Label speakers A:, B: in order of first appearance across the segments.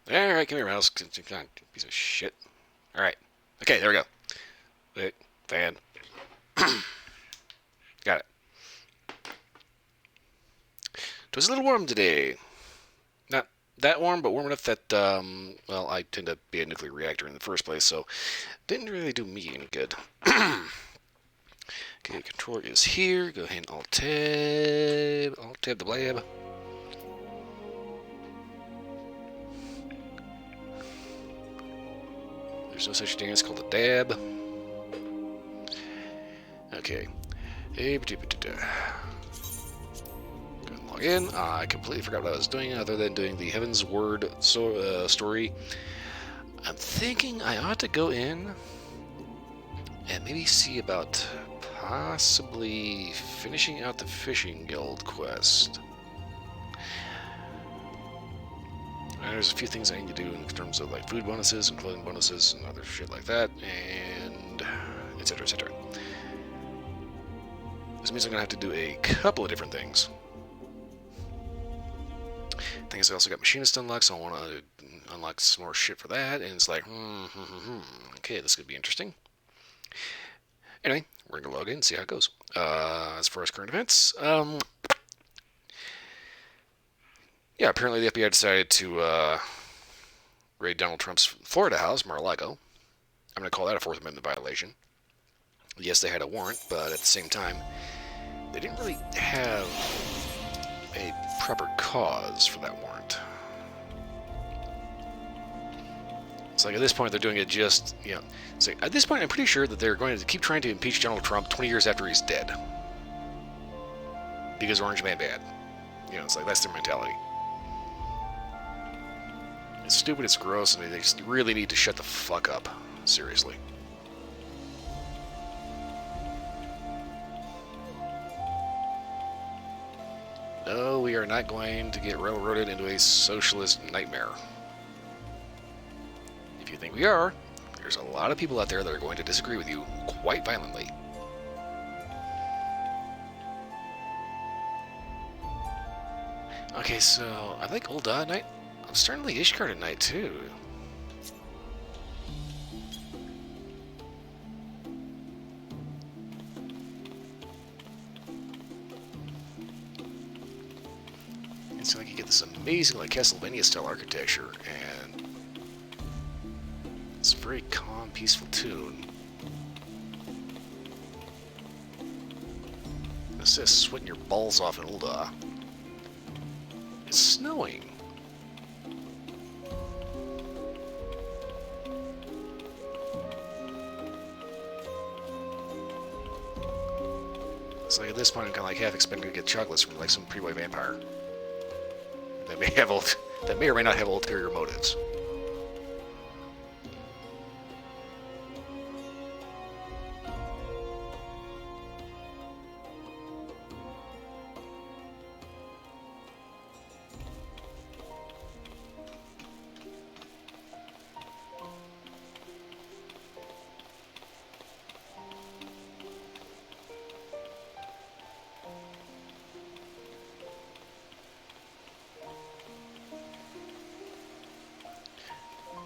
A: Alright, come here, mouse. Piece of shit. Alright. Okay, there we go. Wait, fan. Got it. It was a little warm today. Not that warm, but warm enough that, well, I tend to be a nuclear reactor in the first place, so didn't really do me any good. Okay, controller is here. Go ahead and Alt tab the blab. There's no such thing as called a dab. Okay. Go and log in. I completely forgot what I was doing other than doing the Heaven's Word story. I'm thinking I ought to go in and maybe see about possibly finishing out the Fishing Guild quest. There's a few things I need to do in terms of like food bonuses and clothing bonuses and other shit like that, and etc. etc. This means I'm gonna have to do a couple of different things. Thing is, I also got machinist unlocked, so I want to unlock some more shit for that, and it's like, okay, this could be interesting. Anyway, we're gonna log in and see how it goes. As far as current events, yeah, apparently the FBI decided to raid Donald Trump's Florida house, Mar-a-Lago. I'm going to call that a Fourth Amendment violation. Yes, they had a warrant, but at the same time, they didn't really have a proper cause for that warrant. It's like at this point they're doing it just, it's like at this point I'm pretty sure that they're going to keep trying to impeach Donald Trump 20 years after he's dead. Because Orange Man bad. It's like that's their mentality. It's stupid, it's gross, and they just really need to shut the fuck up. Seriously. No, we are not going to get railroaded into a socialist nightmare. If you think we are, there's a lot of people out there that are going to disagree with you quite violently. Okay, so I like Ul'dah at night. I'm starting to like Ishgard at night too. It's like you get this amazing like Castlevania style architecture and it's a very calm, peaceful tune. It says sweating your balls off in Ul'dah. It's snowing. It's like at this point I'm kind of like half expecting to get chocolates from like some pre-boy vampire. That may or may not have ulterior motives.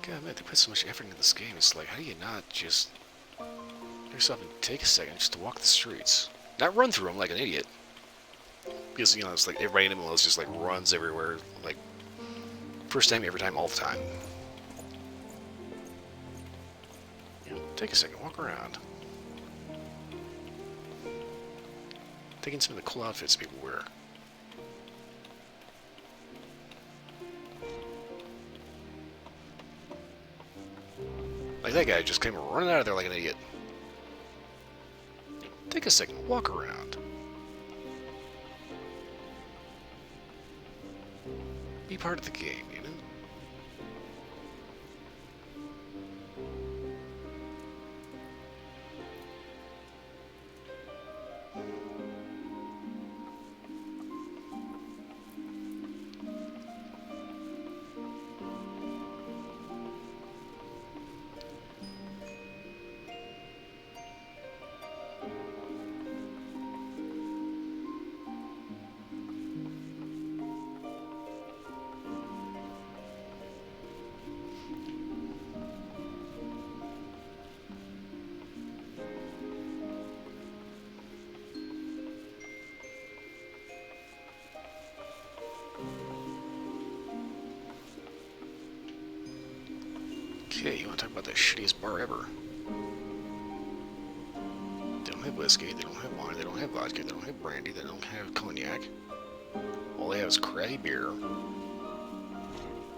A: God, man, they put so much effort into this game. It's like, how do you not just yourself and take a second just to walk the streets? Not run through them like an idiot. Because, it's like everybody in the middle just like runs everywhere. Like, first time, every time, all the time. Take a second, walk around. Taking some of the cool outfits people wear. Like that guy just came running out of there like an idiot. Take a second, walk around. Be part of the game, you know? Okay, you want to talk about the shittiest bar ever? They don't have whiskey, they don't have wine, they don't have vodka, they don't have brandy, they don't have cognac. All they have is crappy beer.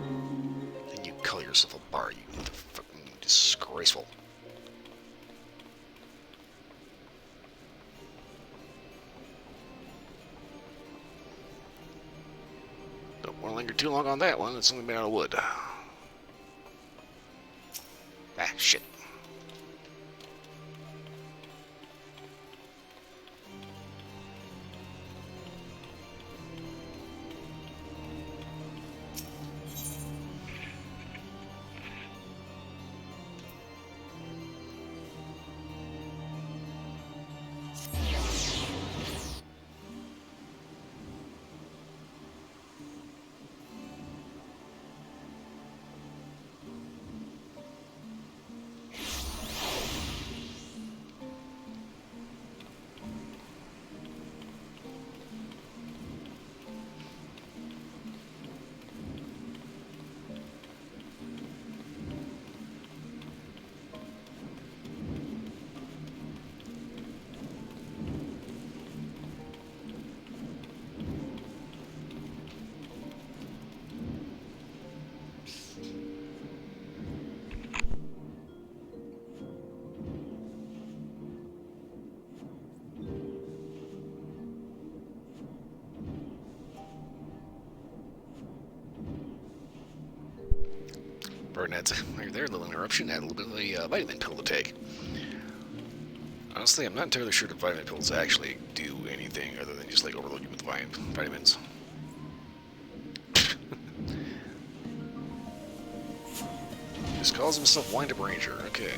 A: And you call yourself a bar, you fucking disgraceful. Don't want to linger too long on that one, it's only made out of wood. Ah, shit. Burnett, right there, a little interruption, had a little bit of a vitamin pill to take. Honestly, I'm not entirely sure that vitamin pills actually do anything other than just like overload you with vitamins. Just calls himself Wind-Up Ranger, okay.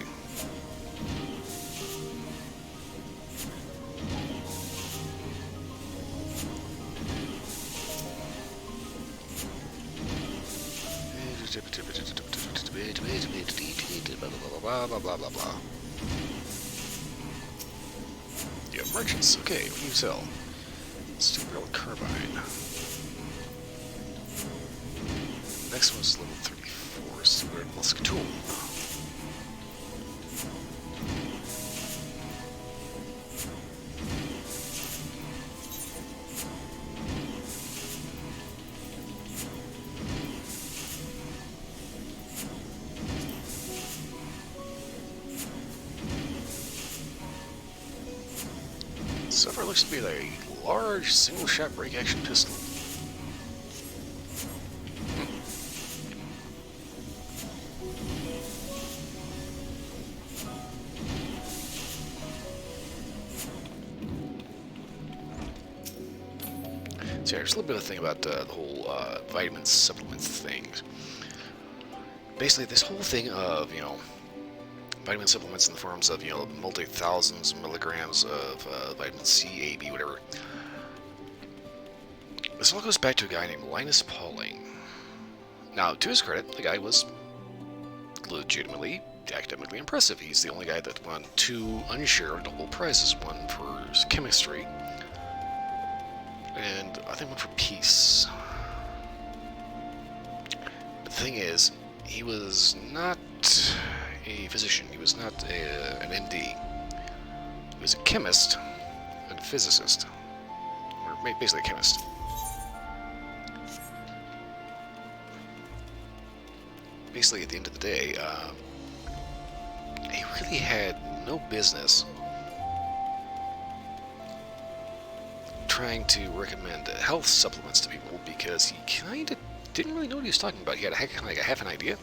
A: Blah blah blah blah blah. You have merchants. Okay, what do you sell? Steel barrel carbine. Next one's level 34. Steel barrel musketoon. So far, it looks to be a large single-shot break-action pistol. So yeah, there's a little bit of a thing about the whole vitamin supplements thing. Basically, this whole thing of, vitamin supplements in the forms of, multi-thousands milligrams of vitamin C, A, B, whatever. This all goes back to a guy named Linus Pauling. Now, to his credit, the guy was legitimately academically impressive. He's the only guy that won 2 unshared Nobel Prizes, one for chemistry, and I think one for peace. But the thing is, he was not a physician. He was not an MD. He was a chemist and a physicist, or basically a chemist. Basically, at the end of the day, he really had no business trying to recommend health supplements to people because he kind of didn't really know what he was talking about. He had like a half an idea.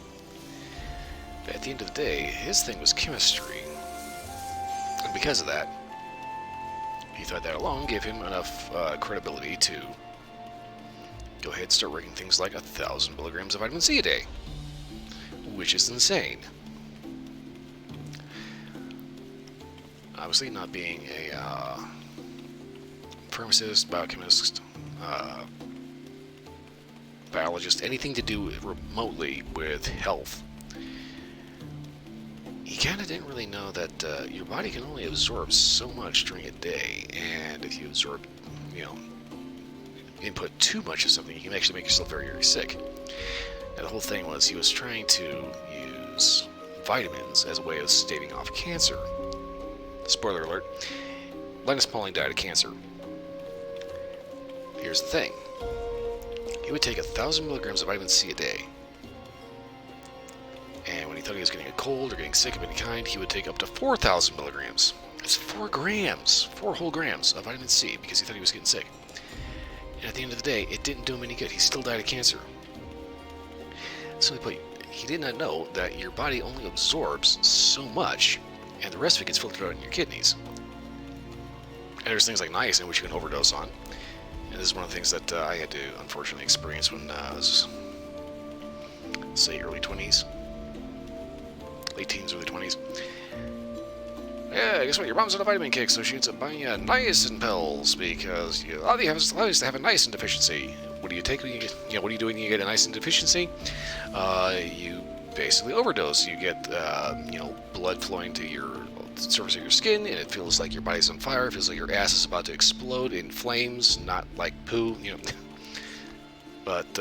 A: But at the end of the day, his thing was chemistry. And because of that, he thought that alone gave him enough credibility to go ahead and start ranking things like 1,000 milligrams of vitamin C a day. Which is insane. Obviously, not being a pharmacist, biochemist, biologist, anything to do remotely with health, he kind of didn't really know that your body can only absorb so much during a day, and if you absorb, input too much of something, you can actually make yourself very, very sick. And the whole thing was he was trying to use vitamins as a way of staving off cancer. Spoiler alert, Linus Pauling died of cancer. Here's the thing. He would take 1,000 milligrams of vitamin C a day. And when he thought he was getting a cold or getting sick of any kind, he would take up to 4,000 milligrams. That's 4 grams, 4 whole grams of vitamin C because he thought he was getting sick. And at the end of the day, it didn't do him any good. He still died of cancer. Simply put, he did not know that your body only absorbs so much, and the rest of it gets filtered out in your kidneys. And there's things like niacin, which you can overdose on. And this is one of the things that I had to, unfortunately, experience when I was, say, early 20s. Late teens, early 20s. Yeah, guess what? Your mom's on a vitamin kick, so she ends up buying niacin pills because all you have is to have a niacin deficiency. What do you take when what do you do when you get a niacin deficiency? You basically overdose. You get blood flowing to your surface of your skin, and it feels like your body's on fire. It feels like your ass is about to explode in flames, not like poo, But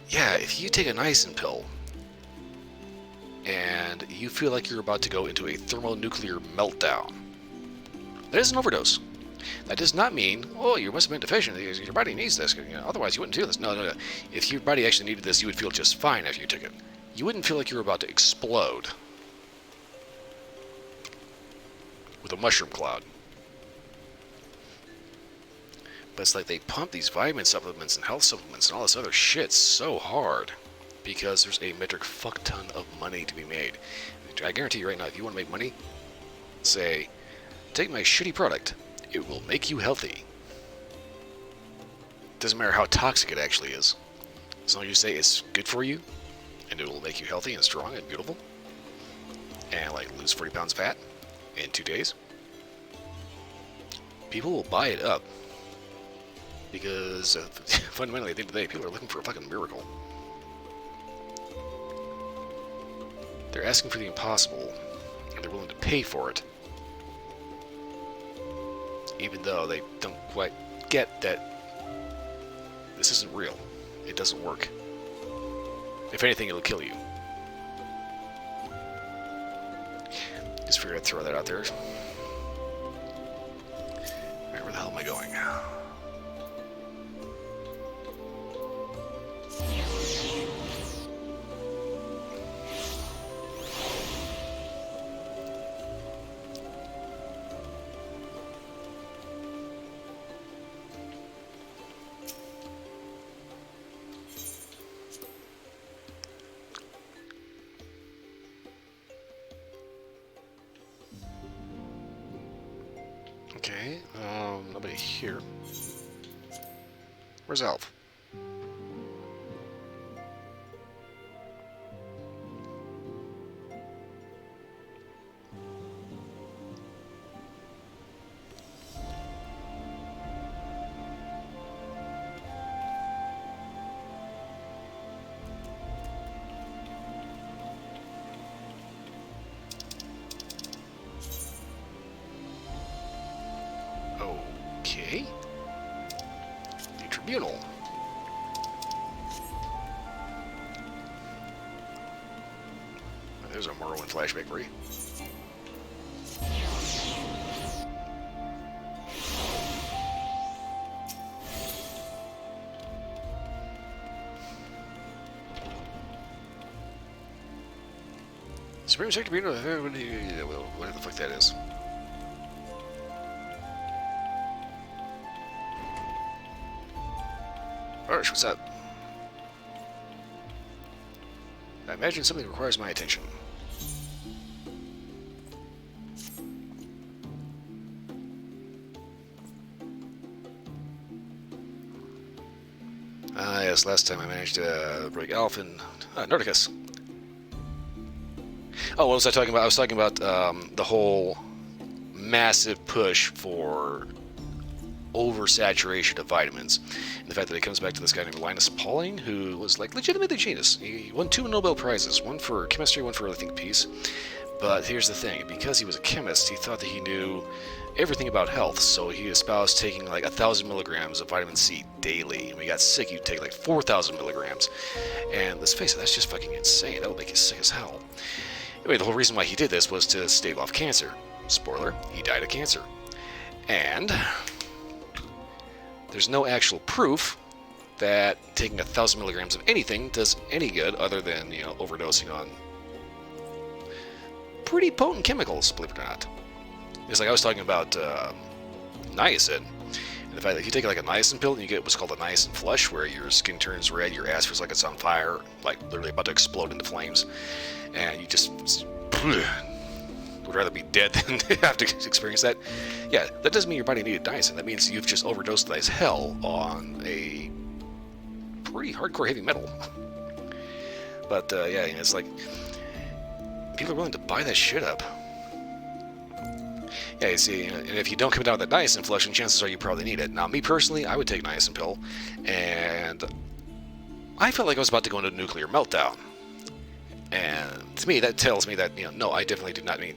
A: yeah, if you take a niacin pill and you feel like you're about to go into a thermonuclear meltdown, that is an overdose. That does not mean, oh, you must have been deficient because your body needs this. Otherwise, you wouldn't feel this. No. If your body actually needed this, you would feel just fine after you took it. You wouldn't feel like you were about to explode with a mushroom cloud. But it's like they pump these vitamin supplements and health supplements and all this other shit so hard because there's a metric fuck ton of money to be made. I guarantee you right now, if you want to make money, say, take my shitty product. It will make you healthy. Doesn't matter how toxic it actually is. As long as you say it's good for you, and it will make you healthy and strong and beautiful, and like lose 40 pounds of fat in 2 days, people will buy it up. Because fundamentally, at the end of the day, people are looking for a fucking miracle. They're asking for the impossible, and they're willing to pay for it. Even though they don't quite get that this isn't real. It doesn't work. If anything, it'll kill you. Just figured I'd throw that out there. Alright, where the hell am I going? Okay, nobody here. Where's Alf? Okay. The Tribunal. There's a Morrowind flashback for you. Supreme Sector Tribunal, whatever the fuck that is. Arch, what's up? I imagine something requires my attention. Yes, last time I managed to break Alf and Nordicus. Oh, what was I talking about? I was talking about the whole massive push for oversaturation of vitamins, and the fact that it comes back to this guy named Linus Pauling, who was like legitimately genius. He won 2 Nobel Prizes, one for chemistry, one for I think peace. But here's the thing, because he was a chemist, he thought that he knew everything about health, so he espoused taking like 1,000 milligrams of vitamin C daily. And when he got sick, he'd take like 4,000 milligrams. And let's face it, that's just fucking insane. That would make you sick as hell. Anyway, the whole reason why he did this was to stave off cancer. Spoiler, he died of cancer. And there's no actual proof that taking 1,000 milligrams of anything does any good other than, overdosing on pretty potent chemicals, believe it or not. It's like I was talking about niacin, and the fact that if you take like a niacin pill and you get what's called a niacin flush, where your skin turns red, your ass feels like it's on fire, like literally about to explode into flames, and you just would rather be dead than have to experience that. Yeah, that doesn't mean your body needed niacin. That means you've just overdosed as hell on a pretty hardcore heavy metal. But yeah, it's like people are willing to buy that shit up. Yeah, you see, and if you don't come down with that niacin flush, chances are you probably need it. Now, me personally, I would take a niacin pill, and I felt like I was about to go into a nuclear meltdown. And to me, that tells me that, no, I definitely did not need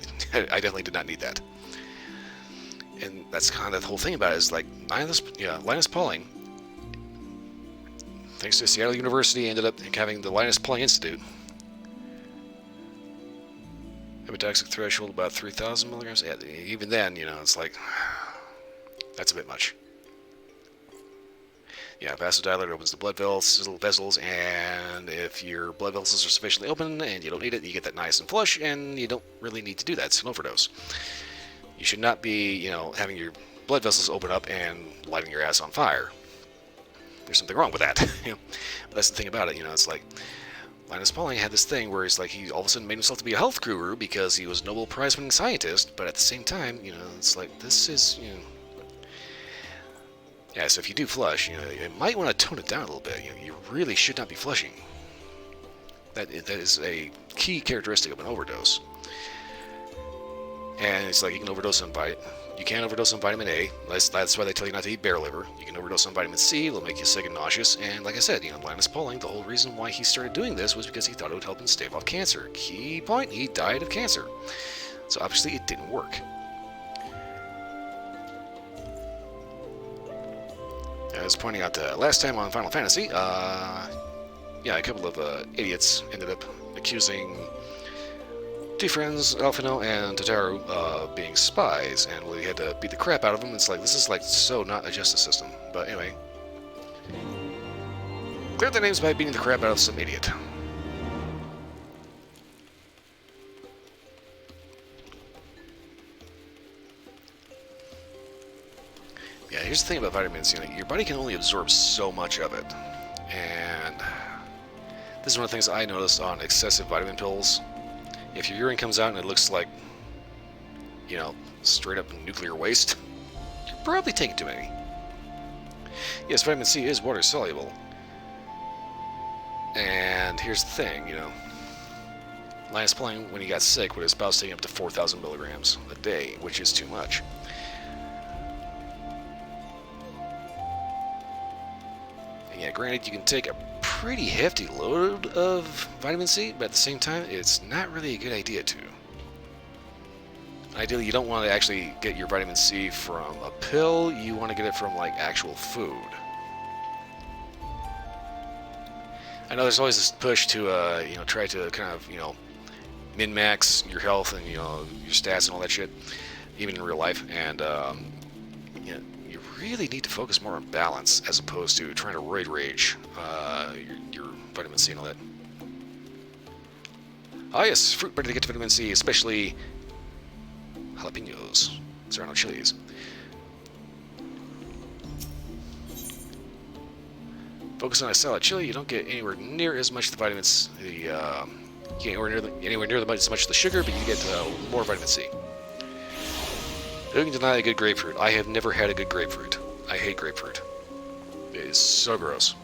A: that. And that's kind of the whole thing about it, is like Linus Pauling, thanks to Seattle University, ended up having the Linus Pauling Institute. Toxic threshold about 3,000 milligrams. Yeah, even then, it's like that's a bit much. Yeah, vasodilator opens the blood vessels, and if your blood vessels are sufficiently open and you don't need it, you get that niacin flush, and you don't really need to do that. It's an overdose. You should not be, having your blood vessels open up and lighting your ass on fire. There's something wrong with that. But that's the thing about it. It's like Linus Pauling had this thing where he all of a sudden made himself to be a health guru because he was a Nobel Prize winning scientist, but at the same time, it's like, this is, yeah, so if you do flush, you might want to tone it down a little bit. You really should not be flushing. That is a key characteristic of an overdose. And it's like you can overdose on vitamin A. That's why they tell you not to eat bear liver. You can overdose on vitamin C. It'll make you sick and nauseous. And like I said, Linus Pauling, the whole reason why he started doing this was because he thought it would help him stave off cancer. Key point, he died of cancer. So obviously it didn't work. I was pointing out last time on Final Fantasy, a couple of idiots ended up accusing two friends, Alphino and Tataru, being spies, and we had to beat the crap out of them. It's like, this is like so not a justice system. But anyway, cleared their names by beating the crap out of some idiot. Yeah, here's the thing about vitamins. Your body can only absorb so much of it, and this is one of the things I noticed on excessive vitamin pills. If your urine comes out and it looks like, straight up nuclear waste, you're probably taking too many. Yes, vitamin C is water soluble. And here's the thing, Linus Pauling, when he got sick, would espouse taking up to 4,000 milligrams a day, which is too much. And yeah, granted, you can take a pretty hefty load of vitamin C, but at the same time, it's not really a good idea to. Ideally, you don't want to actually get your vitamin C from a pill. You want to get it from like actual food. I know there's always this push to try to kind of min-max your health and your stats and all that shit, even in real life, and you really need to focus more on balance as opposed to trying to roid rage your vitamin C and all that. Ah yes, fruit better to get to vitamin C, especially jalapenos, serrano chilies. Focus on a salad chili, you don't get anywhere near as much of the vitamins. You get anywhere near as much of the sugar, but you get more vitamin C. Who can deny a good grapefruit? I have never had a good grapefruit. I hate grapefruit. It is so gross.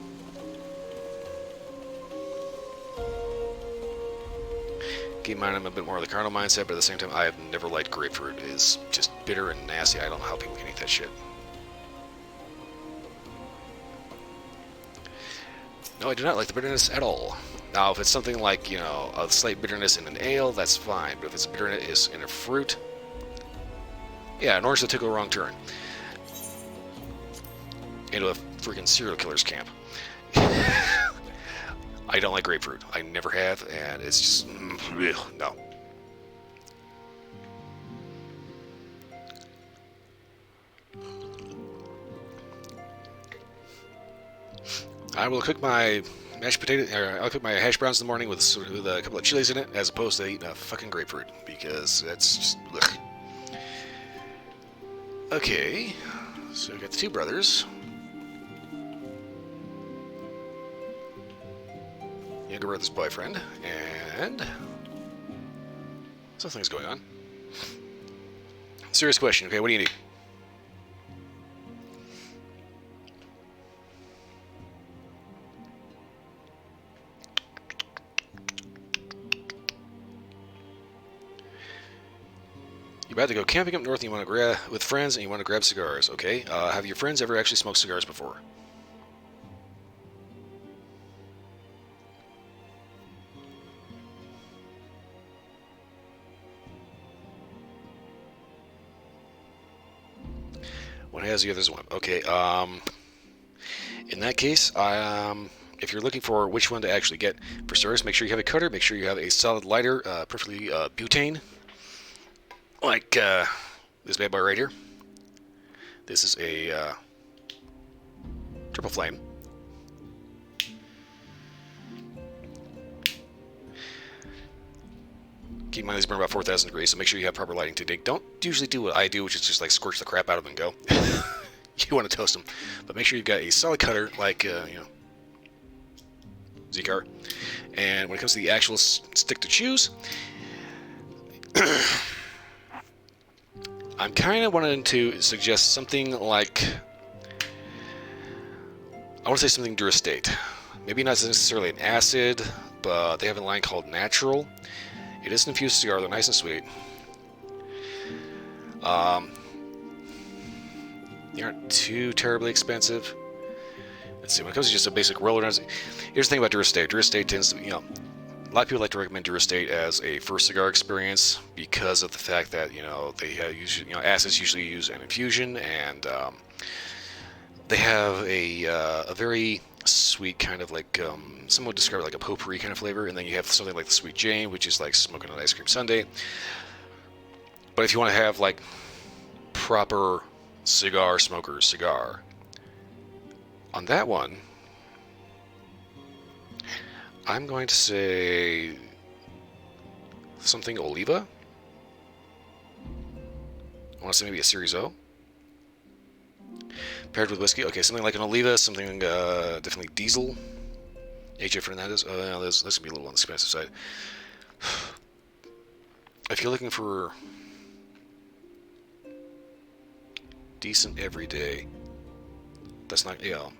A: Keep in mind I'm a bit more of the carnal mindset, but at the same time, I have never liked grapefruit. It is just bitter and nasty. I don't know how people can eat that shit. No, I do not like the bitterness at all. Now, if it's something like, you know, a slight bitterness in an ale, that's fine. But if it's bitterness in a fruit, yeah, nor should it take a wrong turn into a freaking serial killer's camp. I don't like grapefruit. I never have, and it's just no. I will cook my mashed potato, or I'll cook my hash browns in the morning with a couple of chilies in it, as opposed to eating a fucking grapefruit, because that's just ugh. Okay, so we got the two brothers. Younger brother's boyfriend, and something's going on. Serious question. Okay, what do you need? You're about to go camping up north and you want to grab with friends and you want to grab cigars. Okay, have your friends ever actually smoked cigars before? One has, the other's one. Okay, in that case, if you're looking for which one to actually get for cigars, make sure you have a cutter, make sure you have a solid lighter, preferably butane, like this bad boy right here. This is a triple flame. Keep in mind these burn about 4,000 degrees, so make sure you have proper lighting technique. Don't usually do what I do, which is just like scorch the crap out of them and go. You want to toast them, but make sure you've got a solid cutter, like you know, Z-Car. And when it comes to the actual stick to choose, I'm kind of wanting to suggest something like, I want to say something Durastate. Maybe not necessarily an acid, but they have a line called Natural. It is an infused cigar, they're nice and sweet. They aren't too terribly expensive. Let's see, when it comes to just a basic roller, here's the thing about Durastate. Durastate tends to, you know, a lot of people like to recommend Durastate as a first cigar experience because of the fact that, you know, they have usually, you know, acids usually use an infusion, and they have a very sweet kind of like, some would describe it like a potpourri kind of flavor, and then you have something like the Sweet Jane, which is like smoking an ice cream sundae. But if you want to have like proper cigar smoker's cigar, on that one, I'm going to say something Oliva. I want to say maybe a Series O. Paired with whiskey. Okay, something like an Oliva, something definitely Diesel. H.F. Fernandez. That's going to be a little on the expensive side. If you're looking for decent everyday, that's not, you know,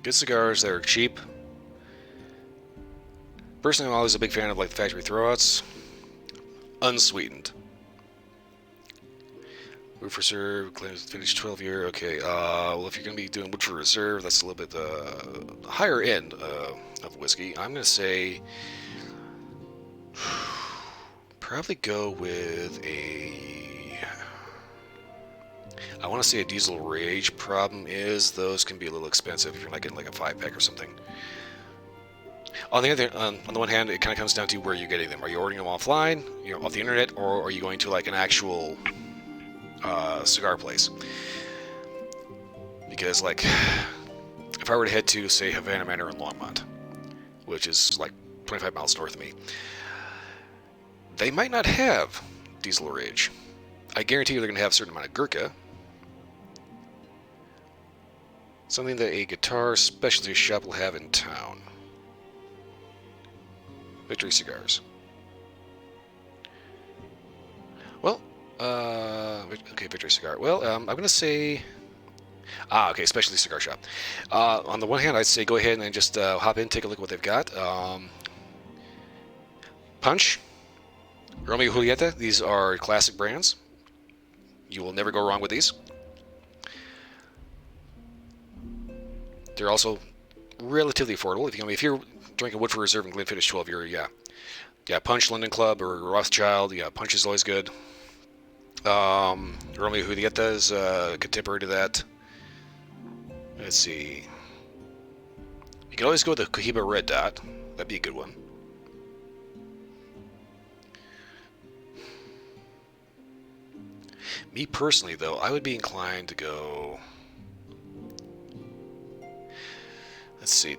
A: good cigars that are cheap. Personally, I'm always a big fan of like the factory throwouts, unsweetened. Wood for Reserve, claims finished 12 year. Okay, well, if you're going to be doing Wood for Reserve, that's a little bit higher end of whiskey. I'm going to say probably go with I want to say a Diesel Rage. Problem is, those can be a little expensive if you're not getting like a 5-pack or something. On the one hand, it kind of comes down to where you're getting them. Are you ordering them offline, you know, off the internet, or are you going to like an actual cigar place? Because like, if I were to head to, say, Havana Manor in Longmont, which is like 25 miles north of me, they might not have Diesel Rage. I guarantee you they're going to have a certain amount of Gurkha. Something that a guitar specialty shop will have in town. Victory Cigars. Well, okay, Victory Cigar. Well, I'm going to say... okay, specialty cigar shop. On the one hand, I'd say go ahead and just hop in, take a look at what they've got. Punch, Romeo y Julieta, these are classic brands. You will never go wrong with these. They're also relatively affordable. If you're Drinking Woodford Reserve and Glenfiddich 12 year, yeah. Yeah, Punch, London Club, or Rothschild. Yeah, Punch is always good. Romeo Julieta is contemporary to that. Let's see. You can always go with the Cohiba Red Dot. That'd be a good one. Me personally, though, I would be inclined to go. Let's see.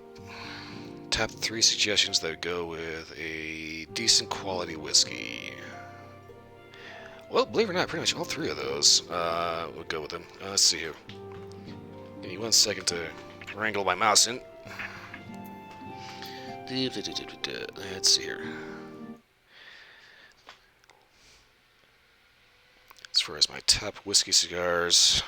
A: Top 3 suggestions that go with a decent quality whiskey. Well, believe it or not, pretty much all 3 of those would go with them. Let's see here. Give me 1 second to wrangle my mouse in. Let's see here. As far as my top whiskey cigars,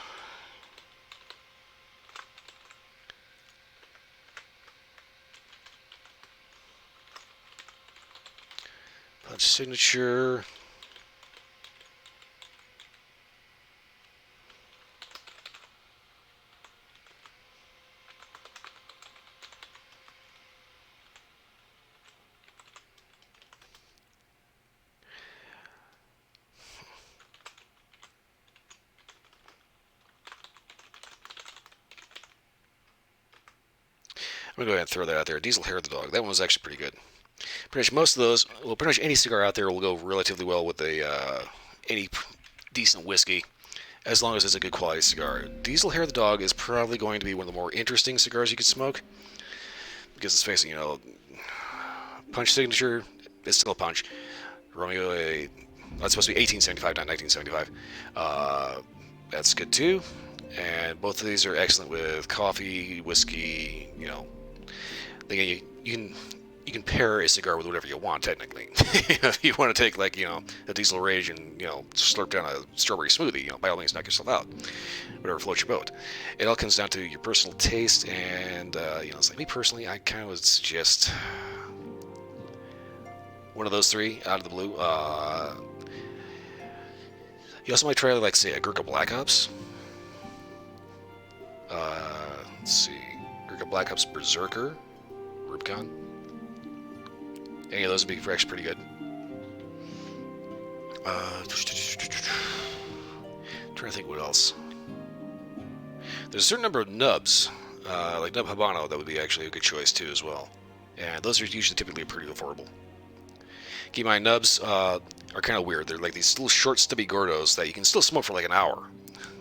A: Punch Signature. I'm going to go ahead and throw that out there. Diesel Hair of the Dog. That one was actually pretty good. Pretty much most of those, well, pretty much any cigar out there will go relatively well with any decent whiskey, as long as it's a good quality cigar. Diesel Hair of the Dog is probably going to be one of the more interesting cigars you could smoke, because let's face it, Punch Signature is still a punch. Romeo, that's supposed to be 1875, not 1975. That's good too. And both of these are excellent with coffee, whiskey. You can pair a cigar with whatever you want, technically. If you want to take a Diesel Rage and slurp down a strawberry smoothie, by all means knock yourself out. Whatever floats your boat. It all comes down to your personal taste, and it's like me personally, I kind of would suggest one of those 3 out of the blue. You also might try say a Gurkha Black Ops. Let's see, Gurkha Black Ops Berserker, Rubicon. Any of those would be actually pretty good. Trying to think what else. There's a certain number of nubs, like Nub Habano, that would be actually a good choice too as well. And those are usually typically pretty affordable. Keep in mind, nubs are kind of weird. They're like these little short, stubby gordos that you can still smoke for like an hour.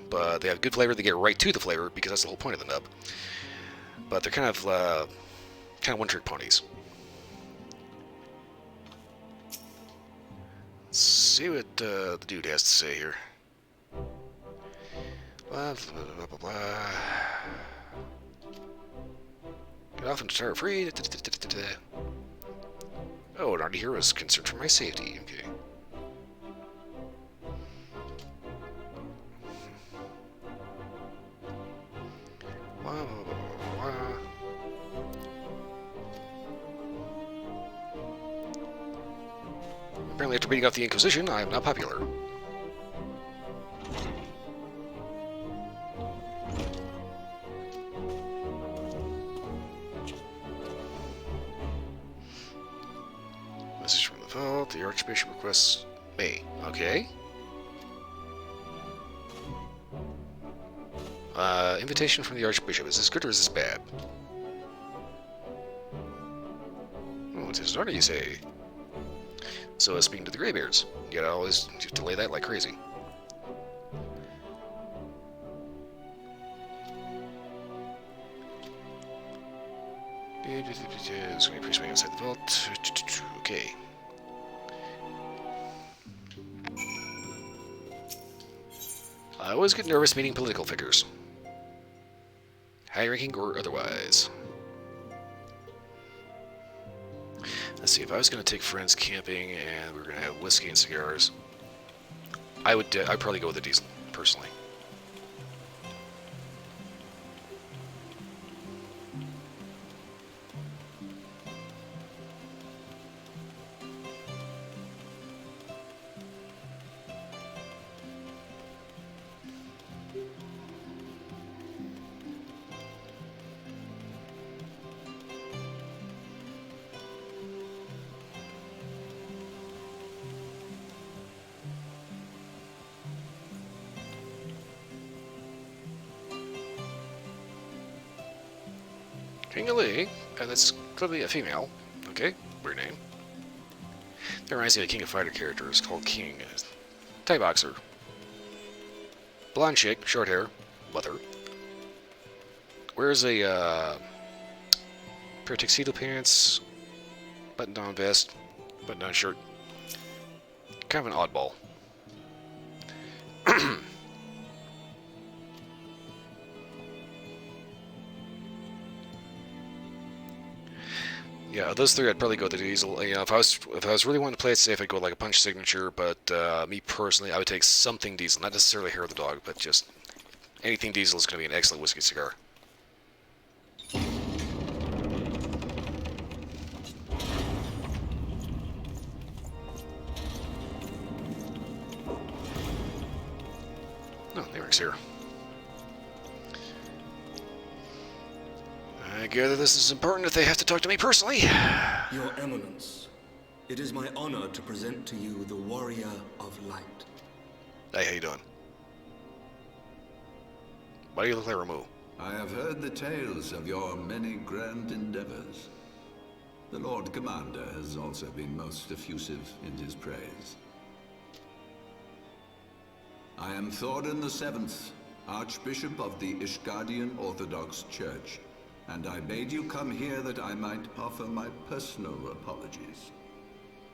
A: But they have good flavor. They get right to the flavor because that's the whole point of the nub. But they're kind of one-trick ponies. Let's see what the dude has to say here. Blah, blah, blah, blah, blah. Get off and start free. Oh, an here was concerned for my safety. Okay. Blah, blah, blah, blah. Apparently, after beating off the Inquisition, I am not popular. Message from the vault. The Archbishop requests May. Okay. Invitation from the Archbishop. Is this good or is this bad? Oh, it's his daughter, you say? So, speaking to the Greybeards, you gotta always delay that like crazy. It's going to increase me inside the vault. Okay. I always get nervous meeting political figures, high-ranking or otherwise. Let's see, if I was going to take friends camping and we were going to have whiskey and cigars, I'd probably go with a diesel, personally. King Ali, and that's clearly a female. Okay, weird name. That reminds me of a King of Fighter character. It's called King. Thai boxer. Blonde chick, short hair, mother. Wears a pair of tuxedo pants, button-down vest, button-down shirt. Kind of an oddball. Yeah, those three I'd probably go with the Diesel. You know, if I was really wanting to play it safe, I'd go like a punch signature. But me personally, I would take something Diesel, not necessarily Hair of the Dog, but just anything Diesel is going to be an excellent whiskey cigar. Oh, Eric's here. I gather this is important if they have to talk to me personally.
B: Your Eminence, it is my honor to present to you the Warrior of Light.
A: Hey, how you doing? Why do you look like Ramu?
C: I have heard the tales of your many grand endeavors. The Lord Commander has also been most effusive in his praise. I am Thorin VII, Archbishop of the Ishgardian Orthodox Church, and I bade you come here that I might offer my personal apologies.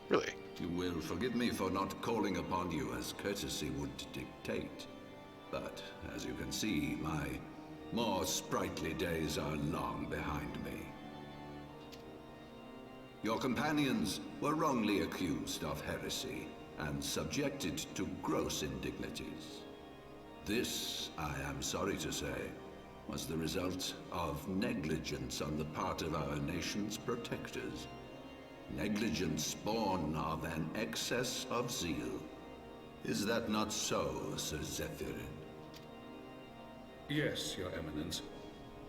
A: Really?
C: You will forgive me for not calling upon you as courtesy would dictate. But, as you can see, my more sprightly days are long behind me. Your companions were wrongly accused of heresy and subjected to gross indignities. This, I am sorry to say, was the result of negligence on the part of our nation's protectors. Negligence born of an excess of zeal. Is that not so, Sir Zephyrin?
D: Yes, Your Eminence.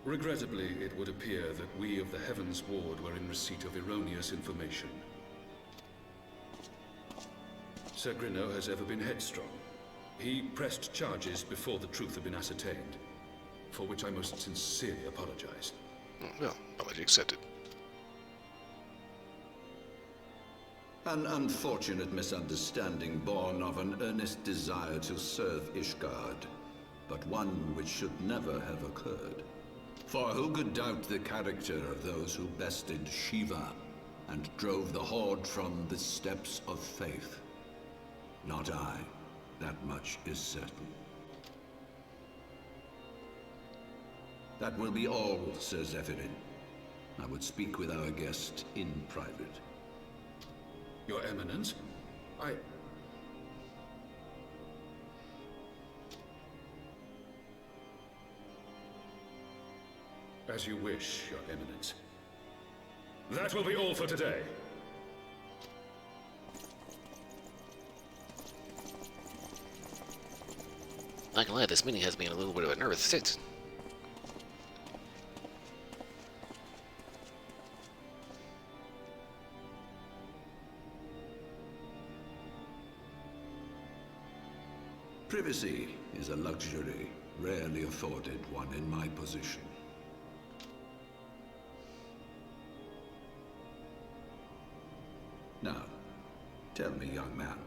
D: Regrettably, it would appear that we of the Heavens Ward were in receipt of erroneous information. Sir Grinno has ever been headstrong. He pressed charges before the truth had been ascertained, for which I most sincerely apologize.
A: Well, apology accepted.
C: An unfortunate misunderstanding born of an earnest desire to serve Ishgard, but one which should never have occurred. For who could doubt the character of those who bested Shiva and drove the Horde from the steps of faith? Not I. That much is certain. That will be all, Sir Zephyrin. I would speak with our guest in private.
D: Your Eminence, As you wish, Your Eminence. That will be all for today.
A: Not gonna lie, this meeting has been a little bit of a nervous sit.
C: Privacy is a luxury rarely afforded one in my position. Now, tell me, young man,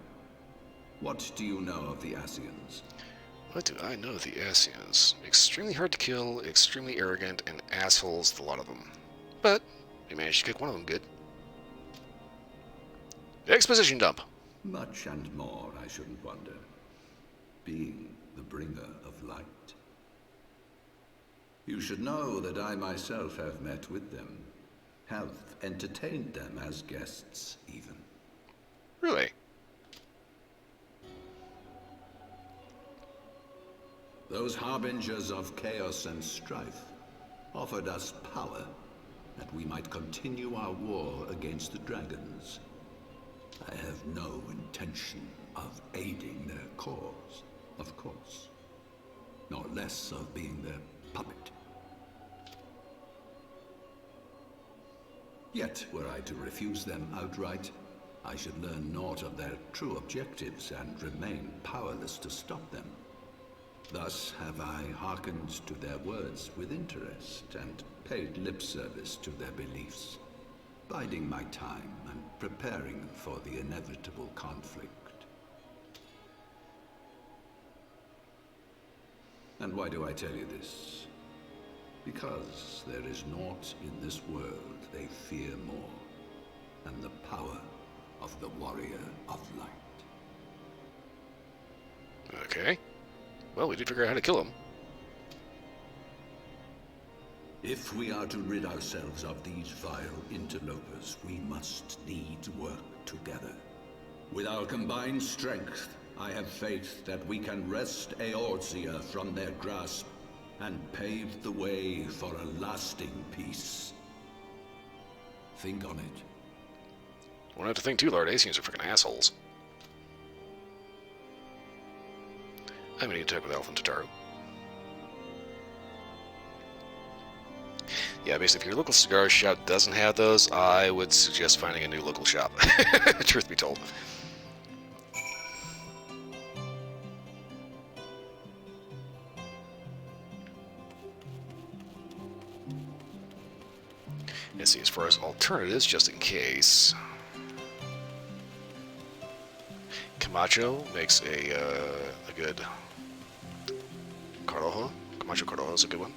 C: what do you know of the Asians?
A: What do I know of the Asians? Extremely hard to kill, extremely arrogant, and assholes, a lot of them. But we managed to kick one of them good. Exposition dump.
C: Much and more, I shouldn't wonder. Being the bringer of light. You should know that I myself have met with them, have entertained them as guests, even.
A: Really?
C: Those harbingers of chaos and strife offered us power that we might continue our war against the dragons. I have no intention of aiding their cause, of course, nor less of being their puppet. Yet, were I to refuse them outright, I should learn naught of their true objectives and remain powerless to stop them. Thus have I hearkened to their words with interest and paid lip service to their beliefs, biding my time and preparing for the inevitable conflict. And why do I tell you this? Because there is naught in this world they fear more than the power of the Warrior of Light.
A: Okay. Well, we did figure out how to kill him.
C: If we are to rid ourselves of these vile interlopers, we must needs work together. With our combined strength, I have faith that we can wrest Eorzea from their grasp and pave the way for a lasting peace. Think on it.
A: Won't have to think too, Lord. Asians are freaking assholes. I'm gonna need to talk with Elf and Tataru. Yeah, basically, if your local cigar shop doesn't have those, I would suggest finding a new local shop. Truth be told. Let's see, as far as alternatives, just in case. Camacho makes a good Corojo. Camacho Corojo is a good one.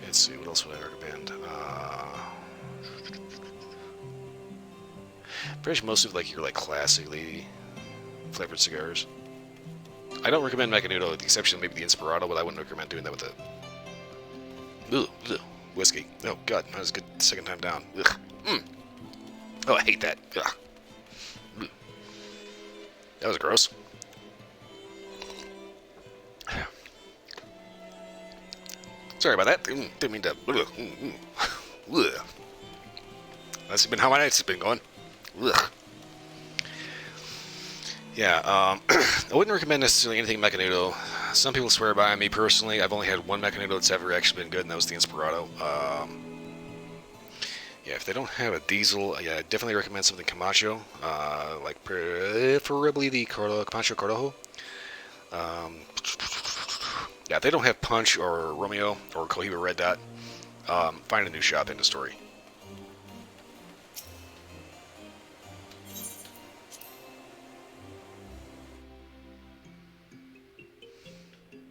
A: Let's see, what else would I recommend? Pretty much most of like your classically flavored cigars. I don't recommend Macanudo, with the exception of maybe the Inspirato, but I wouldn't recommend doing that with it. Ugh, whiskey. Oh god, that was good the second time down. Ugh. Oh, I hate that. Ugh. That was gross. Sorry about that. Didn't mean to. That's been how my nights have been going. Ugh. Yeah, I wouldn't recommend necessarily anything Macanudo. Some people swear by me personally. I've only had one Macanudo that's ever actually been good, and that was the Inspirato. Yeah, if they don't have a diesel, yeah, I definitely recommend something Camacho, like preferably the Camacho Corojo. Yeah, if they don't have Punch or Romeo or Cohiba Red Dot, find a new shop, end of story.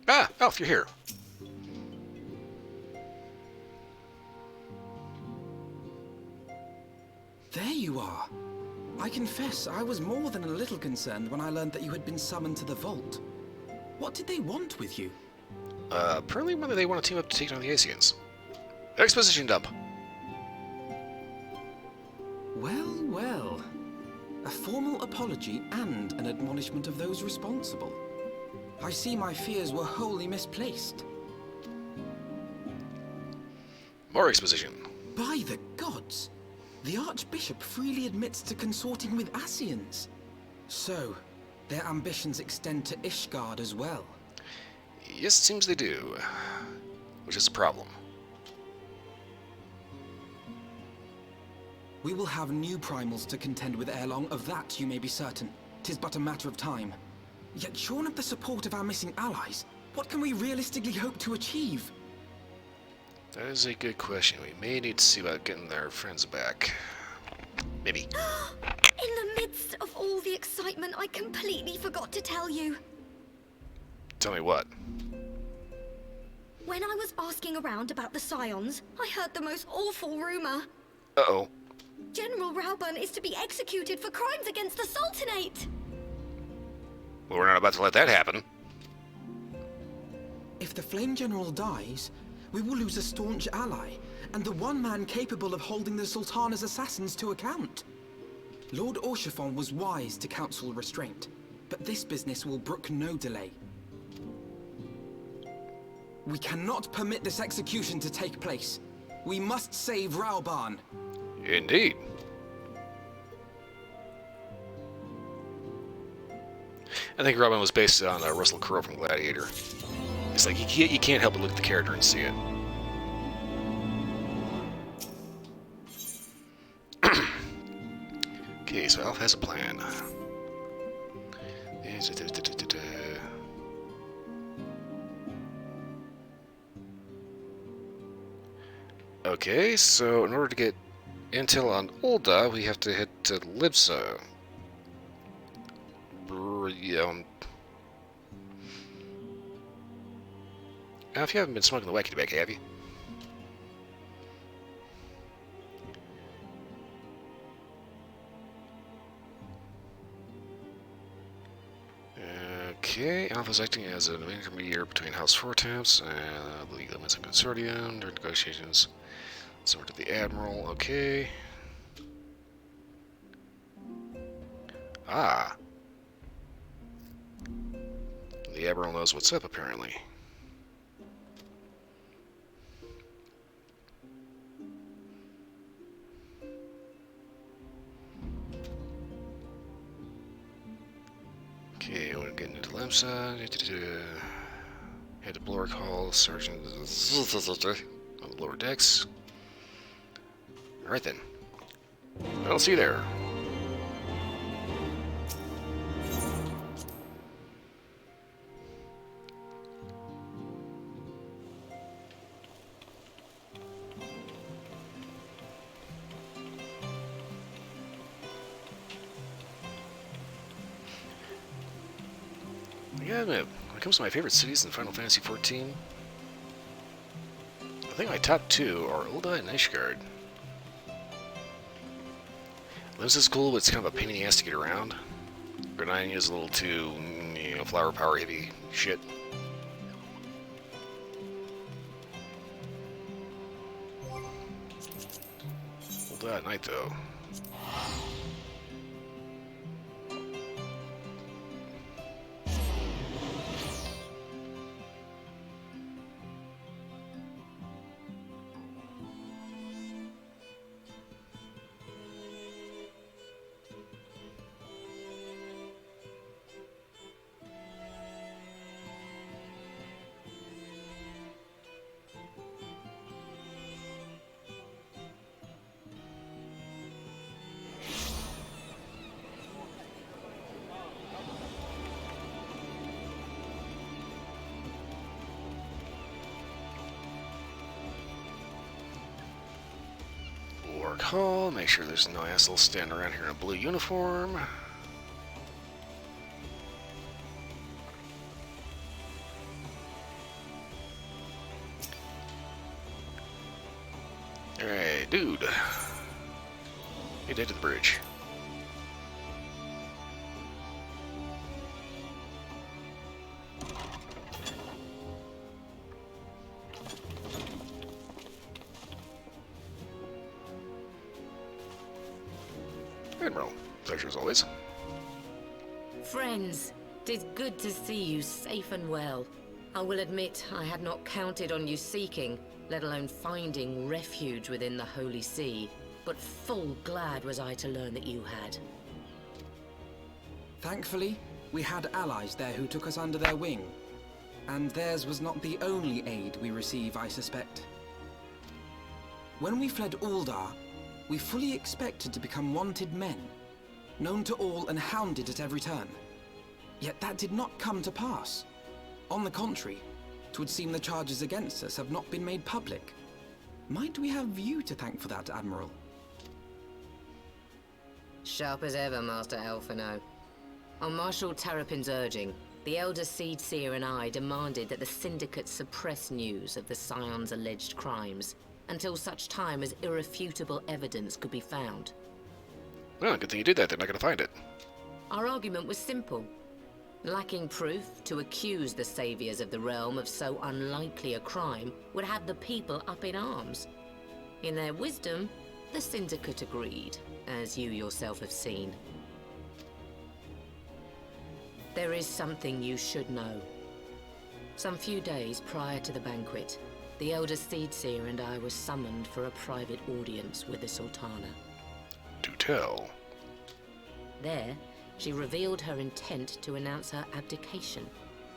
A: Ah, Alf, you're here.
E: There you are. I confess, I was more than a little concerned when I learned that you had been summoned to the vault. What did they want with you?
A: Apparently whether they want to team up to take down the Asians. Exposition dump.
E: Well, well. A formal apology and an admonishment of those responsible. I see my fears were wholly misplaced.
A: More exposition.
E: By the gods! The Archbishop freely admits to consorting with Asians. So, their ambitions extend to Ishgard as well.
A: Yes, it seems they do. Which is a problem.
E: We will have new primals to contend with ere long, of that you may be certain. 'Tis but a matter of time. Yet shorn of the support of our missing allies, what can we realistically hope to achieve?
A: That is a good question. We may need to see about getting their friends back. Maybe.
F: In the midst of all the excitement, I completely forgot to tell you.
A: Tell me what.
F: When I was asking around about the Scions, I heard the most awful rumor.
A: Uh-oh.
F: General Rauburn is to be executed for crimes against the Sultanate.
A: Well, we're not about to let that happen.
E: If the Flame General dies, we will lose a staunch ally, and the one man capable of holding the Sultana's assassins to account. Lord Orchiffon was wise to counsel restraint, but this business will brook no delay. We cannot permit this execution to take place. We must save Rauburn.
A: Indeed. I think Robin was based on Russell Crowe from Gladiator. It's like you can't help but look at the character and see it. Okay, so Alf has a plan. Okay, so in order to get intel on Ulda, we have to head to Libsa. Now, if you haven't been smoking the wacky tobacco, have you? Okay, Alpha's acting as an intermediary between House Fortemps and the League of Missing Consortium during negotiations similar to the Admiral. Okay. Ah. The Admiral knows what's up, apparently. Okay, we're getting into Lemsa. Head to Blork Hall, Sergeant on the lower decks. Alright then. I'll see you there. Yeah, when it comes to my favorite cities in Final Fantasy XIV, I think my top two are Ulda and Ishgard. Limsa is cool, but it's kind of a pain in the ass to get around. Grenadier is a little too, flower power heavy shit. Ulda at night, though. Hall, make sure there's no asshole standing around here in a blue uniform. Alright, dude. Head to the bridge. Admiral, pleasure as always.
G: Friends, 'tis good to see you safe and well. I will admit I had not counted on you seeking, let alone finding refuge within the Holy See, but full glad was I to learn that you had.
E: Thankfully, we had allies there who took us under their wing. And theirs was not the only aid we receive, I suspect. When we fled Uldar, we fully expected to become wanted men, known to all and hounded at every turn. Yet that did not come to pass. On the contrary, 'twould seem the charges against us have not been made public. Might we have you to thank for that, Admiral?
G: Sharp as ever, Master Alphino. On Marshal Terrapin's urging, the Elder Seed Seer and I demanded that the Syndicate suppress news of the Scion's alleged crimes, until such time as irrefutable evidence could be found.
A: Well, good thing you did that. They're not going to find it.
G: Our argument was simple. Lacking proof, to accuse the saviors of the realm of so unlikely a crime would have the people up in arms. In their wisdom, the Syndicate agreed, as you yourself have seen. There is something you should know. Some few days prior to the banquet, the Elder Seedseer and I were summoned for a private audience with the Sultana.
A: Do tell.
G: There, she revealed her intent to announce her abdication,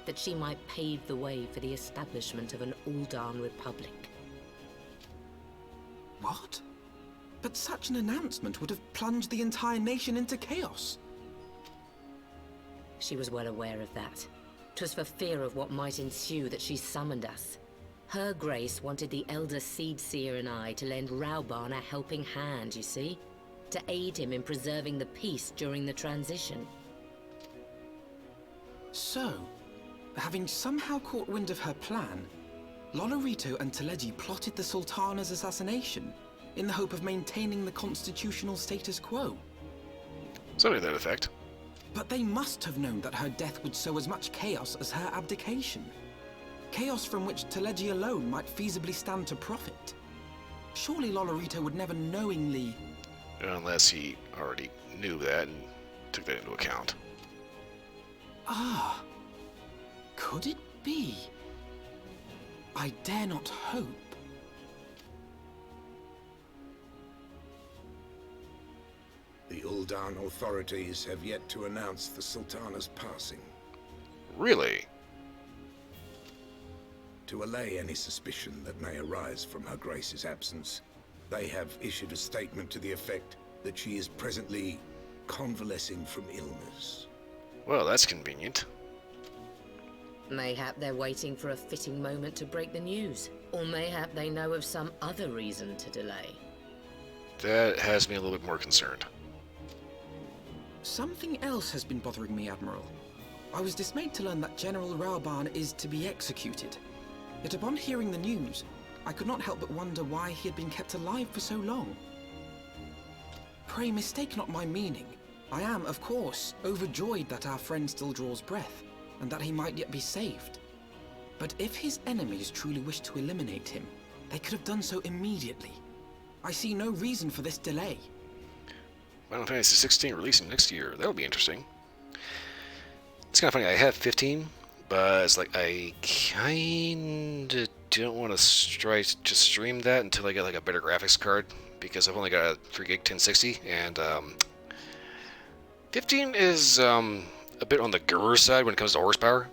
G: that she might pave the way for the establishment of an Uldan Republic.
E: What? But such an announcement would have plunged the entire nation into chaos.
G: She was well aware of that. 'Twas for fear of what might ensue that she summoned us. Her Grace wanted the Elder Seed Seer and I to lend Raubarn a helping hand, you see? To aid him in preserving the peace during the transition.
E: So, having somehow caught wind of her plan, Lolorito and Teleji plotted the Sultana's assassination in the hope of maintaining the constitutional status quo.
A: Something to that effect.
E: But they must have known that her death would sow as much chaos as her abdication. Chaos from which Teleji alone might feasibly stand to profit. Surely Lolorito would never knowingly...
A: Unless he already knew that and took that into account.
E: Ah, could it be? I dare not hope.
H: The Uldan authorities have yet to announce the Sultana's passing.
A: Really?
H: To allay any suspicion that may arise from Her Grace's absence, they have issued a statement to the effect that she is presently convalescing from illness.
A: Well, that's convenient.
G: Mayhap they're waiting for a fitting moment to break the news. Or mayhap they know of some other reason to delay.
A: That has me a little bit more concerned.
E: Something else has been bothering me, Admiral. I was dismayed to learn that General Raubarn is to be executed. Yet upon hearing the news, I could not help but wonder why he had been kept alive for so long. Pray mistake not my meaning. I am, of course, overjoyed that our friend still draws breath, and that he might yet be saved. But if his enemies truly wished to eliminate him, they could have done so immediately. I see no reason for this delay.
A: Final Fantasy 16 releasing next year. That'll be interesting. It's kind of funny. I have 15, but it's like I kind of don't want to stream that until I get like a better graphics card, because I've only got a 3 gig 1060, and 15 is a bit on the grr side when it comes to horsepower.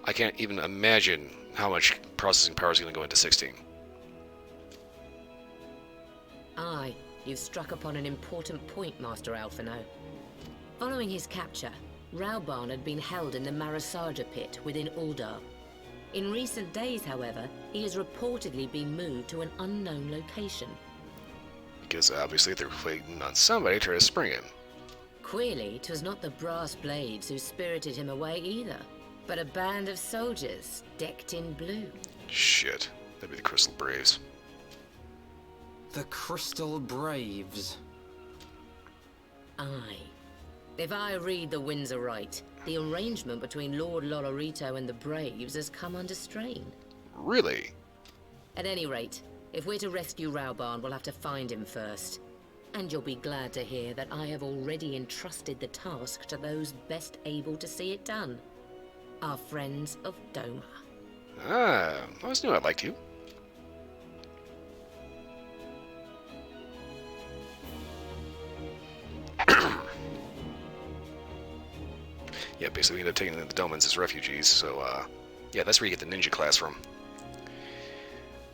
A: I can't even imagine how much processing power is going to go into 16.
G: Aye, you've struck upon an important point, Master Alphino. Following his capture, Raubarn had been held in the Marasaja pit within Uldar. In recent days, however, he has reportedly been moved to an unknown location.
A: Because obviously they're waiting on somebody to try to spring him.
G: Queerly, 'twas not the Brass Blades who spirited him away either, but a band of soldiers decked in blue.
A: Shit, that'd be the Crystal Braves.
E: The Crystal Braves.
G: Aye. If I read the winds aright, the arrangement between Lord Lolorito and the Braves has come under strain.
A: Really?
G: At any rate, if we're to rescue Raubarn, we'll have to find him first. And you'll be glad to hear that I have already entrusted the task to those best able to see it done. Our friends of Doma.
A: Ah, I always knew I liked you. Yeah, basically we ended up taking the Domans as refugees, so, yeah, that's where you get the ninja class from.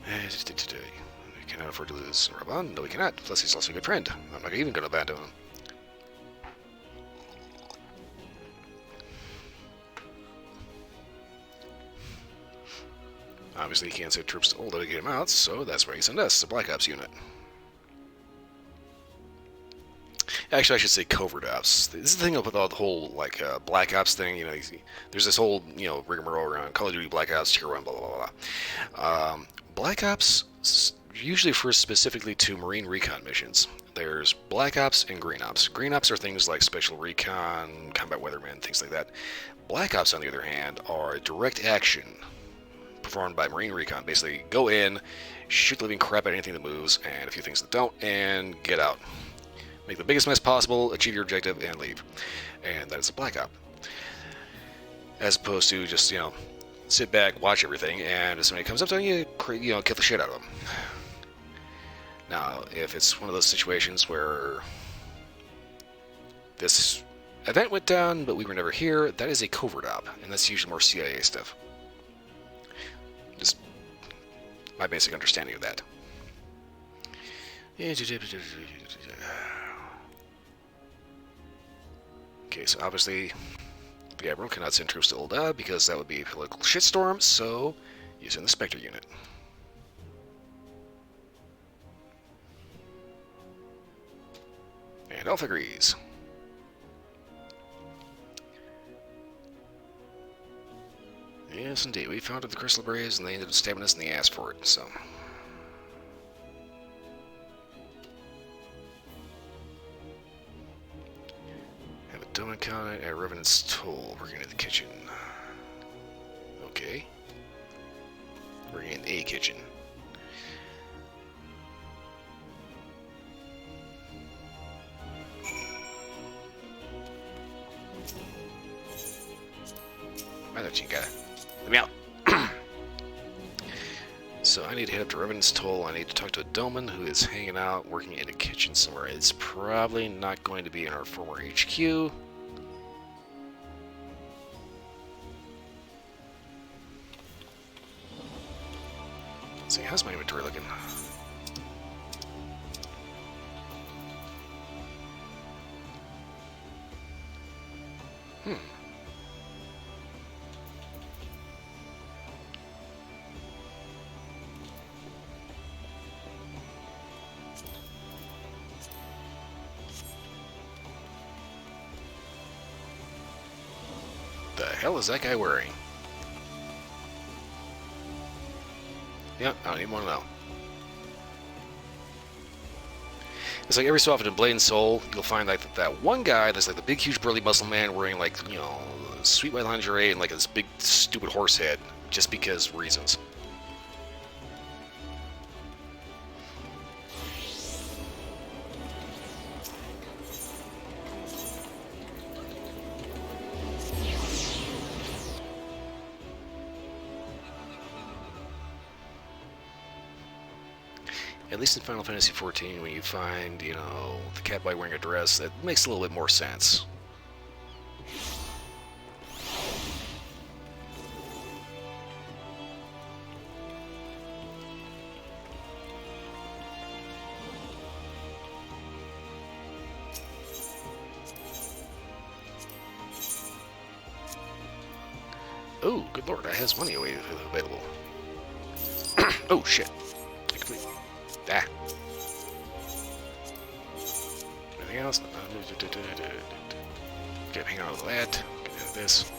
A: We cannot afford to lose Raban. No, we cannot. Plus, he's also a good friend. I'm not even going to abandon him. Obviously, he can't send troops to Ulda to get him out, so that's where he sent us, the Black Ops unit. Actually, I should say covert ops. This is the thing with all the whole, like, Black Ops thing, you know, there's this whole, you know, rigmarole around Call of Duty Black Ops, Tier 1, blah, blah, blah, blah. Black Ops usually refers specifically to Marine Recon missions. There's Black Ops and Green Ops. Green Ops are things like Special Recon, Combat Weathermen, things like that. Black Ops, on the other hand, are direct action performed by Marine Recon. Basically, go in, shoot the living crap out of anything that moves, and a few things that don't, and get out. Make the biggest mess possible, achieve your objective, and leave. And that is a Black Op. As opposed to just, you know, sit back, watch everything, and if somebody comes up to you, you know, kill the shit out of them. Now, if it's one of those situations where this event went down, but we were never here, that is a covert op, and that's usually more CIA stuff. Just my basic understanding of that. Okay, so obviously The Admiral cannot send troops to Ul'dah because that would be a political shitstorm, so using the Spectre unit. And Elf agrees. Yes, indeed. We founded the Crystal Braves, and they ended up stabbing us in the ass for it, so... Have a dome encounter at Revenant's Toll. Working in the kitchen. Okay. Working in a kitchen. Mother Chinga. Let me out. So I need to head up to Revenant's Toll. I need to talk to a Doman who is hanging out, working in a kitchen somewhere. It's probably not going to be in our former HQ. Let's see, how's my inventory looking? The hell is that guy wearing? Yep, I don't even want to know. It's like every so often in Blade and Soul, you'll find like that one guy that's like the big, huge, burly muscle man wearing like, you know, sweet white lingerie and like this big, stupid horse head, just because reasons. At least in Final Fantasy XIV, when you find, you know, the cat boy wearing a dress, that makes a little bit more sense. Oh, good lord, that has money available. Oh, shit. Ah. Anything else? Okay, hang on with that. Get rid of this.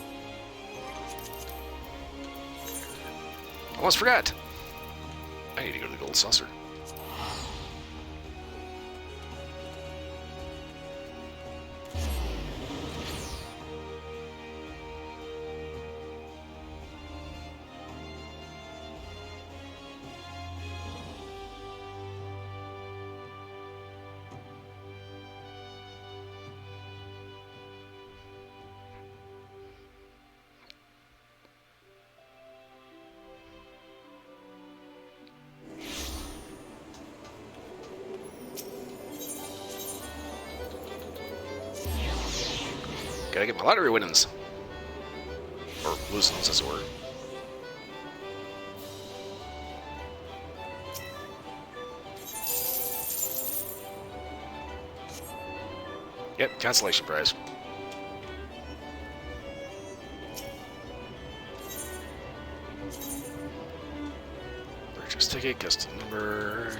A: Almost forgot. I need to go to the Gold Saucer. Gotta get my lottery winnings. Or losings, as it were. Yep, consolation prize. Purchase ticket, custom number.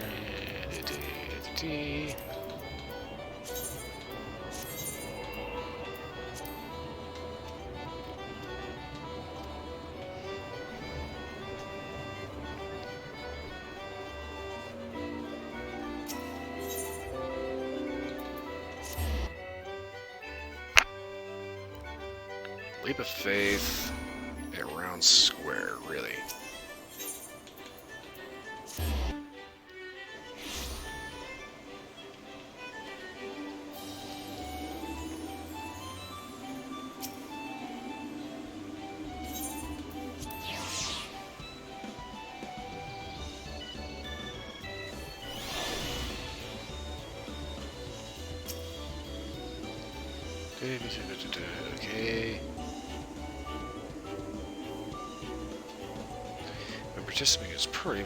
A: Leap of faith at round square, really. Okay. When participating is pretty.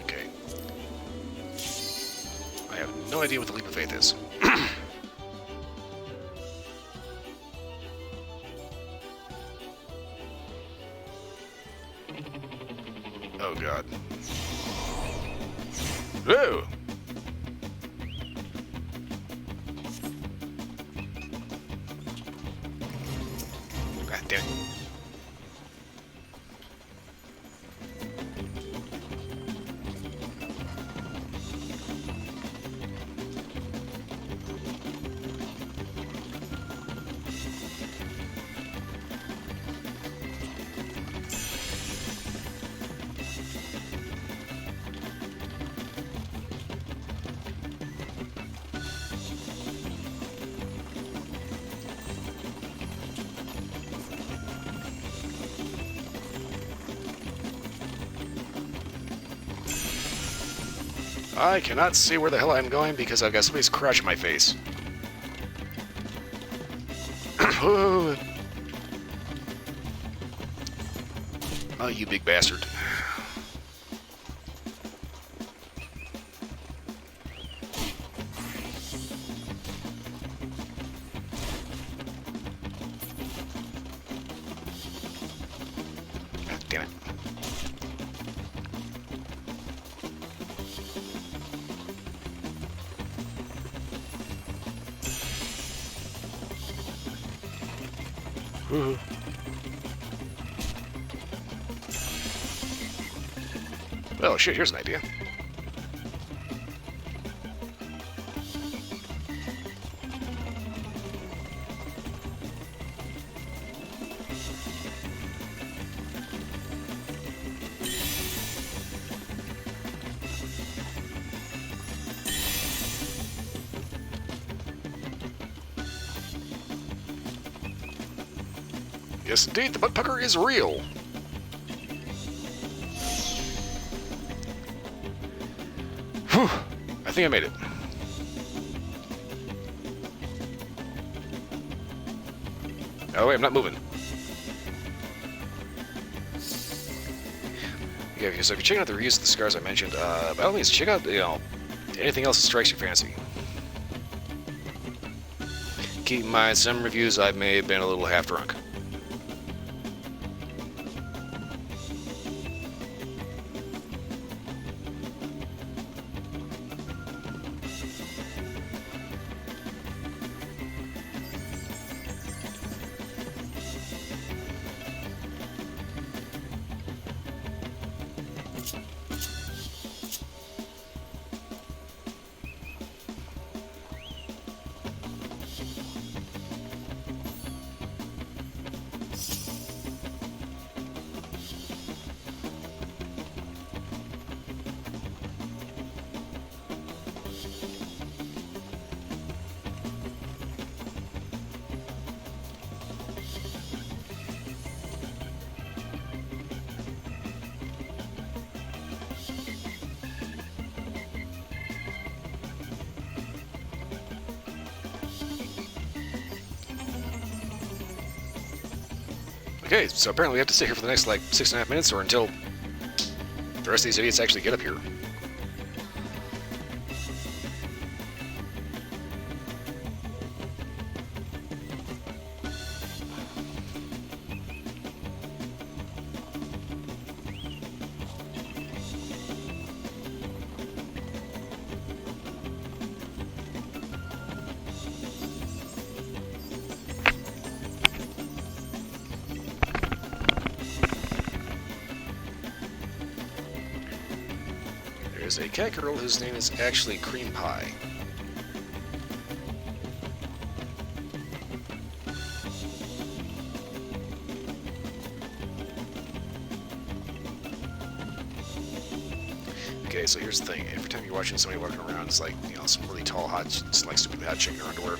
A: Okay. I have no idea what the leap of faith is. god. Whoa! God damn it. I cannot see where the hell I'm going because I've got somebody's crotch in my face. Oh, you big bastard. God damn it. Woohoo. Oh shit, here's an idea. Yes, indeed, the butt pucker is real. Whew, I think I made it. Oh wait, I'm not moving. Okay, so if you're checking out the reviews of the scars I mentioned, by all means, check out, anything else that strikes your fancy. Keep in mind, some reviews I may have been a little half drunk. Okay, so apparently we have to stay here for the next, like, 6.5 minutes or until the rest of these idiots actually get up here. There's a cat girl whose name is actually Cream Pie. Okay, so here's the thing. Every time you're watching somebody walking around, it's like, some really tall, hot, like stupidly hot chick in her underwear.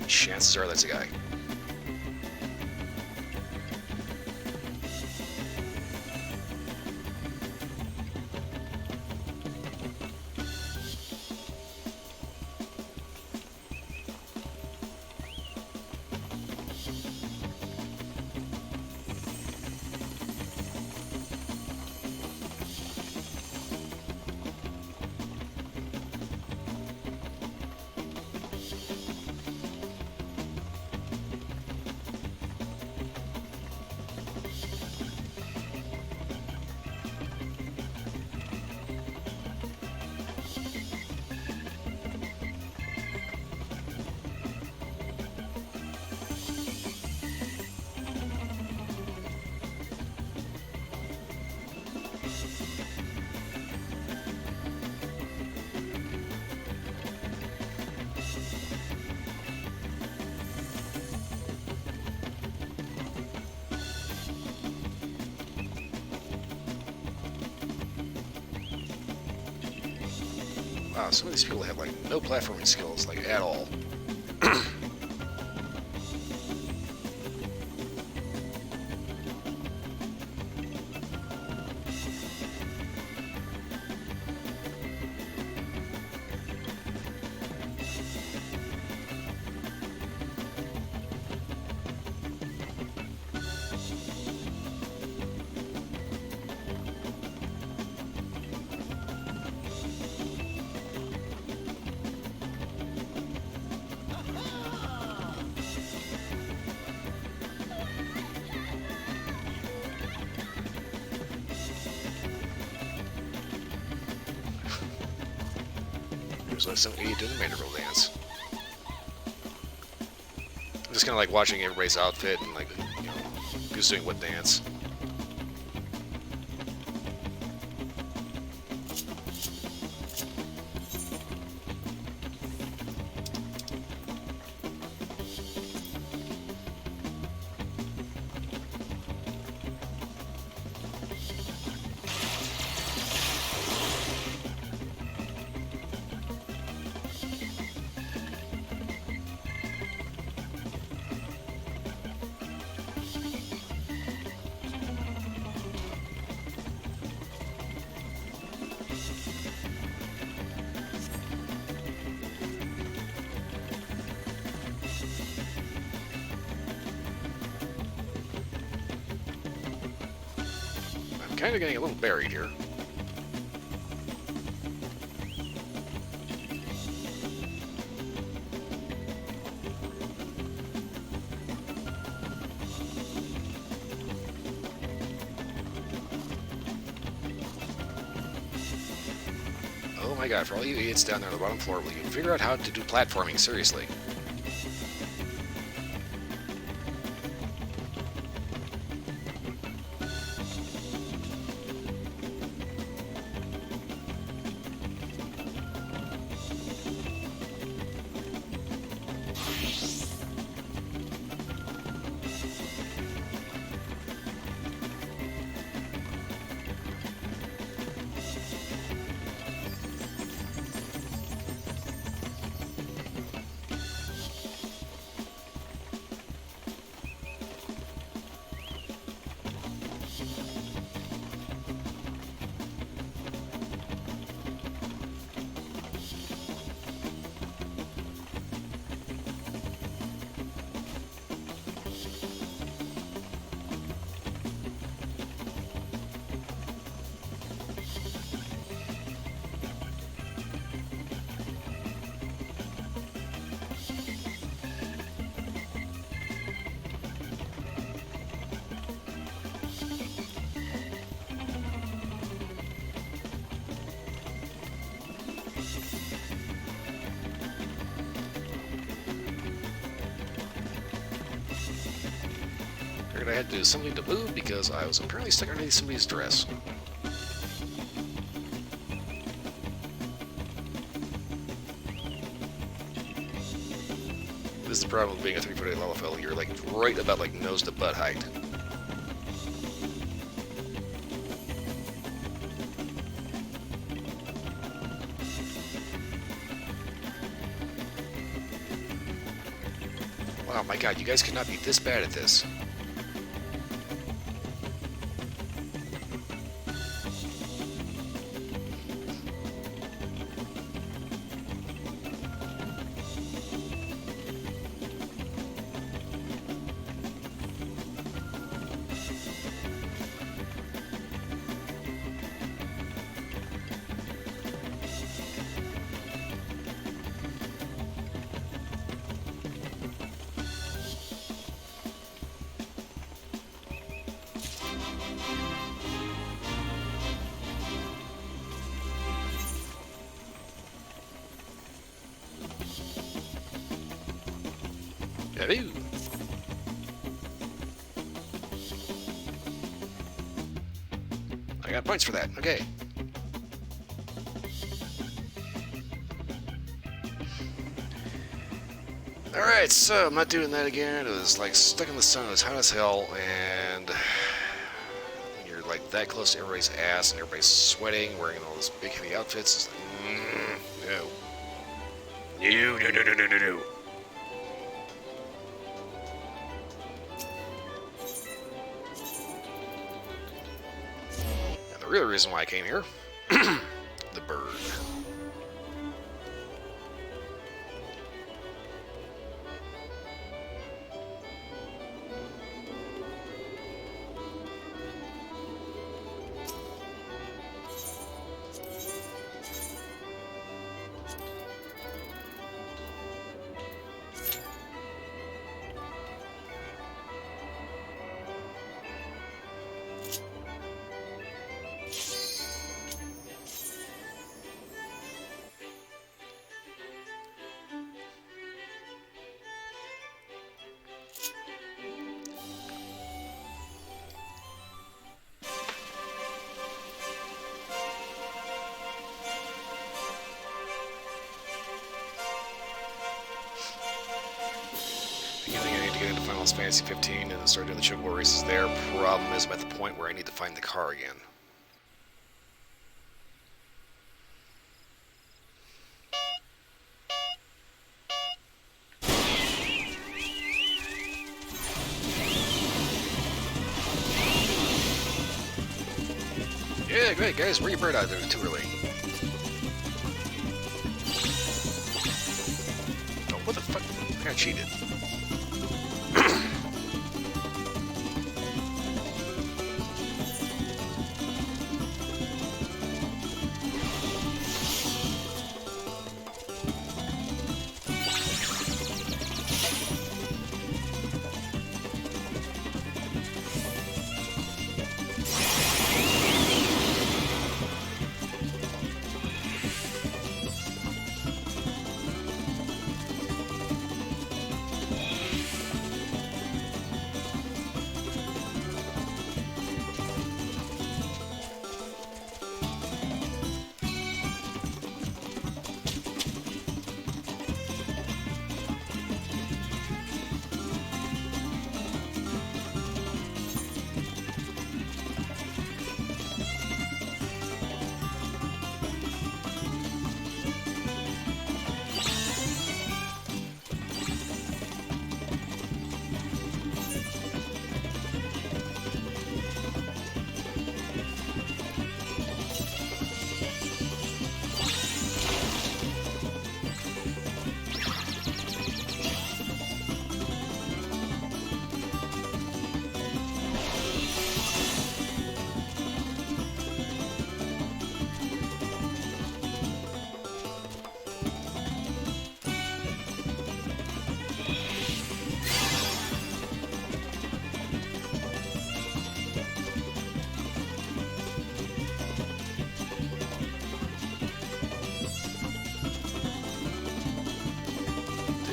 A: Chances are that's a guy. Wow, some of these people have like no platforming skills, like at all. There's like some idiot doing the Mandible dance. I'm just kind of like watching everybody's outfit and like, you know, who's doing what dance. Kind of getting a little buried here. Oh my god, for all you idiots down there on the bottom floor, will you figure out how to do platforming, seriously? I had to do something to move because I was apparently stuck underneath somebody's dress. This is the problem with being a 3-foot LFL. You're like right about like nose to butt height. Wow, my god, you guys could not be this bad at this. Hello. I got points for that. Okay. Alright, so I'm not doing that again. It was like stuck in the sun. It was hot as hell. And when you're like that close to everybody's ass and everybody's sweating, wearing all those big heavy outfits, it's like, No. No, no, no, no, no, no, no. And the real reason why I came here, the bird. You think I need to get into Final Fantasy 15 and start doing the chocobo races there? Problem is I'm at the point where I need to find the car again. Yeah, great guys, where your bird out there too early? Oh, what the fuck? I got cheated.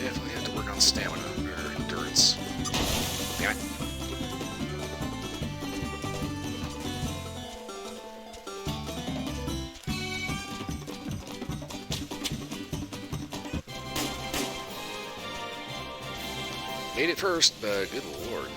A: Definitely have to work on stamina or endurance. Damn it. Made it first, but good lord.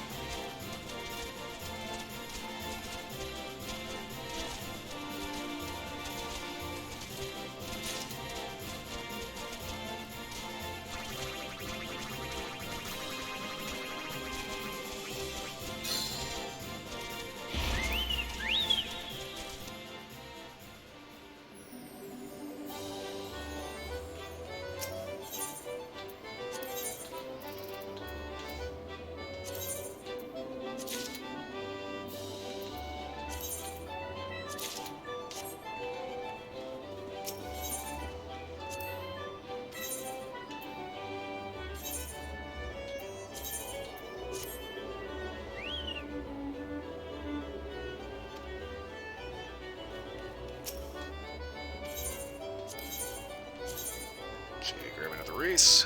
A: Okay, grab another race.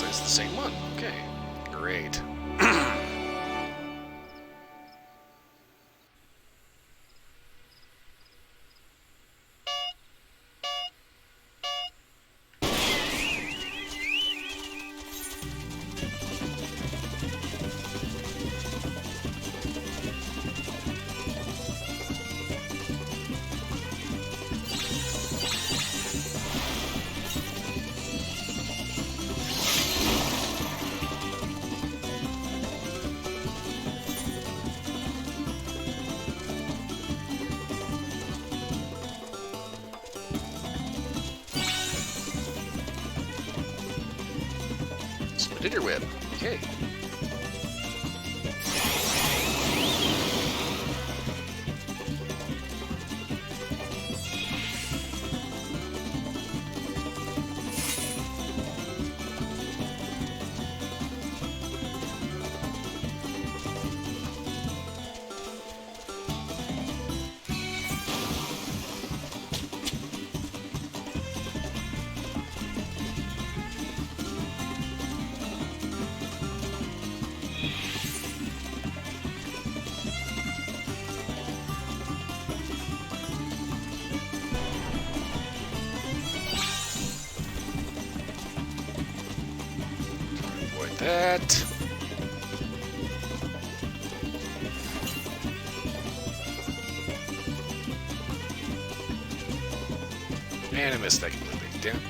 A: looks like it's the same one. Okay, great. Dinner whip. Okay. Avoid that. And I missed that completely. Damn it.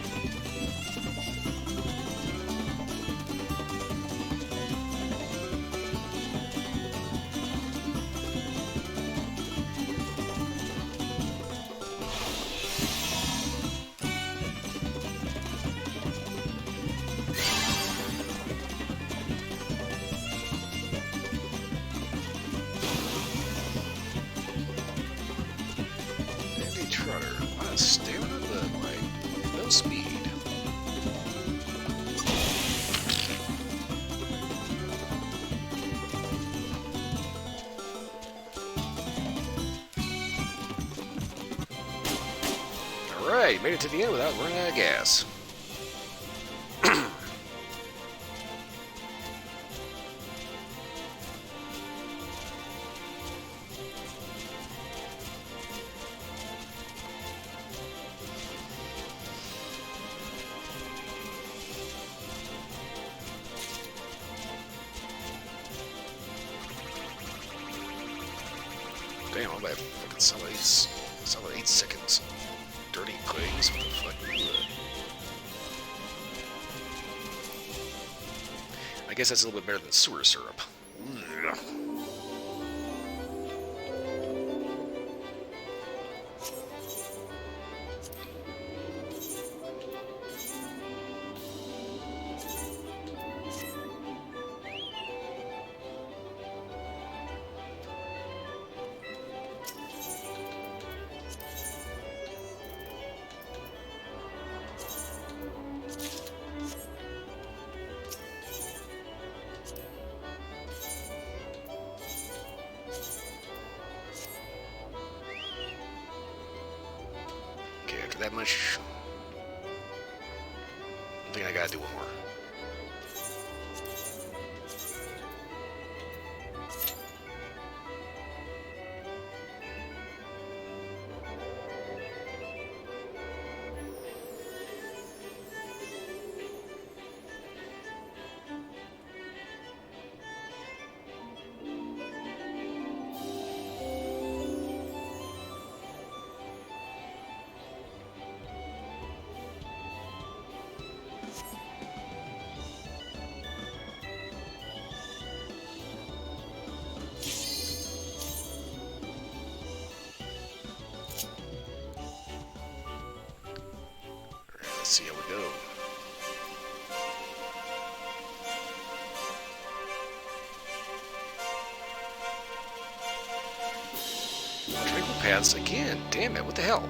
A: Dandy Trotter. A lot of stamina, but like no speed. Alright, made it to the end without running out of gas. Damn, I'm at fucking solid 8 seconds. Dirty clays, what the fuck? Ugh. I guess that's a little bit better than sewer syrup. Ugh. Okay, after that much, I think I gotta do one more. Let's see how we go. Tranquil paths again. Damn it, what the hell?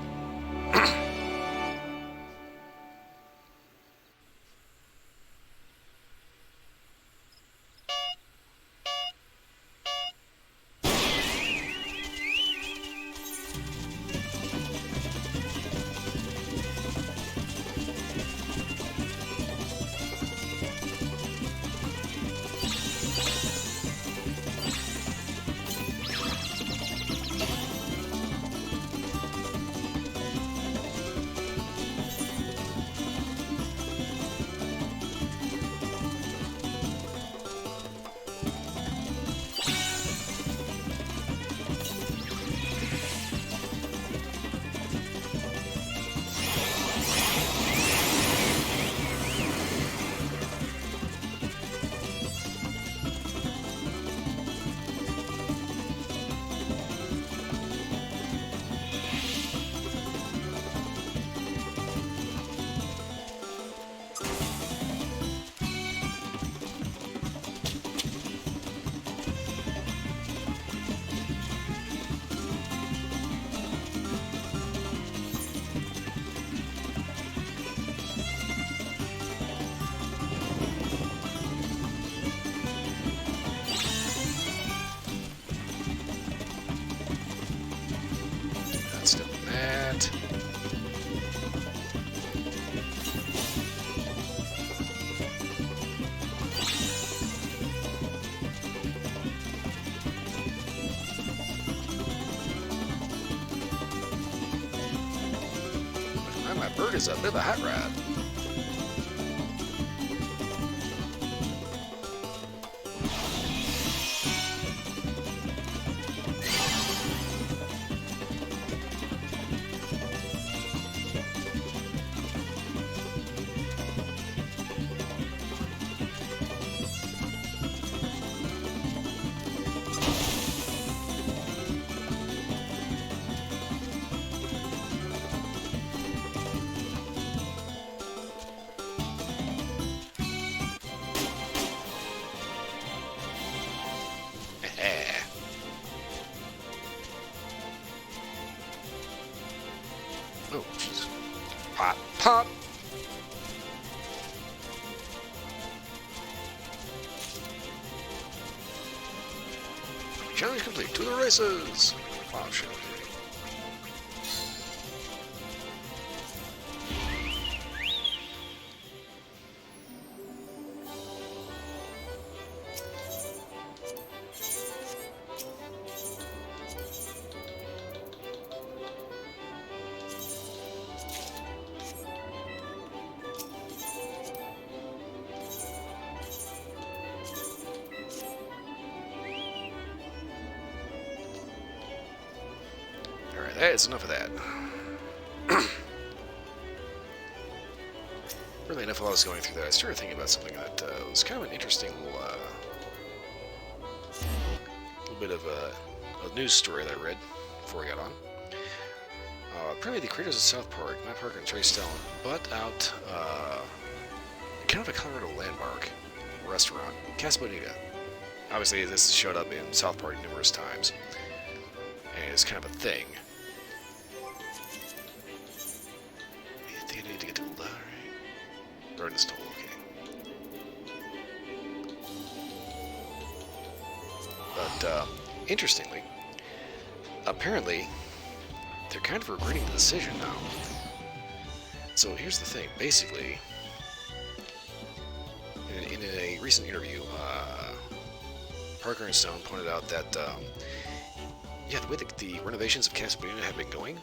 A: it. Man, my bird is a bit of a hot rod. Oh, jeez. Pop, pop! Challenge complete. To the races! Oh, shit. Alright, that is enough of that. Really enough while I was going through that, I started thinking about something that was kind of an interesting little bit of a news story that I read before I got on. Apparently the creators of South Park, Matt Parker and Trey Stone, bought out kind of a Colorado landmark restaurant, Casa Bonita. Obviously this has showed up in South Park numerous times, and it's kind of a thing. I think I need to get to the right. They're in the stall, okay. But interestingly, apparently they're kind of regretting the decision now. So here's the thing. Basically, in a recent interview, Parker and Stone pointed out that, yeah, the way the renovations of Casa Bonita have been going,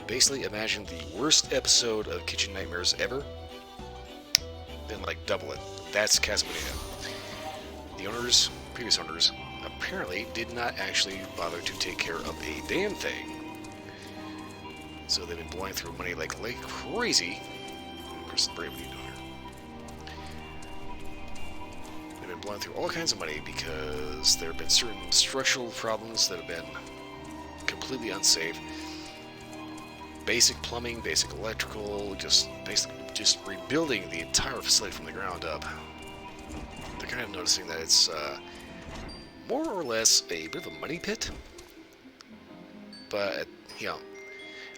A: basically imagine the worst episode of Kitchen Nightmares ever, then like double it. That's Casa Bonita. The owners, previous owners, apparently did not actually bother to take care of a damn thing. So they've been blowing through money like crazy. Chris Brave, what are you doing here? They've been blowing through all kinds of money because there have been certain structural problems that have been completely unsafe. Basic plumbing, basic electrical, just rebuilding the entire facility from the ground up. They're kind of noticing that it's more or less a bit of a money pit. But, you know,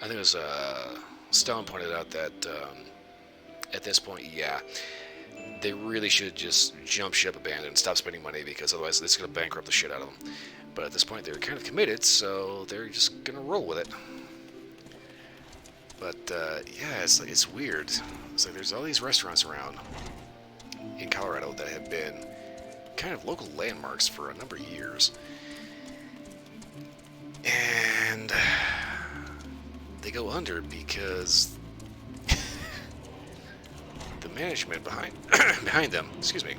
A: I think it was Stone pointed out that at this point, yeah, they really should just jump ship, abandon, and stop spending money, because otherwise it's going to bankrupt the shit out of them. But at this point, they're kind of committed, so they're just going to roll with it. But yeah, it's weird. It's like there's all these restaurants around in Colorado that have been kind of local landmarks for a number of years, and they go under because the management behind them, excuse me,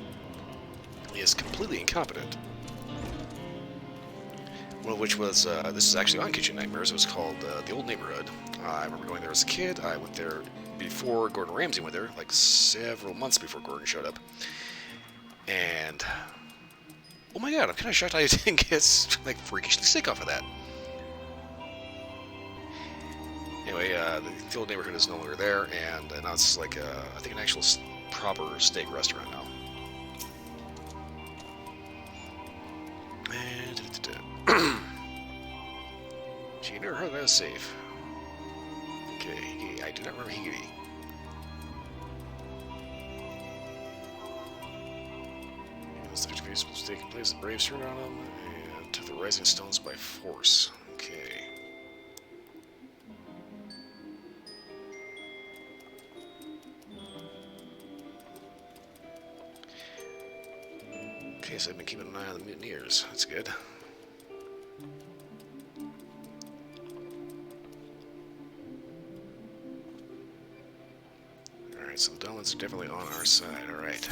A: is completely incompetent. One of which was, this is actually on Kitchen Nightmares, it was called The Old Neighborhood. I remember going there as a kid. I went there before Gordon Ramsay went there, like several months before Gordon showed up. And, oh my god, I'm kind of shocked I didn't get, like, freakishly sick off of that. Anyway, the Old Neighborhood is no longer there, and now it's like, I think an actual proper steak restaurant now. Gee, you never heard that was safe. Okay, I do not remember Higiri. The victory was taking place, the Braves turned on them and took the Rising Stones by force. Okay. so I've been keeping an eye on the mutineers. That's good. Alright, so the Dolans are definitely on our side. Alright.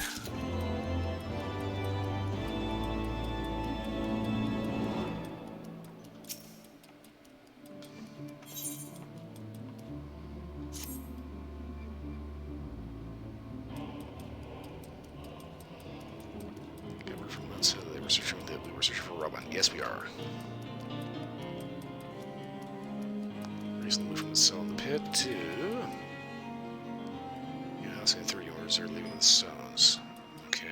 A: We were searching for Robin. Yes, we are. Recently moved from the cell in the pit to... Yeah, I was saying 3 orders are leaving the stones. Okay.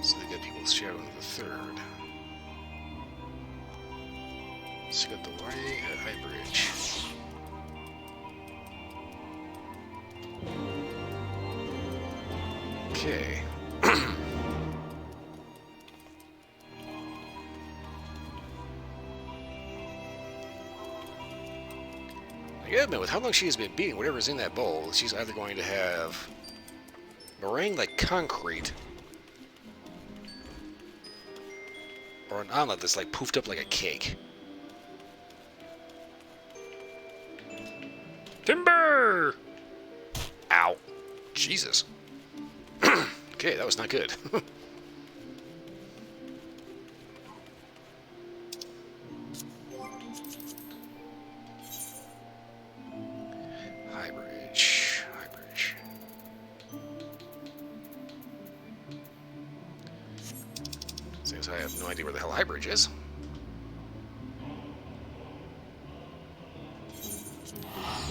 A: So they got people shadowing the 3rd. So you got the way at High Bridge. Okay. I gotta admit, with how long she has been beating whatever's in that bowl, she's either going to have meringue like concrete, or an omelet that's like poofed up like a cake. Timber! Ow. Jesus. Okay, that was not good. High Bridge. High Bridge. Seems I have no idea where the hell High Bridge is.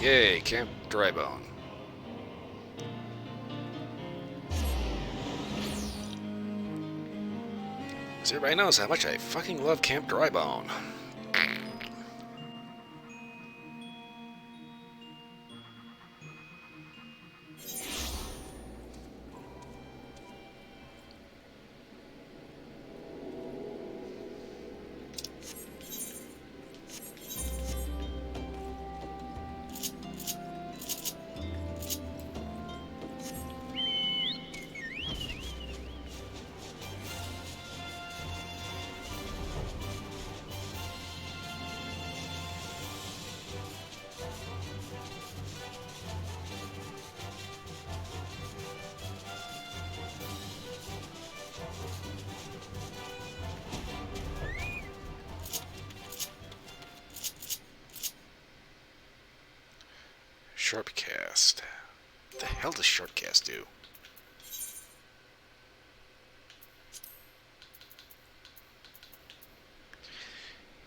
A: Yay, Camp Drybone. So everybody knows how much I fucking love Camp Drybone. Sharpcast. What the hell does Sharpcast do?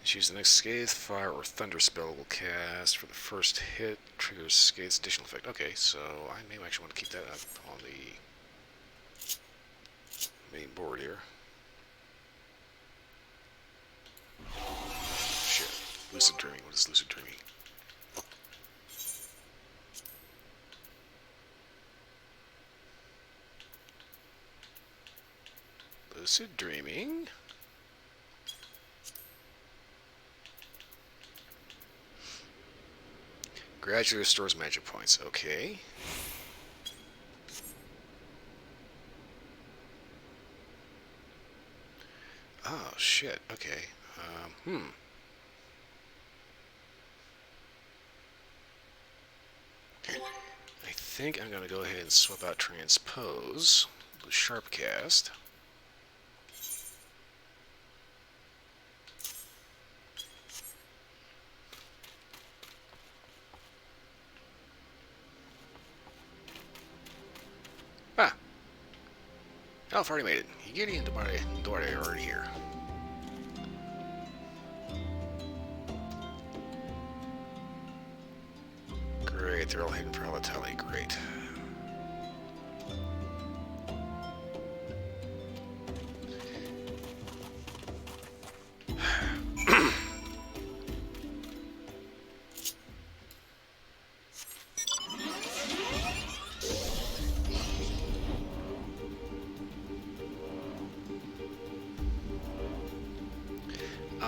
A: Choose the next Scathe, Fire, or Thunder spell will cast for the first hit. Triggers Scathe's additional effect. Okay, so I may actually want to keep that up on the main board here. Shit. Lucid Dreaming. What is Lucid Dreaming? Lucid Dreaming. Gradually restores magic points. Okay. Oh, shit. Okay. I think I'm going to go ahead and swap out Transpose with Sharpcast. Ah. I've already made it. Yigiri and Duarte are already here. Great, they're all heading for Alatali. Great.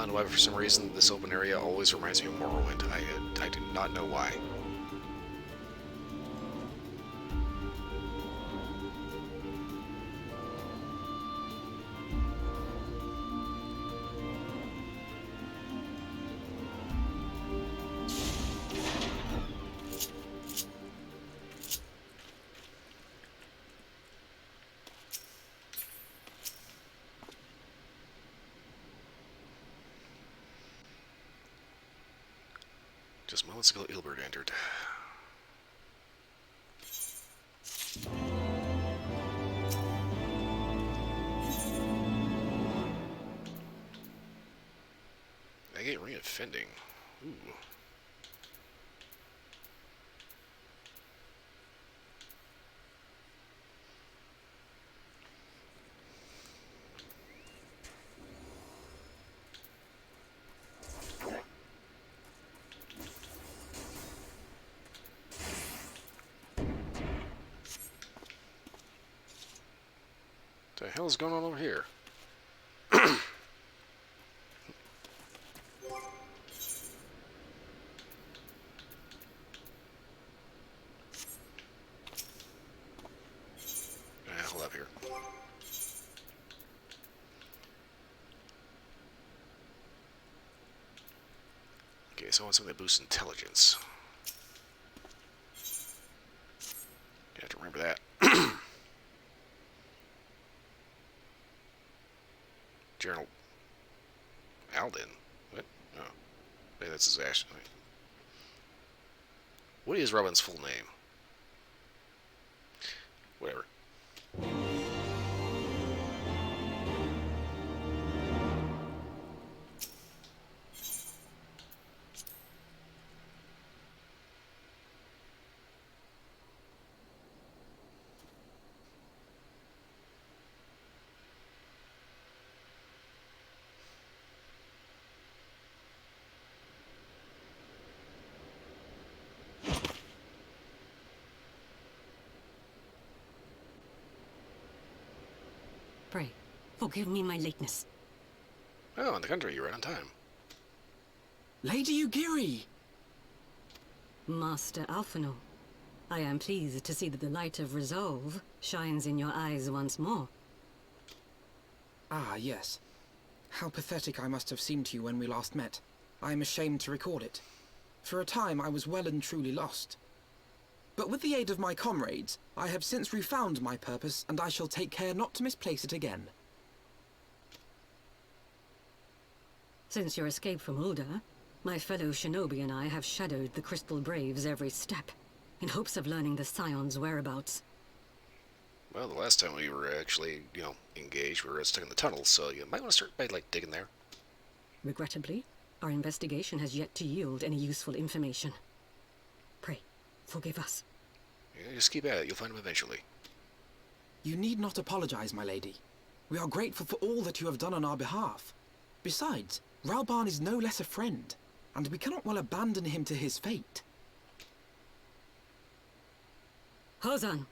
A: don't know why, but for some reason, this open area always reminds me of Morrowind. I do not know why. Just moments ago, Ilbert entered. I get ring of fending. Ooh. What the hell is going on over here? Hold up here. Okay, so I want something that boosts intelligence. You have to remember that. Journal. Alden? What? No. Maybe that's his ash. What is Robin's full name? Whatever.
I: Pray, forgive me my lateness.
A: Oh, on the contrary, you're right on time.
E: Lady Ugiri!
I: Master Alphinaud, I am pleased to see that the light of resolve shines in your eyes once more.
E: Ah, yes. How pathetic I must have seemed to you when we last met. I am ashamed to record it. For a time I was well and truly lost. But with the aid of my comrades, I have since refound my purpose, and I shall take care not to misplace it again.
I: Since your escape from Ulda, my fellow shinobi and I have shadowed the Crystal Braves every step, in hopes of learning the Scion's whereabouts.
A: Well, the last time we were actually, engaged, we were stuck in the tunnels, so you might want to start by, digging there.
I: Regrettably, our investigation has yet to yield any useful information. Pray, forgive us.
A: Yeah, just keep at it. You'll find them eventually.
E: You need not apologize, my lady. We are grateful for all that you have done on our behalf. Besides, Ralban is no less a friend, and we cannot well abandon him to his fate.
I: Hozan,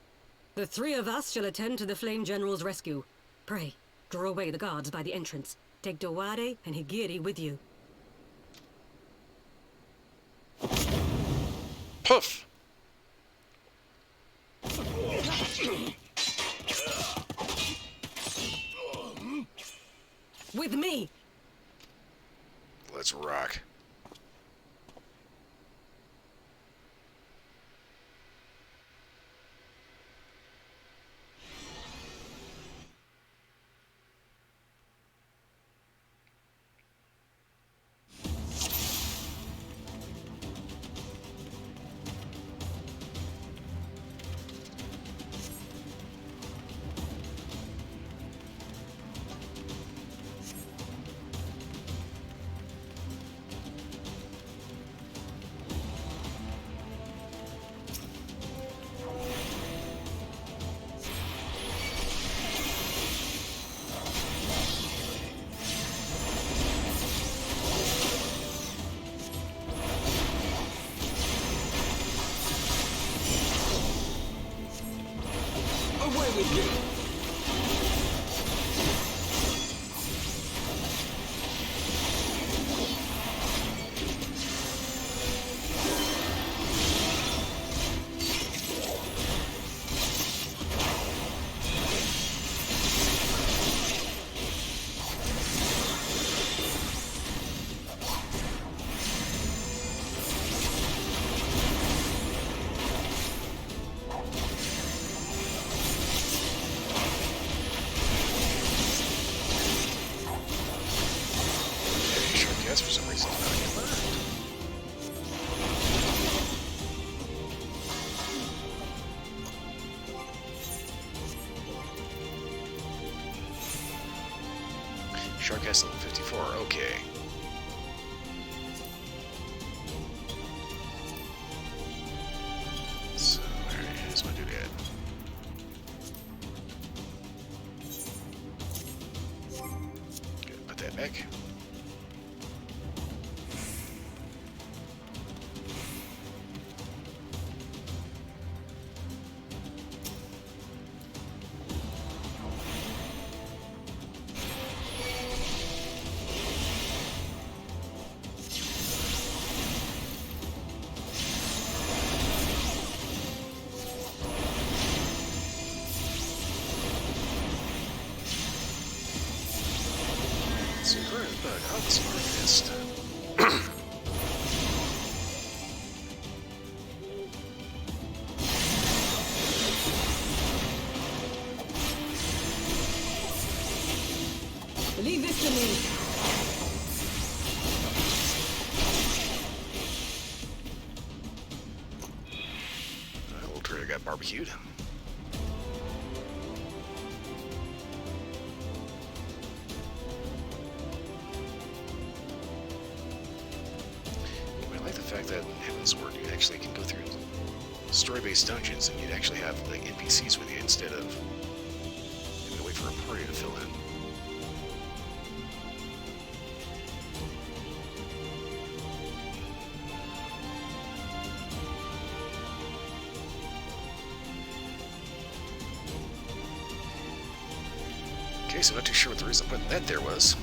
I: the three of us shall attend to the Flame General's rescue. Pray, draw away the guards by the entrance. Take Dowade and Higiri with you.
A: Poof!
I: With me!
A: Let's rock.
E: Away with you!
A: Shark has level 54. Okay. So there's my doodad. Good, put that back.
I: Leave this to me.
A: Old trader got barbecued. I like the fact that in Heaven's Word you actually can go through story-based dungeons and you'd actually have like NPCs with you instead of having to wait for a party to fill in. Okay, so I'm not too sure what the reason putting that there was.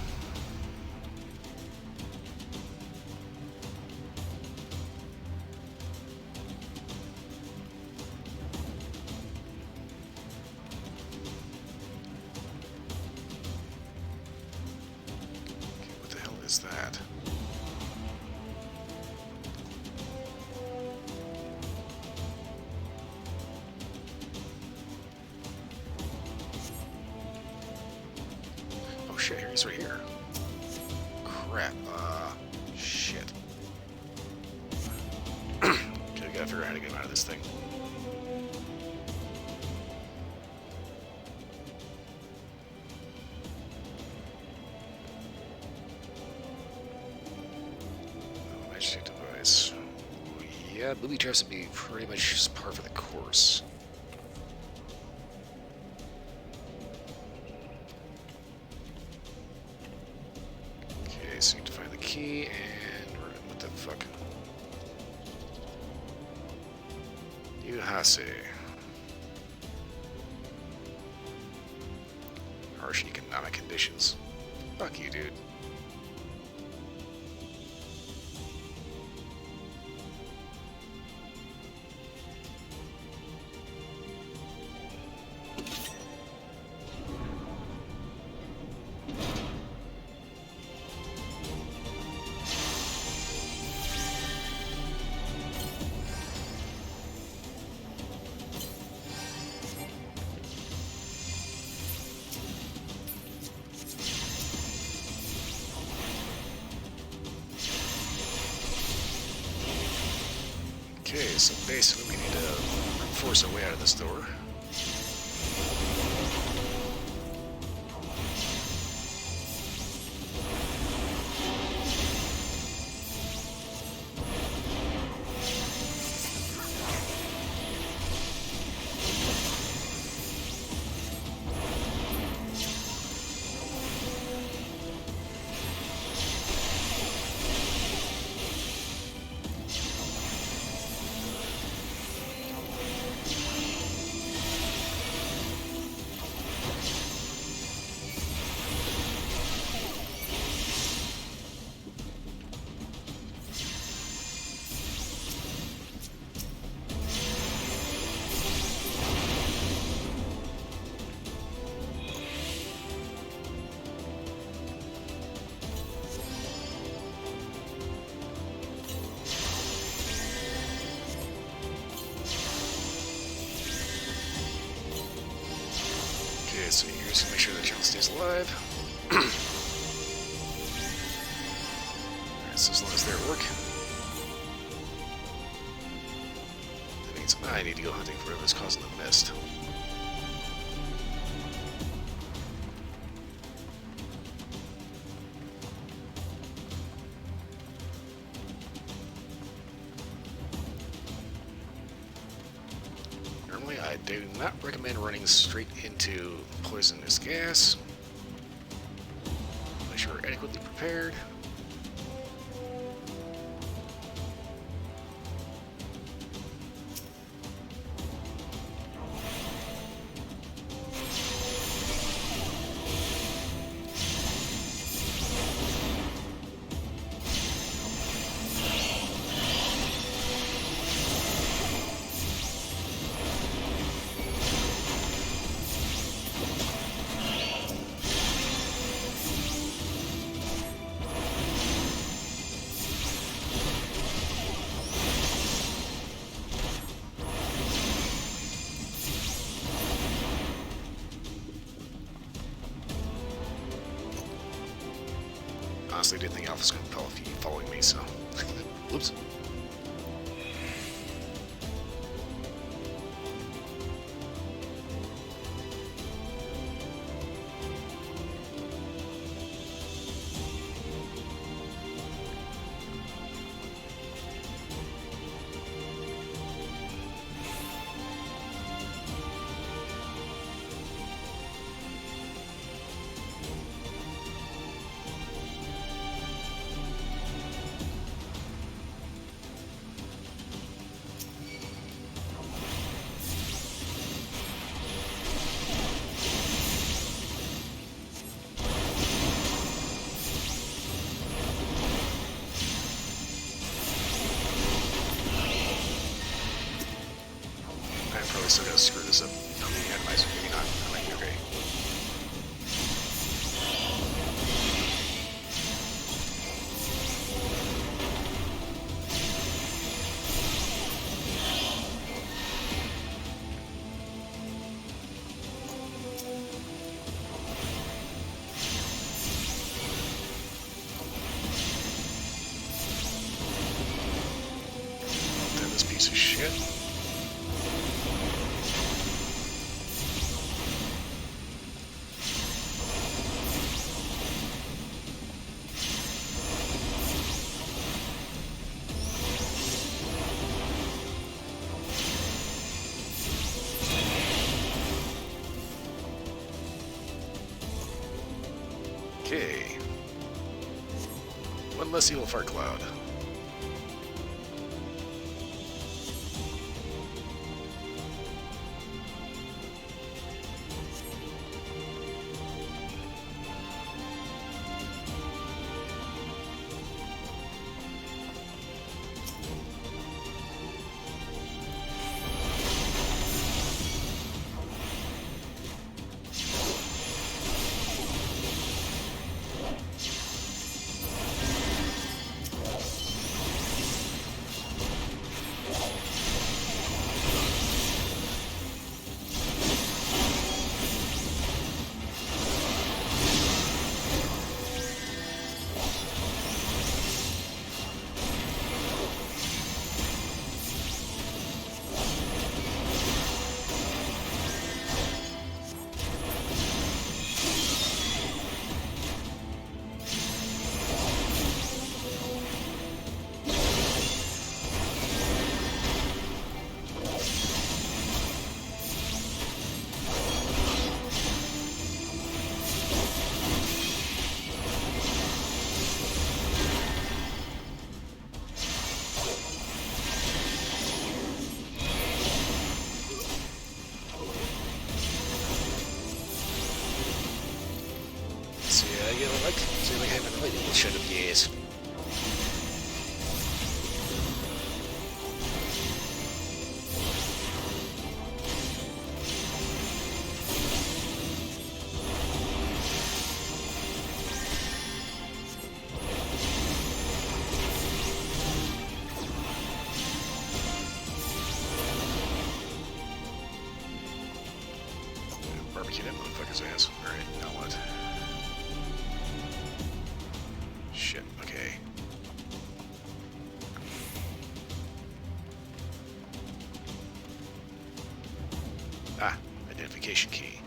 A: Okay, what the hell is that? Oh shit, he's right here. Crap, shit. Okay, we gotta figure out how to get him out of this thing. Magic device. Yeah, booby traps would be pretty much just par for the course. Okay, so you need to find the key and what the fuck? Yuhase. Harsh economic conditions. Fuck you, dude. Okay, so basically we need to force our way out of this door. Okay, so you just make sure that John stays alive. Alright, so as long as they're at work. That means I need to go hunting for whatever's causing the mist. I do not recommend running straight into poisonous gas. Unless you are adequately prepared. Honestly, didn't think Alpha's going to be following me, so... Whoops. I'm probably still gonna screw this up on the atomizer, maybe not. I might be okay. Damn this piece of shit. Okay. One less evil fart cloud. See, like having a little shut of years. Barbecue that motherfucker's ass. Alright, now what? Shit, okay. Ah, identification key.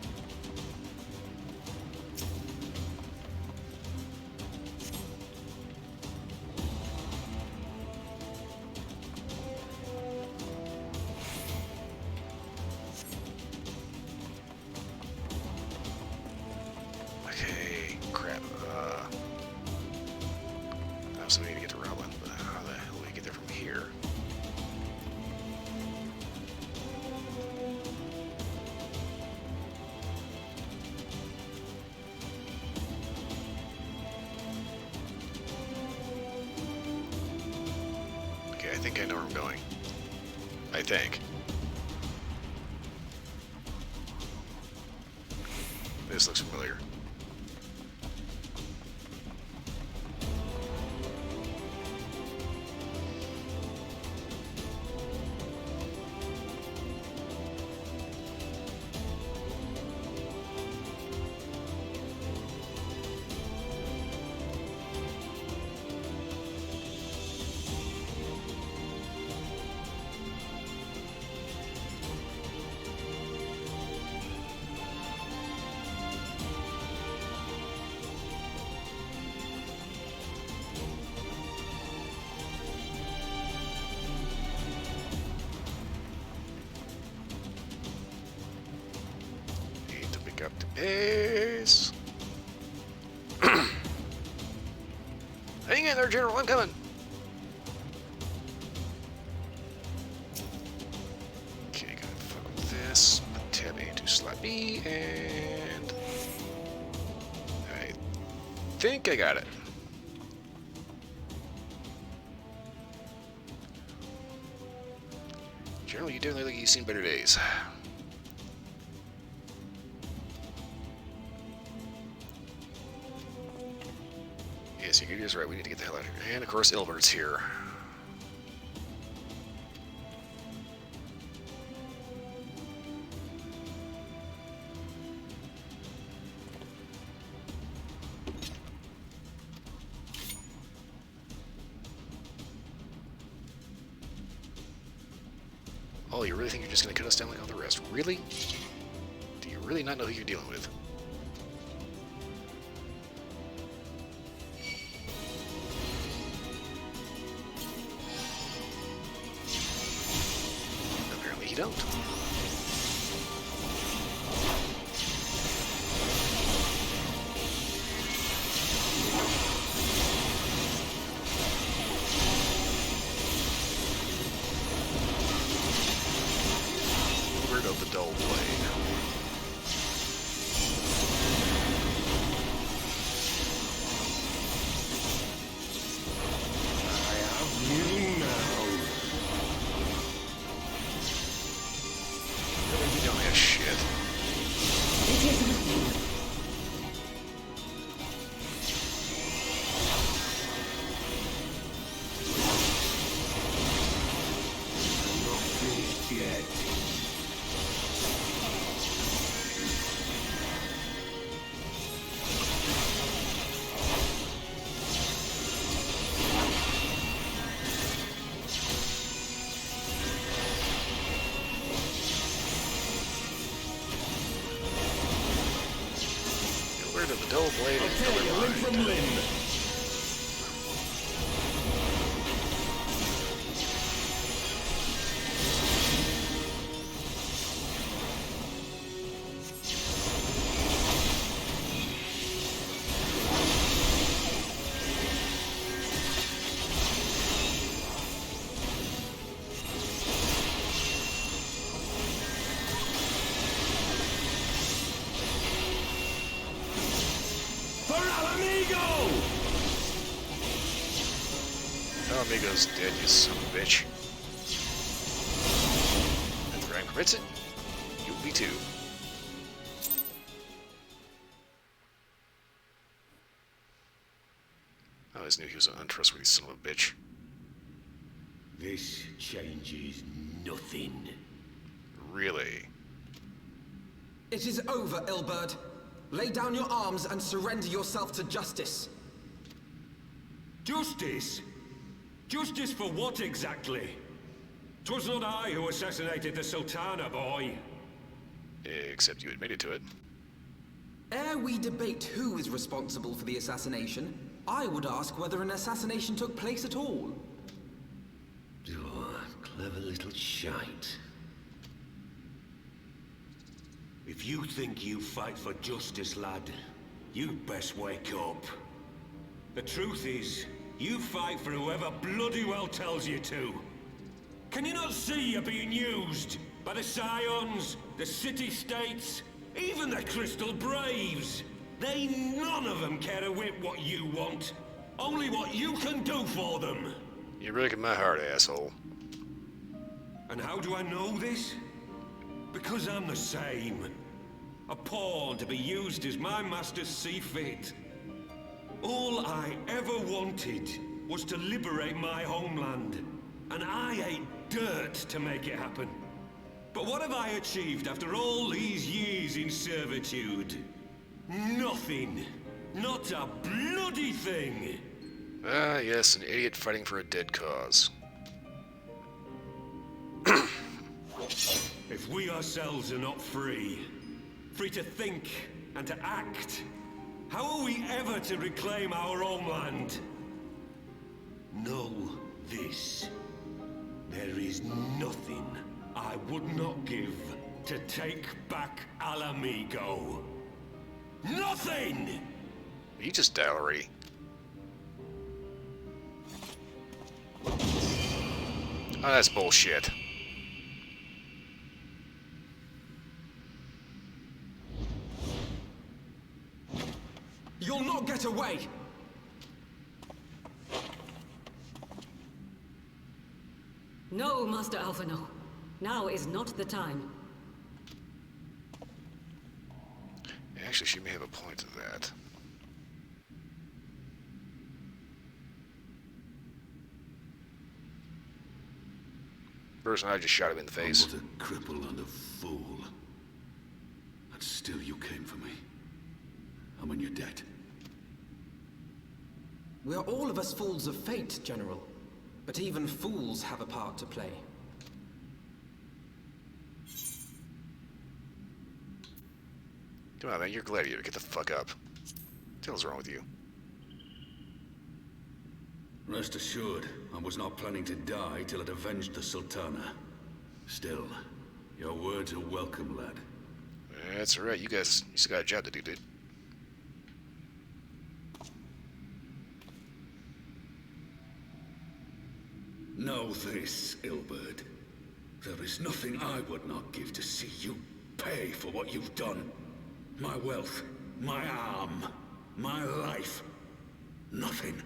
A: I'm going. I think. This looks familiar. Up to pace. Hang in there, General. I'm coming. Okay, gotta fuck with this. Put tab A to slot B, and I think I got it. General, you definitely look like you've seen better days. Yes, you're right. We need to get the hell out of here. And of course, Ilbert's here. Oh, you really think you're just going to cut us down like all the rest? Really? Do you really not know who you're dealing with? Apparently you don't. Word of the dull blade. You don't have shit. Word of the dull blade. Limb from limb. Oh, Amigo's dead, you son of a bitch. If Ryan permits it, you'll be too. I always knew he was an untrustworthy son of a bitch.
J: This changes nothing.
A: Really?
E: It is over, Ilbert. Lay down your arms and surrender yourself to justice.
J: Justice? Justice for what exactly? 'Twas not I who assassinated the Sultana, boy.
A: Except you admitted to it.
E: Ere we debate who is responsible for the assassination, I would ask whether an assassination took place at all.
J: Oh, clever little shite. If you think you fight for justice, lad, you'd best wake up. The truth is, you fight for whoever bloody well tells you to. Can you not see you're being used? By the Scions, the City-States, even the Crystal Braves. They none of them care a whit what you want. Only what you can do for them.
A: You're breaking my heart, asshole.
J: And how do I know this? Because I'm the same. A pawn to be used as my masters see fit. All I ever wanted was to liberate my homeland. And I ate dirt to make it happen. But what have I achieved after all these years in servitude? Nothing. Not a bloody thing.
A: Ah, yes, an idiot fighting for a dead cause.
J: If we ourselves are not free, free to think and to act, how are we ever to reclaim our homeland? Know this. There is nothing I would not give to take back Alamigo. Nothing!
A: You just died already. Oh, that's bullshit.
E: You'll not get away!
I: No, Master Alpha, no. Now is not the time.
A: Actually, she may have a point to that. Person, I just shot him in the face.
D: I'm but a cripple and a fool. And still you came for me. And when you're dead.
E: We are all of us fools of fate, General. But even fools have a part to play.
A: Come on, man, you're a gladiator. Get the fuck up. What the hell's wrong with you?
D: Rest assured, I was not planning to die till I'd avenged the Sultana. Still, your words are welcome, lad.
A: That's alright, you still got a job to do, dude.
D: Know this, Ilberd. There is nothing I would not give to see you pay for what you've done. My wealth, my arm, my life. Nothing.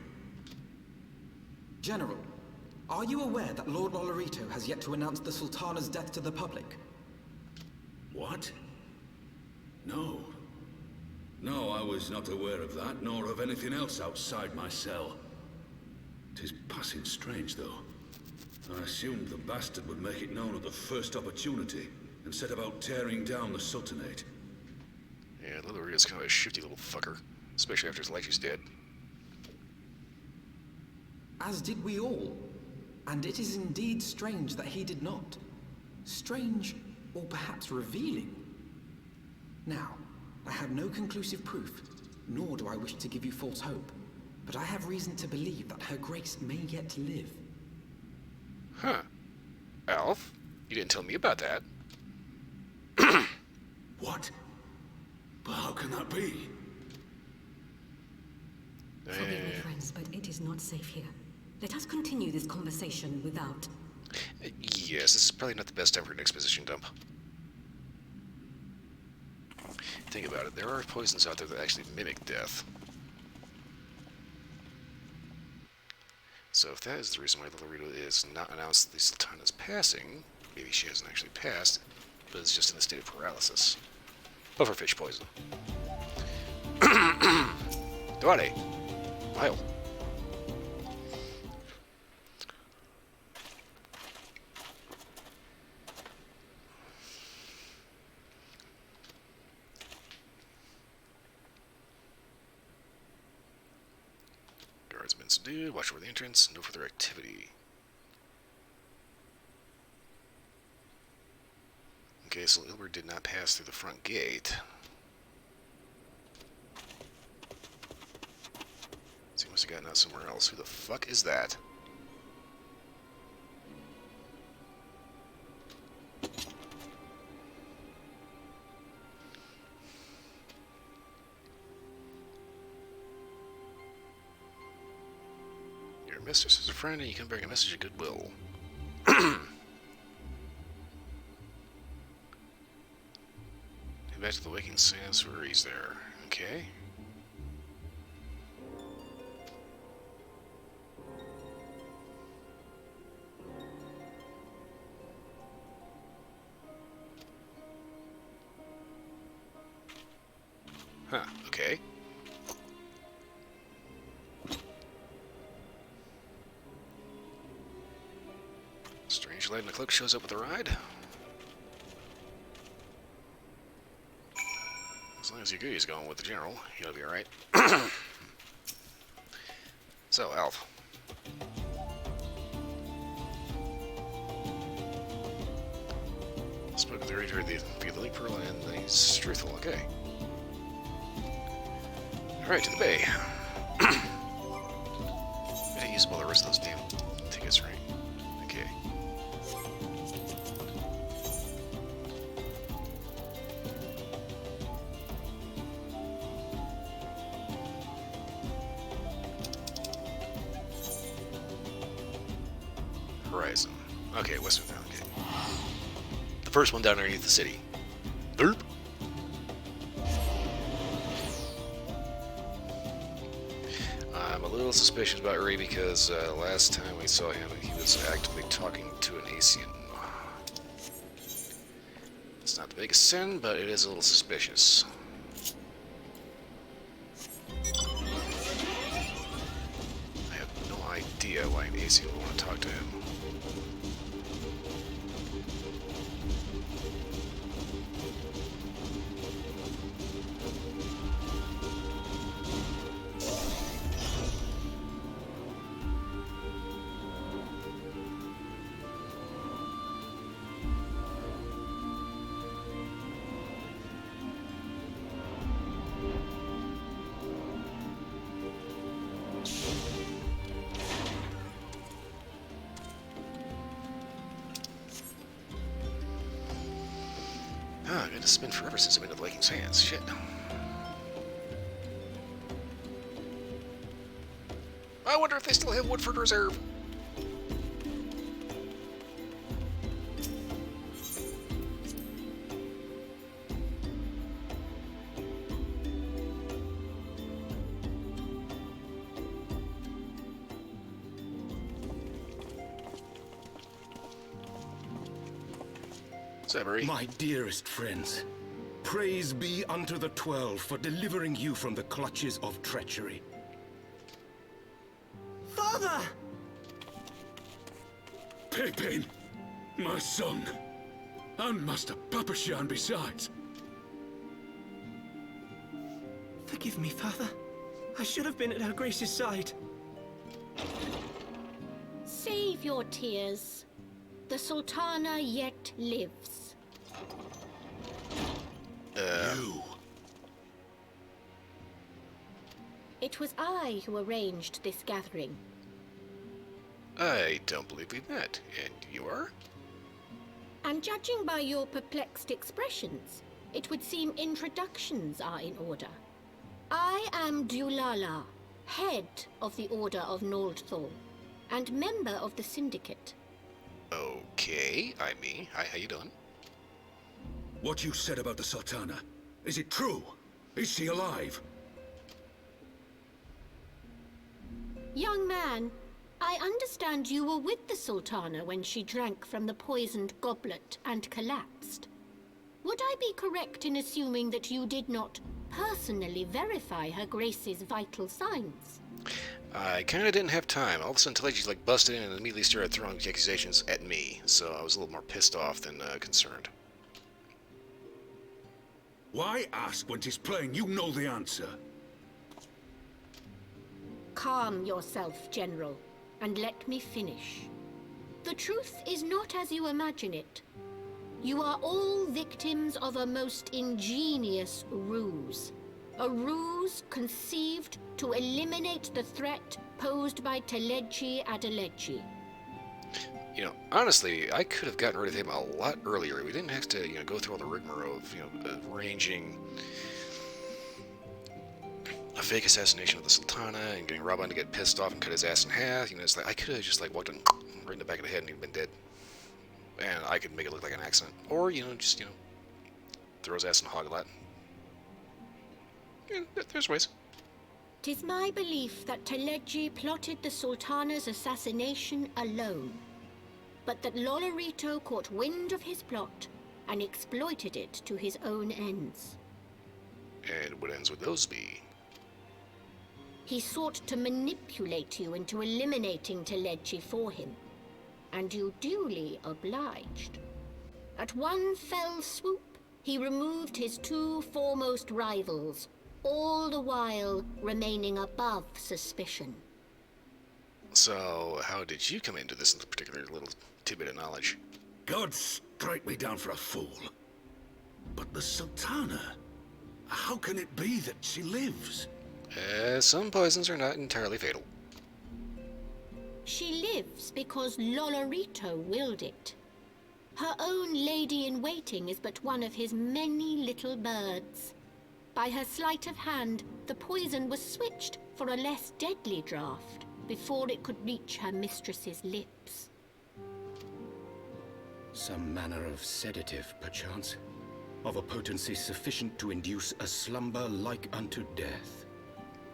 E: General, are you aware that Lord Olorito has yet to announce the Sultana's death to the public?
D: What? No. No, I was not aware of that, nor of anything else outside my cell. 'Tis passing strange, though. I assumed the bastard would make it known at the first opportunity, and set about tearing down the Sultanate.
A: Yeah, Liloria's kind of a shifty little fucker. Especially after his Lychee's dead.
E: As did we all. And it is indeed strange that he did not. Strange, or perhaps revealing. Now, I have no conclusive proof, nor do I wish to give you false hope. But I have reason to believe that her grace may yet live.
A: Huh. Alf? You didn't tell me about that.
D: What? But how can that be?
I: Forgive me, friends, but it is not safe here. Let us continue this conversation without...
A: Yes, this is probably not the best time for an exposition dump. Think about it, there are poisons out there that actually mimic death. So if that is the reason why Lilorito is not announced the Sultana's passing, maybe she hasn't actually passed, but is just in a state of paralysis. Pufferfish poison. Duarte. Mile. Guards have been subdued. Watch over the entrance. No further activity. Okay, so Ilbert did not pass through the front gate. So he must have gotten out somewhere else. Who the fuck is that? Your mistress is a friend, and you can bring a message of goodwill. Head back to the Waking Sands where he's there. Okay. Huh, okay. Strange lady in a cloak shows up with a ride. As long as Yagui's going with the general, he'll be alright. So, Alf. Spoke with the reader via the link pearl, and he's truthful. Okay. Alright, to the bay. Gotta use up all the rest of those damn tickets, right? Okay. Horizon. Okay, Western Town. Okay. The first one down underneath the city. Derp. I'm a little suspicious about Ray because last time we saw him, he was actively talking to an Asian. It's not the biggest sin, but it is a little suspicious. I have no idea why an Asian would want to talk to him. Ah, it's been forever since I've been to the Vikings' hands. Shit. I wonder if they still have Woodford Reserve. Sabri.
K: My dearest friends, praise be unto the 12 for delivering you from the clutches of treachery.
E: Father!
D: Pepin, my son, and Master Papashan besides.
E: Forgive me, Father. I should have been at Her Grace's side.
L: Save your tears. The Sultana yet lives.
D: You.
L: It was I who arranged this gathering.
A: I don't believe we've met. And you are?
L: And judging by your perplexed expressions, it would seem introductions are in order. I am Dulala, head of the Order of Noldthal, and member of the Syndicate.
A: Okay, hi, how you doing?
D: What you said about the Sultana, is it true? Is she alive?
L: Young man, I understand you were with the Sultana when she drank from the poisoned goblet and collapsed. Would I be correct in assuming that you did not personally verify Her Grace's vital signs?
A: I kinda didn't have time. All of a sudden, Telegi's like busted in and immediately started throwing accusations at me, so I was a little more pissed off than concerned.
D: Why ask when 'tis plain you know the answer?
L: Calm yourself, General, and let me finish. The truth is not as you imagine it. You are all victims of a most ingenious ruse. A ruse conceived to eliminate the threat posed by Teleji Adeleji.
A: You know, honestly, I could have gotten rid of him a lot earlier. We didn't have to, go through all the rigmarole of, arranging a fake assassination of the Sultana and getting Raban to get pissed off and cut his ass in half. It's like I could have just walked in right in the back of the head and he'd been dead. And I could make it look like an accident. Or, just, throw his ass in a hog a lot. Yeah, there's ways.
L: 'Tis my belief that Teleji plotted the Sultana's assassination alone, but that Lolorito caught wind of his plot and exploited it to his own ends.
A: And what ends would those be?
L: He sought to manipulate you into eliminating Telechi for him, and you duly obliged. At one fell swoop, he removed his two foremost rivals, all the while remaining above suspicion.
A: So, how did you come into this particular little tidbit of knowledge?
D: God strike me down for a fool. But the Sultana, how can it be that she lives?
A: Some poisons are not entirely fatal.
L: She lives because Lolorito willed it. Her own lady-in-waiting is but one of his many little birds. By her sleight of hand, the poison was switched for a less deadly draught before it could reach her mistress's lips.
K: Some manner of sedative, perchance? Of a potency sufficient to induce a slumber like unto death.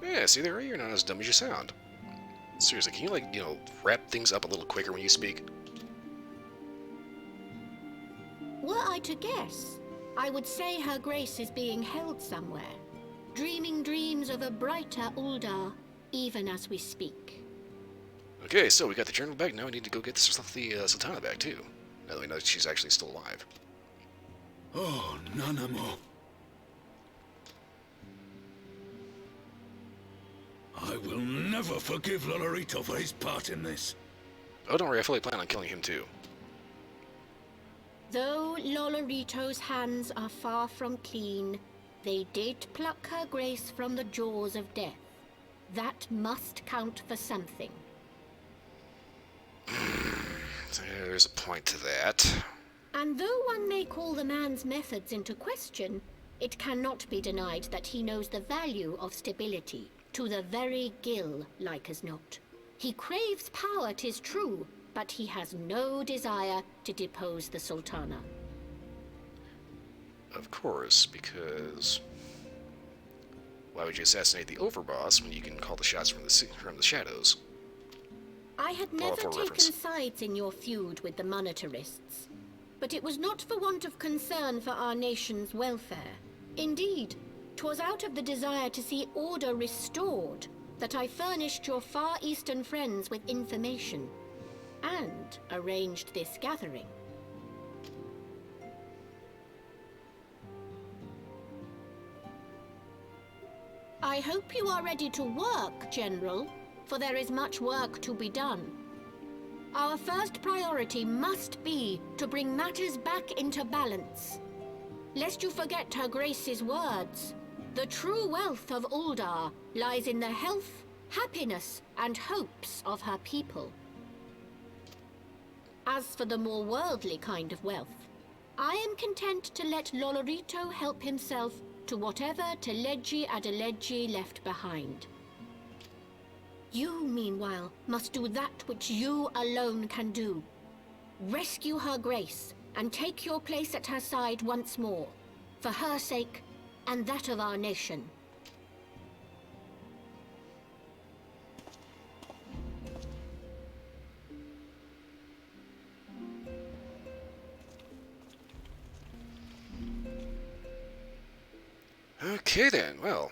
A: Yeah, see there, you're not as dumb as you sound. Seriously, can you, wrap things up a little quicker when you speak?
L: Were I to guess, I would say Her Grace is being held somewhere, dreaming dreams of a brighter Uldar, even as we speak.
A: Okay, so we got the journal back, now we need to go get the Sultana back, too. Now that we know that she's actually still alive.
D: Oh, Nanamo. I will never forgive Lolorito for his part in this.
A: Oh, don't worry, I fully plan on killing him, too.
L: Though Lolorito's hands are far from clean, they did pluck Her Grace from the jaws of death. That must count for something.
A: There's a point to that.
L: And though one may call the man's methods into question, it cannot be denied that he knows the value of stability, to the very gill, like as not. He craves power, 'tis true, but he has no desire to depose the Sultana.
A: Of course, because why would you assassinate the overboss when you can call the shots from the shadows?
L: I had never taken sides in your feud with the monetarists, but it was not for want of concern for our nation's welfare. Indeed, 'twas out of the desire to see order restored that I furnished your Far Eastern friends with information and arranged this gathering. I hope you are ready to work, General, for there is much work to be done. Our first priority must be to bring matters back into balance. Lest you forget Her Grace's words, the true wealth of Uldar lies in the health, happiness, and hopes of her people. As for the more worldly kind of wealth, I am content to let Lolorito help himself to whatever Telechi Adelechi left behind. You, meanwhile, must do that which you alone can do. Rescue Her Grace and take your place at her side once more, for her sake and that of our nation.
A: Okay then, well.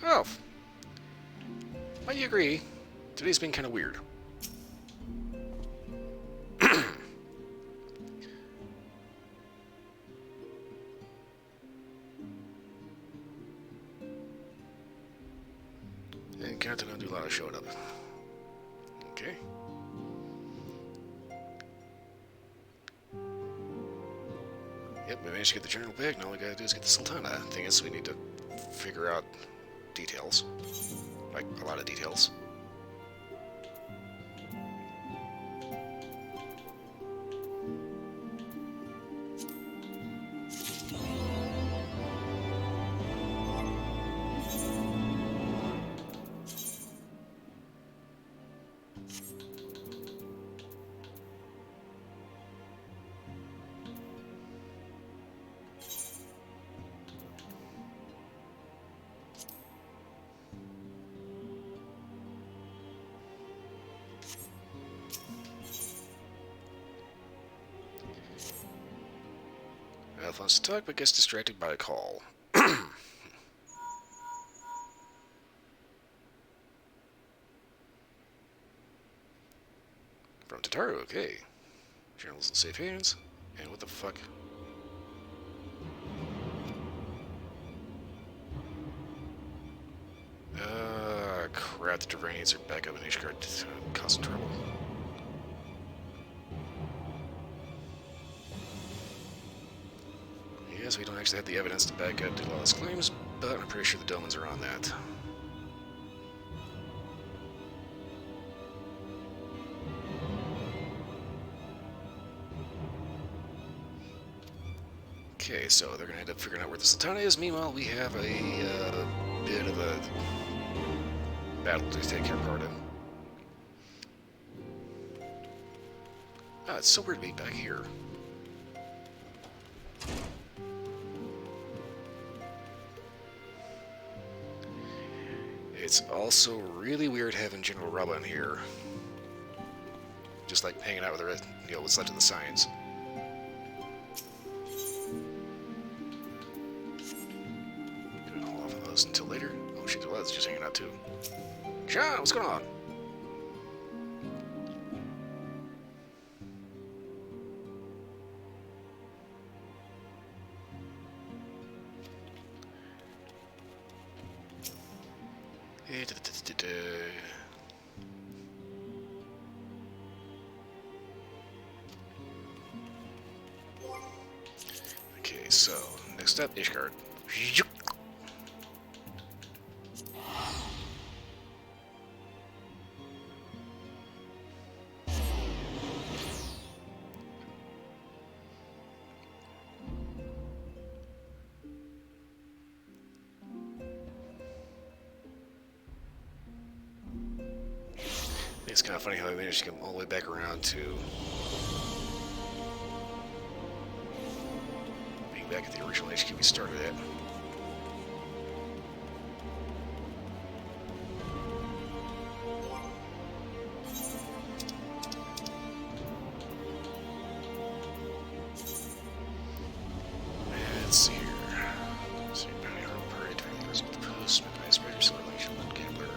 A: Oh. Might you agree? Today's been kind of weird. And Captain don't do a lot of showing up. Okay. Yep, we managed to get the journal back. Now all we gotta do is get the Sultana. Thing is, we need to figure out details. Like, a lot of details. Path wants to talk, but gets distracted by a call. From Tataru, okay. Journal's in safe hands. And what the fuck? Crap, the Duranians are back up in Ishgard, causing trouble. Yes, we don't actually have the evidence to back up Delala's claims, but I'm pretty sure the Domans are on that. Okay, so they're gonna end up figuring out where the Sultana is. Meanwhile, we have a bit of a battle to take part in. Ah, it's so weird to be back here. It's also really weird having General Rubba in here. Just like hanging out with the rest, you know, what's left of the science. Gonna hold off on those until later. Oh shit, the lad's just hanging out too. Sean, what's going on? Okay, so next up, Ishgard. It's kind of funny how they managed to come all the way back around to being back at the original HQ we started at. Let's see here. So you're bounty hunter, parade, training goes with the post, ice breaker, solar relation, gambler,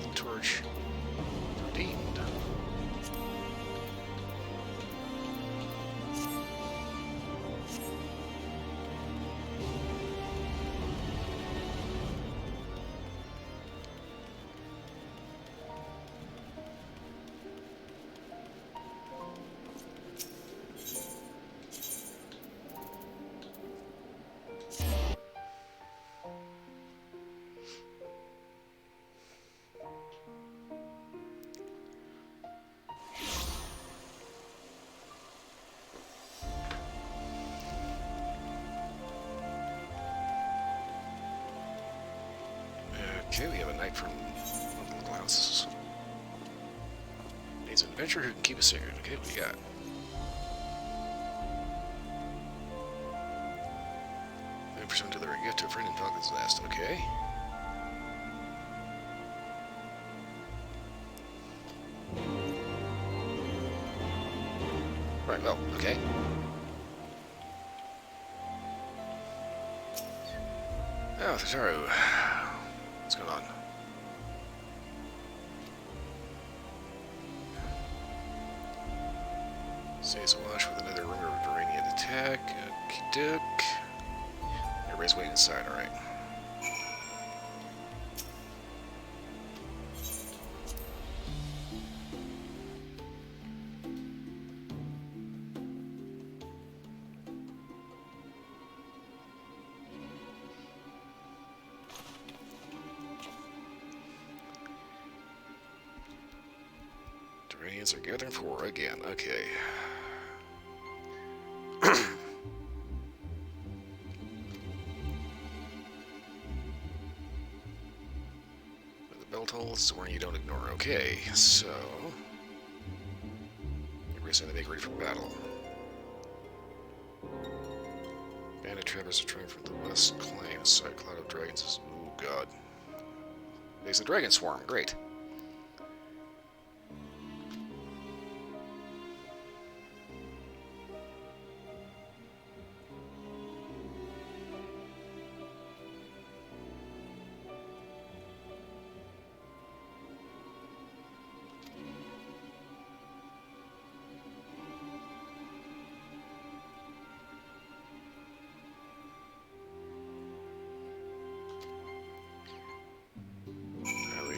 A: the torch, redeemed. Okay, we have a knight from one of the classes. Needs an adventurer who can keep a secret. Okay, what do you got? And pursuant to the gift to a friend in Falcon's Nest. Okay. Right, well, okay. Oh, Tataru. What's going on? Stays awash with another rumor of Duranian attack. Okie doke. Everybody's waiting inside, alright. Duranians are gathering for war again. Okay. The belt holds is one you don't ignore. Okay, so you're going to make ready for battle. Bandit trappers returning from the west claims side cloud of dragons is. Oh god. There's the dragon swarm. Great.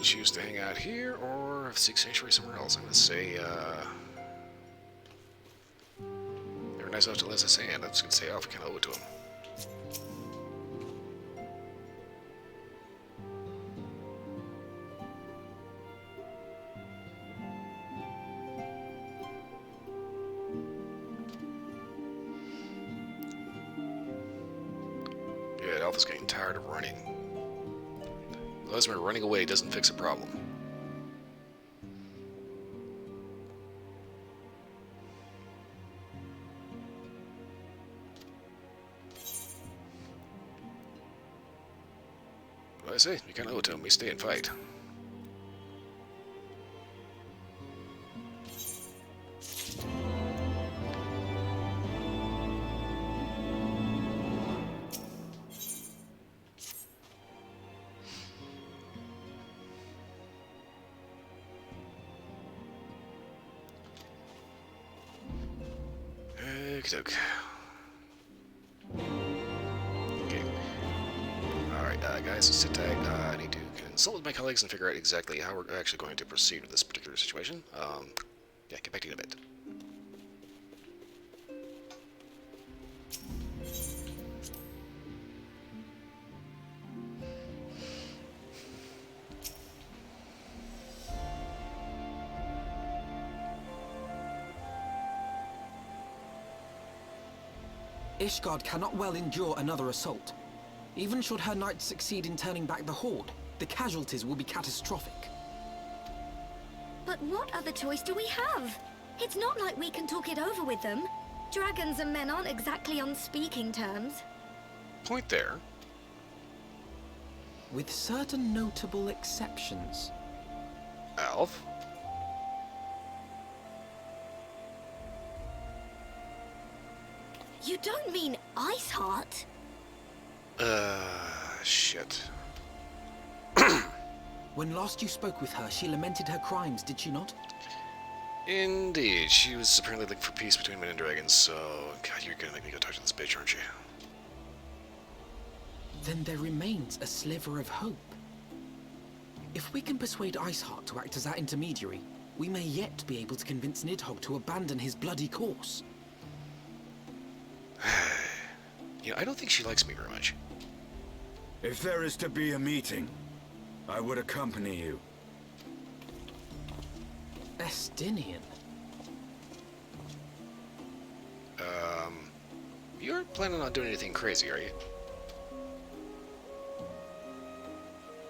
A: we choose to hang out here or seek sanctuary somewhere else? I'm going to say, they were nice enough to let us in. I'm just going to say, oh, we kind of owe it to them. Yeah, Alpha's getting tired of running. Lesmer running away doesn't fix a problem. What I say, you kind of owe it to him. We stay and fight. Okey-doke. Okay. Alright, guys, let's sit tight. I need to consult with my colleagues and figure out exactly how we're actually going to proceed with this particular situation. Yeah, get back to you in a bit.
E: Ishgard cannot well endure another assault. Even should her knights succeed in turning back the Horde, the casualties will be catastrophic.
F: But what other choice do we have? It's not like we can talk it over with them. Dragons and men aren't exactly on speaking terms.
A: Point there.
E: With certain notable exceptions.
A: Alf?
F: You don't mean Iceheart?
A: Shit.
E: When last you spoke with her, she lamented her crimes, did she not?
A: Indeed. She was apparently looking for peace between men and dragons, so... God, you're gonna make me go talk to this bitch, aren't you?
E: Then there remains a sliver of hope. If we can persuade Iceheart to act as our intermediary, we may yet be able to convince Nidhogg to abandon his bloody course.
A: You know, I don't think she likes me very much.
M: If there is to be a meeting, I would accompany you.
E: Estinian.
A: You're planning on doing anything crazy, are you?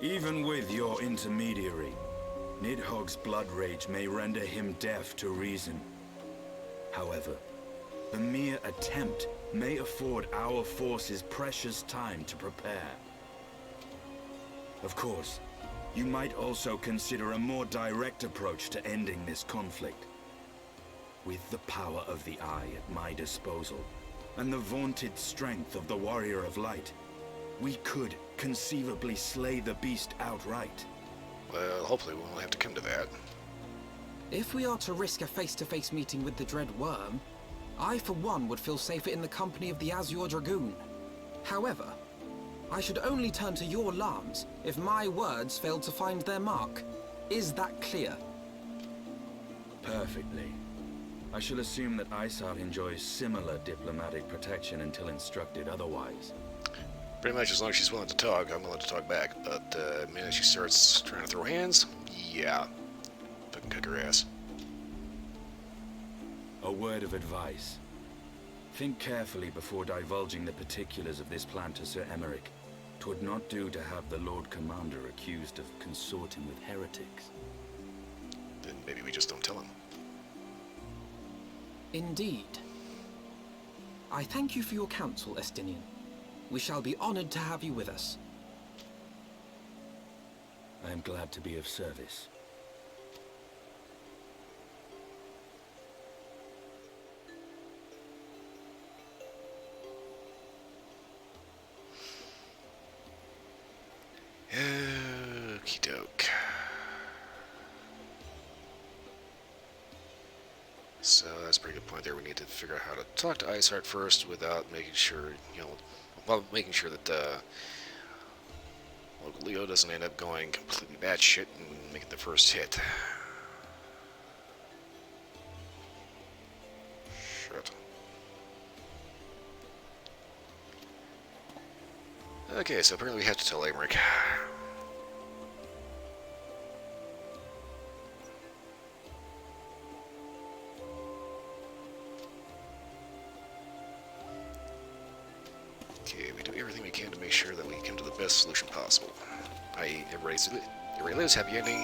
M: Even with your intermediary, Nidhogg's blood rage may render him deaf to reason. However, the mere attempt may afford our forces precious time to prepare. Of course, you might also consider a more direct approach to ending this conflict. With the power of the Eye at my disposal, and the vaunted strength of the Warrior of Light, we could conceivably slay the beast outright.
A: Well, hopefully we won't have to come to that.
E: If we are to risk a face-to-face meeting with the Dread Worm, I for one would feel safer in the company of the Azure Dragoon. However, I should only turn to your Lams if my words fail to find their mark. Is that clear?
M: Perfectly. I shall assume that Iceheart enjoys similar diplomatic protection until instructed otherwise.
A: Pretty much as long as she's willing to talk, I'm willing to talk back. But the minute she starts trying to throw hands, yeah, fucking kick her ass.
M: A word of advice. Think carefully before divulging the particulars of this plan to Sir Emmerich. 'Twould not do to have the Lord Commander accused of consorting with heretics.
A: Then maybe we just don't tell him.
E: Indeed. I thank you for your counsel, Estinian. We shall be honored to have you with us.
M: I am glad to be of service.
A: Okie doke. So that's a pretty good point there. We need to figure out how to talk to Iceheart first without making sure, you know, while making sure that Local Leo doesn't end up going completely batshit and making the first hit. Shit. Okay, so apparently we have to tell Amric. Okay, we do everything we can to make sure that we come to the best solution possible. I.e., everybody lives, happy ending,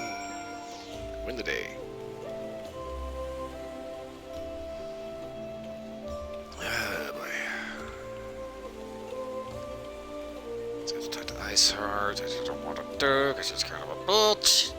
A: win the day. Ah, boy. Let's have to talk to Ice Heart. I just don't want to do, because it's kind of a bitch.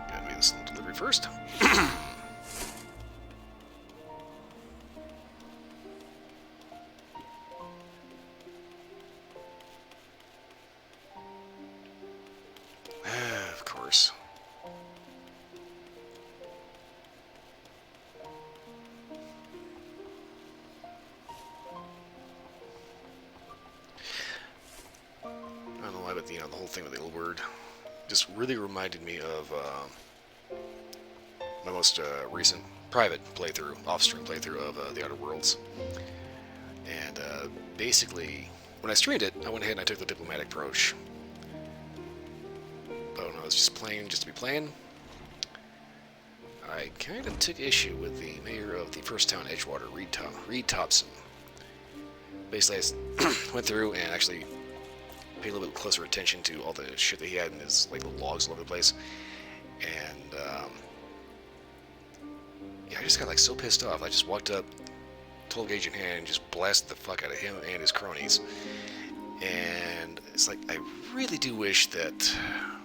A: Gotta make this little delivery first. Of course. I don't know why, but the whole thing with the L word just really reminded me of my most recent private playthrough, off-stream playthrough of The Outer Worlds. And basically, when I streamed it, I went ahead and I took the diplomatic approach. But when I was just playing, just to be playing, I kind of took issue with the mayor of the first town, Edgewater, Reed Thompson. Basically, I went through and actually paid a little bit closer attention to all the shit that he had in his like little logs all over the place, and yeah, I just got like so pissed off. I just walked up, 12 gauge in hand, and just blasted the fuck out of him and his cronies. And it's like, I really do wish that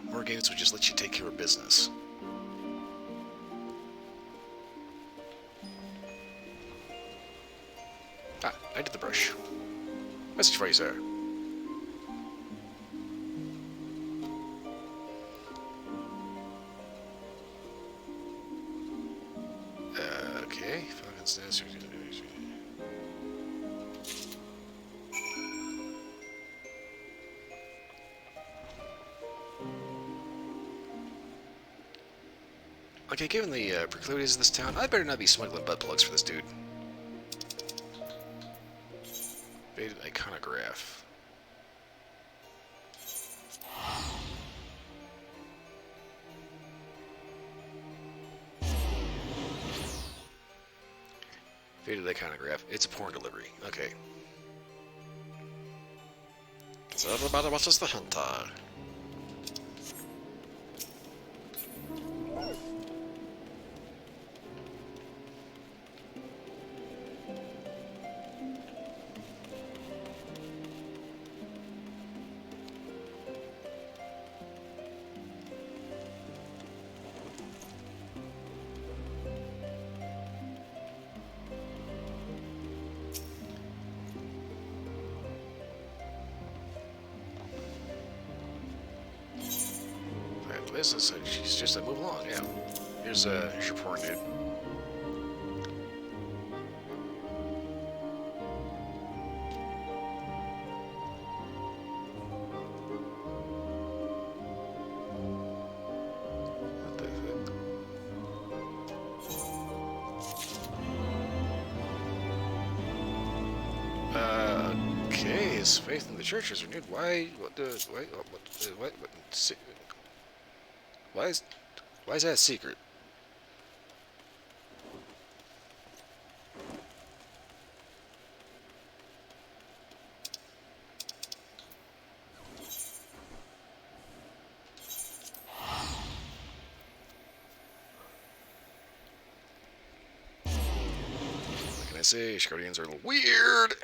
A: more games would just let you take care of business. Ah, I did the brush. Message for you, sir. Okay, fucking stairs. Okay, given the proclivities of this town, I better not be smuggling butt plugs for this dude. Faded iconograph. Faded iconograph. It's a porn delivery. Okay. So everybody watches the hentai. This is she's just move along, yeah. Here's your porn dude. What the fuck? Okay, his faith in the church is renewed. Why? What? Why is that a secret? I say? Guardians are a little weird.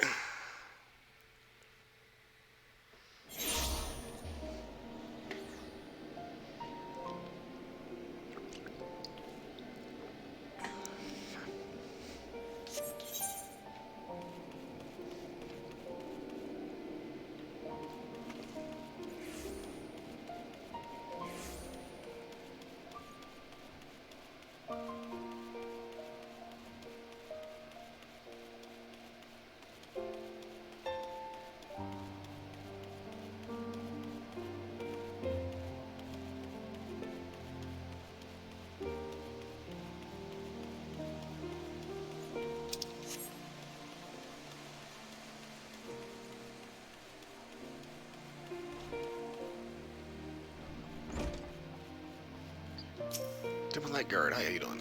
A: Different light guard. Hi, how you doing?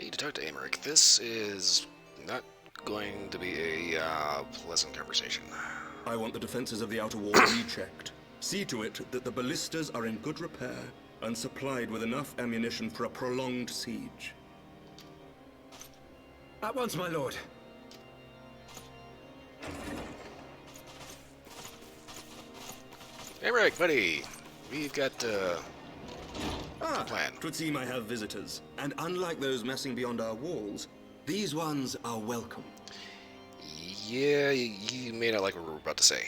A: Need to talk to Amaric. This is not going to be a pleasant conversation.
B: I want the defenses of the outer wall rechecked. See to it that the ballistas are in good repair and supplied with enough ammunition for a prolonged siege.
E: At once, my lord.
A: Amaric, buddy. We've got a plan.
B: Twould seem I have visitors. And unlike those messing beyond our walls, these ones are welcome.
A: Yeah, you may not like what we're about to say.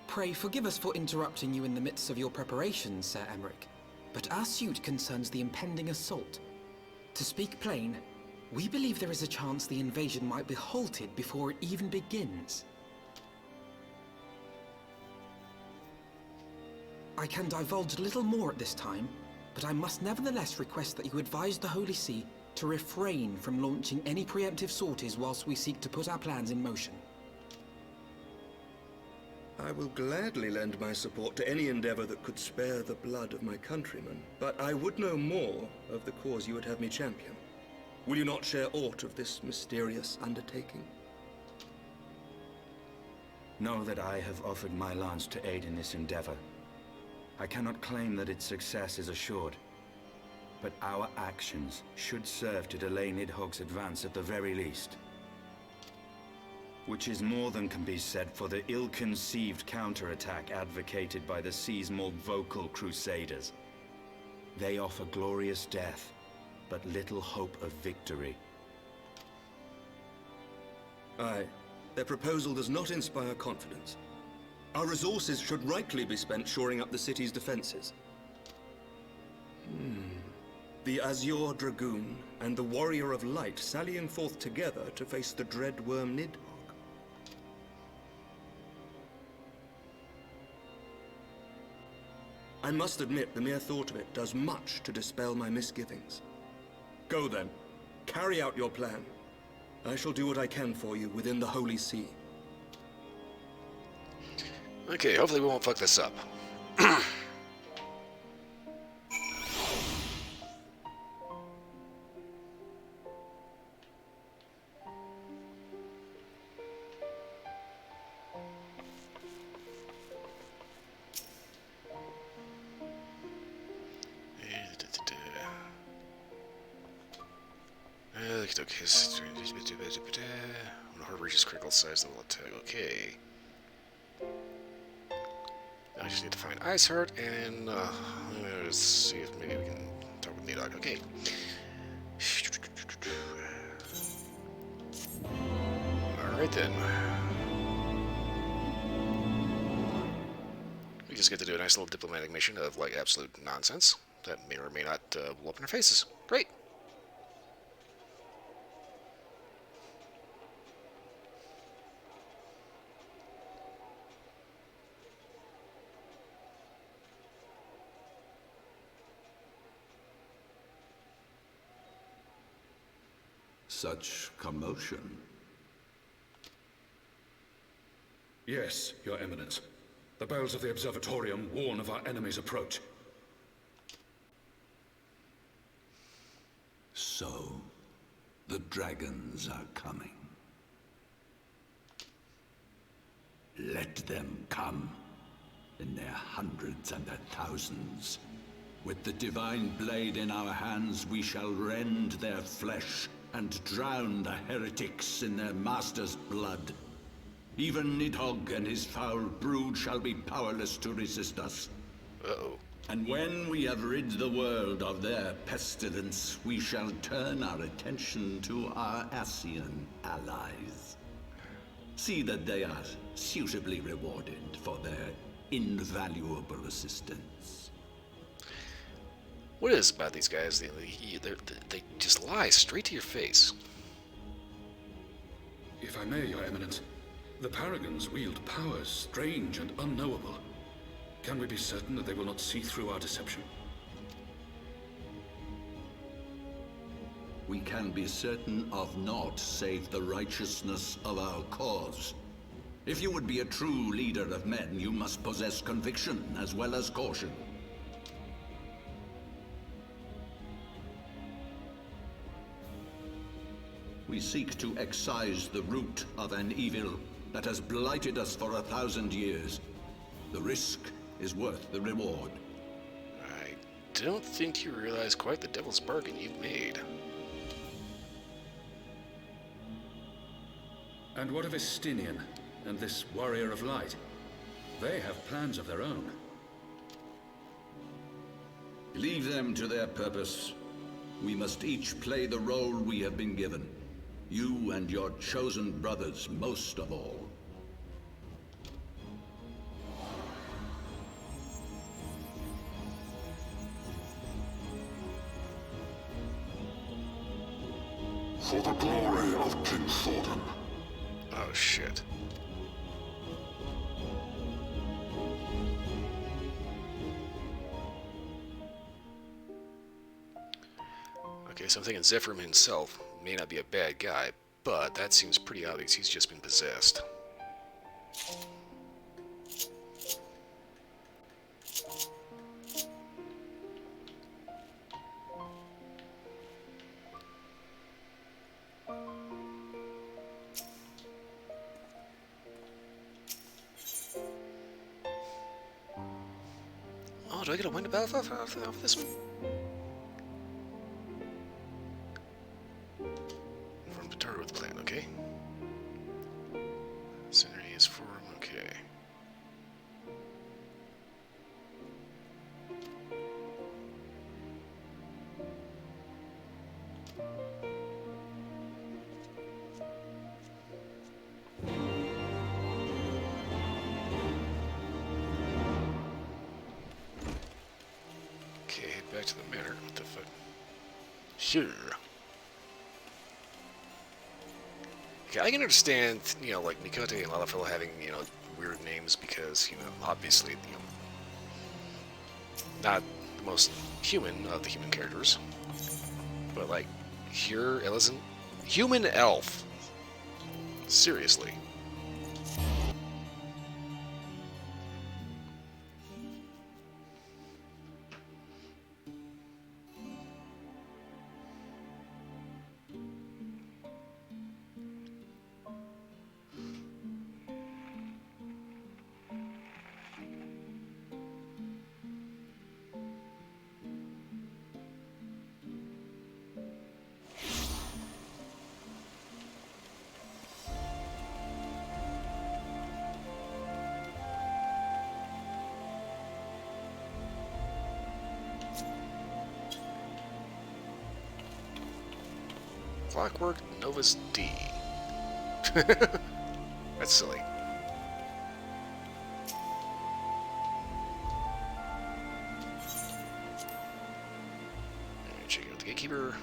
E: Pray forgive us for interrupting you in the midst of your preparations, Sir Emmerich. But our suit concerns the impending assault. To speak plain, we believe there is a chance the invasion might be halted before it even begins. I can divulge little more at this time, but I must nevertheless request that you advise the Holy See to refrain from launching any preemptive sorties whilst we seek to put our plans in motion.
B: I will gladly lend my support to any endeavor that could spare the blood of my countrymen, but I would know more of the cause you would have me champion. Will you not share aught of this mysterious undertaking?
M: Know that I have offered my lance to aid in this endeavor. I cannot claim that its success is assured, but our actions should serve to delay Nidhogg's advance at the very least. Which is more than can be said for the ill-conceived counterattack advocated by the sea's more vocal crusaders. They offer glorious death, but little hope of victory.
B: Aye, their proposal does not inspire confidence. Our resources should rightly be spent shoring up the city's defenses. The Azure Dragoon and the Warrior of Light sallying forth together to face the dread worm Nidhogg. I must admit the mere thought of it does much to dispel my misgivings. Go then. Carry out your plan. I shall do what I can for you within the Holy See.
A: Okay, hopefully we won't fuck this up. When a heart reaches critical size, they will attack. Okay. I just need to find Ice Heart and let's see if maybe we can talk with Nidhogg. Okay. Alright then. We just get to do a nice little diplomatic mission of like absolute nonsense that may or may not blow up in our faces. Great.
C: Such commotion.
D: Yes, Your Eminence. The bells of the Observatorium warn of our enemy's approach.
C: So, the dragons are coming. Let them come, in their hundreds and their thousands, With the divine blade in our hands, we shall rend their flesh and drown the heretics in their master's blood. Even Nidhogg and his foul brood shall be powerless to resist us.
A: Uh-oh.
C: And when we have rid the world of their pestilence, we shall turn our attention to our Ascian allies. See that they are suitably rewarded for their invaluable assistance.
A: What is it about these guys? They just lie straight to your face.
D: If I may, Your Eminence, the Paragons wield powers strange and unknowable. Can we be certain that they will not see through our deception?
C: We can be certain of naught save the righteousness of our cause. If you would be a true leader of men, you must possess conviction as well as caution. We seek to excise the root of an evil that has blighted us for 1,000 years. The risk is worth the reward.
A: I don't think you realize quite the devil's bargain you've made.
D: And what of Estinian and this Warrior of Light? They have plans of their own.
C: Leave them to their purpose. We must each play the role we have been given. You and your chosen brothers most of all.
N: For the glory of King Thornton.
A: Oh, shit. Okay, so I'm thinking Zephyr himself may not be a bad guy, but that seems pretty obvious. He's just been possessed. Oh, do I get a wind off this one? From the Tarwood plan, okay. Synergy is form, okay. Okay, head back to the manor. What the fuck? Sure. Okay, I can understand, you know, like Mikote and Lalafell having, you know, weird names because, you know, obviously, you know, not the most human of the human characters. But, like, here, Ellison, human elf. Seriously. Clockwork Novus D. That's silly. Check out the gatekeeper.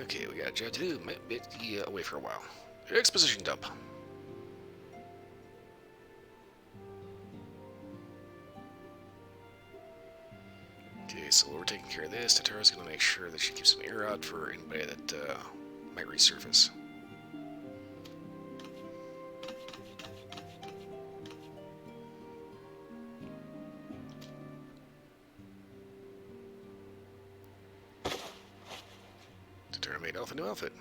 A: Okay, we got a job to do. Might be away for a while. Exposition dump. Okay, so we're taking care of this. Tatara's gonna make sure that she keeps an ear out for anybody that might resurface. made Elf a new outfit.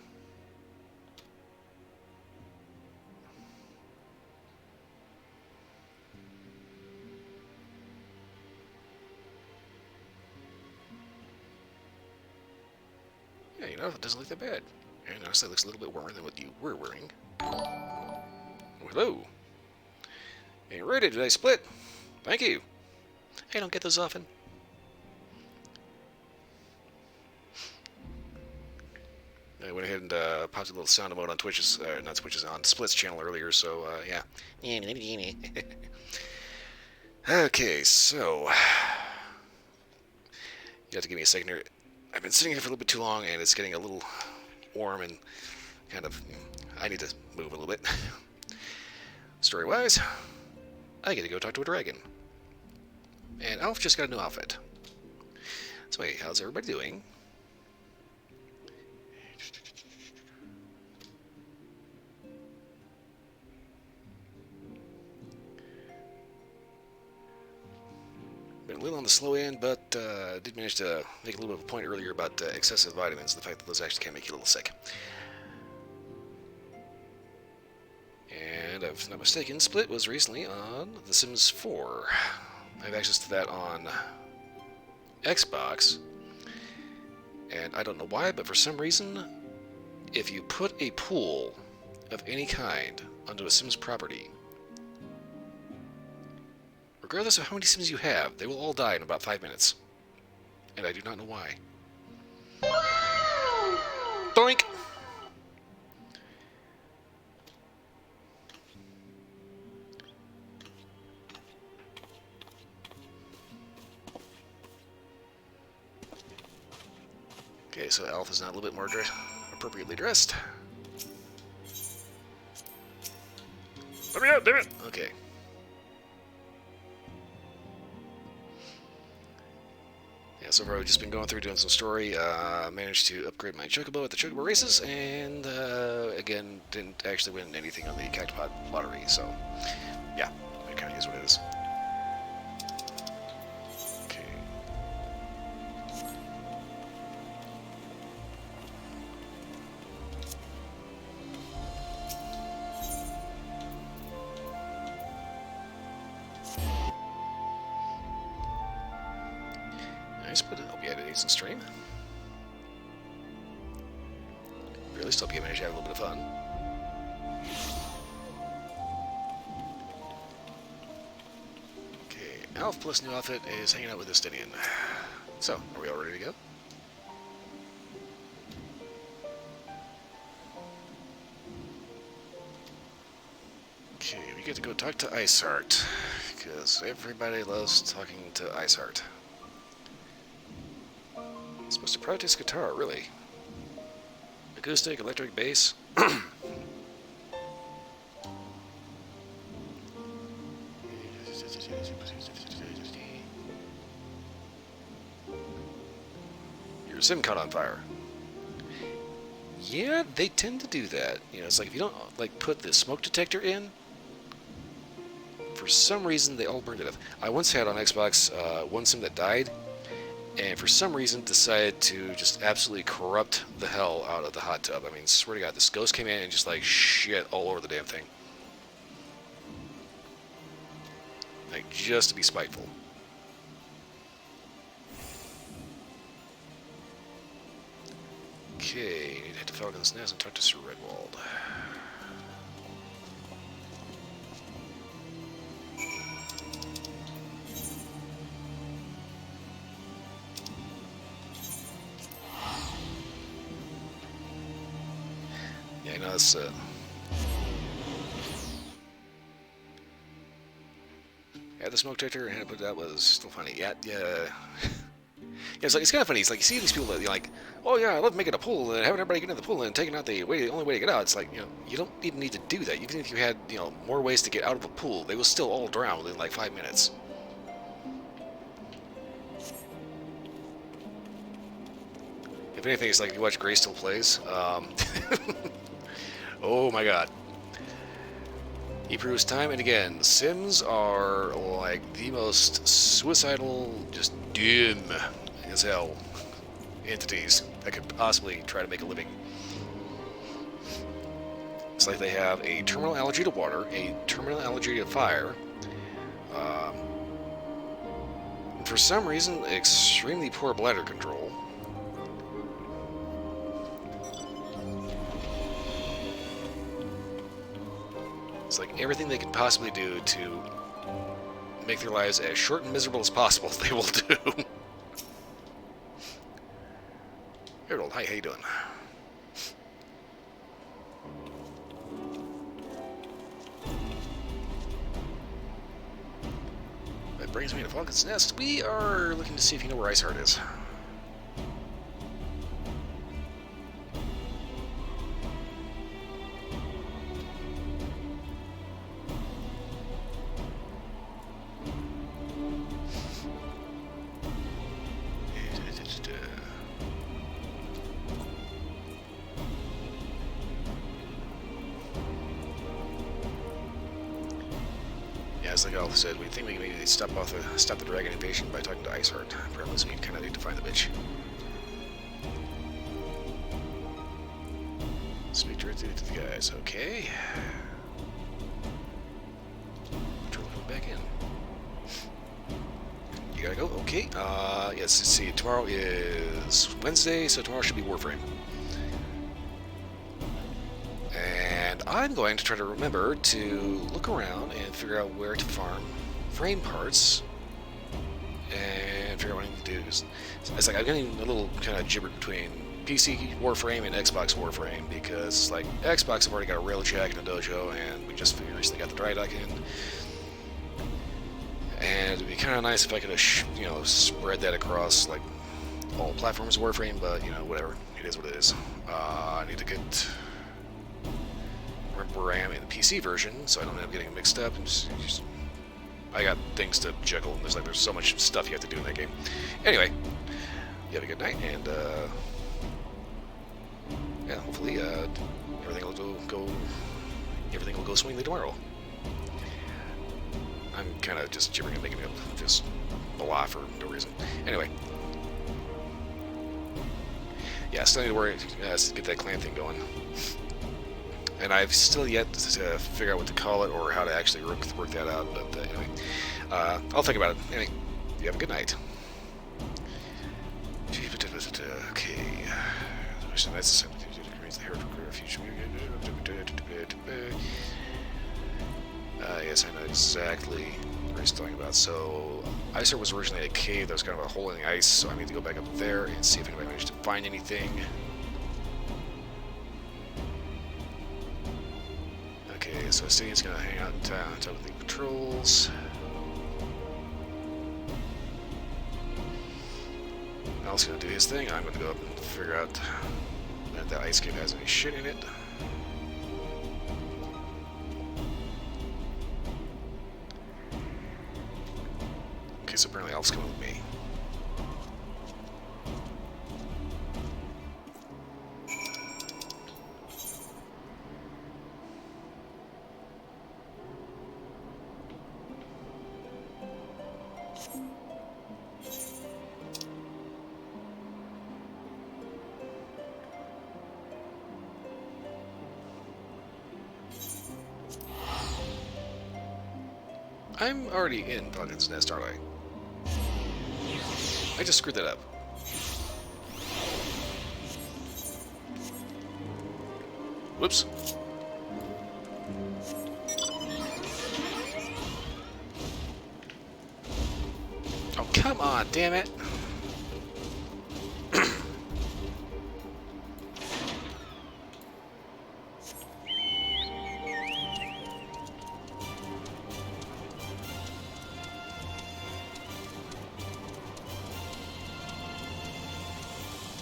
A: Yeah, you know, it doesn't look that bad. And honestly, it looks a little bit warmer than what you were wearing. Oh, hello. Hey, ready, did I split? Thank you. I don't get those often. I went ahead and popped a little sound mode on Twitch's, not Twitch's, on Split's channel earlier, so, yeah. Okay, so... You have to give me a second here. I've been sitting here for a little bit too long, and it's getting a little warm and kind of... I need to move a little bit. Story-wise, I get to go talk to a dragon. And Alf just got a new outfit. So hey, how's everybody doing? Been a little on the slow end, but did manage to make a little bit of a point earlier about excessive vitamins, the fact that those actually can make you a little sick. And if I'm not mistaken, Split was recently on The Sims 4. I have access to that on Xbox, and I don't know why, but for some reason, if you put a pool of any kind onto a Sims property, regardless of how many Sims you have, they will all die in about 5 minutes. And I do not know why. Doink! Okay, so Alf is now a little bit more appropriately dressed. Let me out, damn it! Okay. Yeah, so far I've just been going through doing some story, managed to upgrade my Chocobo at the Chocobo races, and again, didn't actually win anything on the Cactopod lottery, so yeah, it kind of is what it is. Okay. Nice, but I hope you had a decent stream. Or at least hope you managed to have a little bit of fun. Okay, Alf plus new outfit is hanging out with Justinian. So, are we all ready to go? Okay, we get to go talk to Iceheart, because everybody loves talking to Iceheart. Supposed to practice guitar, really. Acoustic, electric, bass. Your sim caught on fire. Yeah, they tend to do that. You know, it's like if you don't like put the smoke detector in, for some reason they all burned to death. I once had on Xbox one sim that died, and for some reason decided to just absolutely corrupt the hell out of the hot tub. I mean, swear to God, this ghost came in and just like shit all over the damn thing. Like, just to be spiteful. Okay, need to head to Falcon's Nest and talk to Sir Redwald. Yeah, no, that's yeah, the smoke detector, and but that was still funny. Yeah, yeah. Yeah, it's kind of funny. It's like you see these people that you're like, oh yeah, I love making a pool and having everybody get in the pool and taking out the only way to get out. It's like, you know, you don't even need to do that. Even if you had, you know, more ways to get out of a pool, they will still all drown within like 5 minutes. If anything, it's like you watch Gray Still Plays. Oh my God. He proves time and again, Sims are like the most suicidal, just dim as hell entities. that could possibly try to make a living. It's like they have a terminal allergy to water, a terminal allergy to fire, and for some reason, extremely poor bladder control. It's like everything they can possibly do to make their lives as short and miserable as possible, they will do. Harold, hi, how you doing? That brings me to Falcon's Nest. We are looking to see if you know where Iceheart is. As like Alpha said, we think we can maybe stop the dragon invasion by talking to Iceheart. Apparently, so we kind of need to find the bitch. Speak directly to the guys. Okay. Try to come back in. You gotta go. Okay. Yes. Let's see. Tomorrow is Wednesday, so tomorrow should be Warframe. And I'm going to try to remember to look around and figure out where to farm frame parts and figure out what I need to do. It's like I'm getting a little kind of gibbered between PC Warframe and Xbox Warframe because like Xbox have already got a Railjack and a Dojo, and we just recently got the Dry Dock in. And it'd be kind of nice if I could have, spread that across like all platforms of Warframe, but whatever. It is what it is. I need to get where I am in the PC version, so I don't end up getting mixed up. And I got things to juggle, and there's so much stuff you have to do in that game. Anyway, you have a good night, and yeah, hopefully everything will go swimmingly tomorrow. I'm kind of just gibbering and making up just blah for no reason. Anyway, yeah, still need to worry to get that clan thing going. And I've still yet to figure out what to call it or how to actually work that out. But anyway, I'll think about it. Anyway, you have a good night. Okay. That's yes, I know exactly what he's talking about. So, Iceheart was originally a cave that was kind of a hole in the ice, so I need to go back up there and see if anybody managed to find anything. Okay, so Stadium's gonna hang out in town, talk with the patrols. Al's gonna do his thing. I'm gonna go up and figure out that the ice cave has any shit in it. Okay, so apparently Al's coming with me. I'm already in Falcon's Nest, aren't I? I just screwed that up. Whoops. Oh, come on, damn it.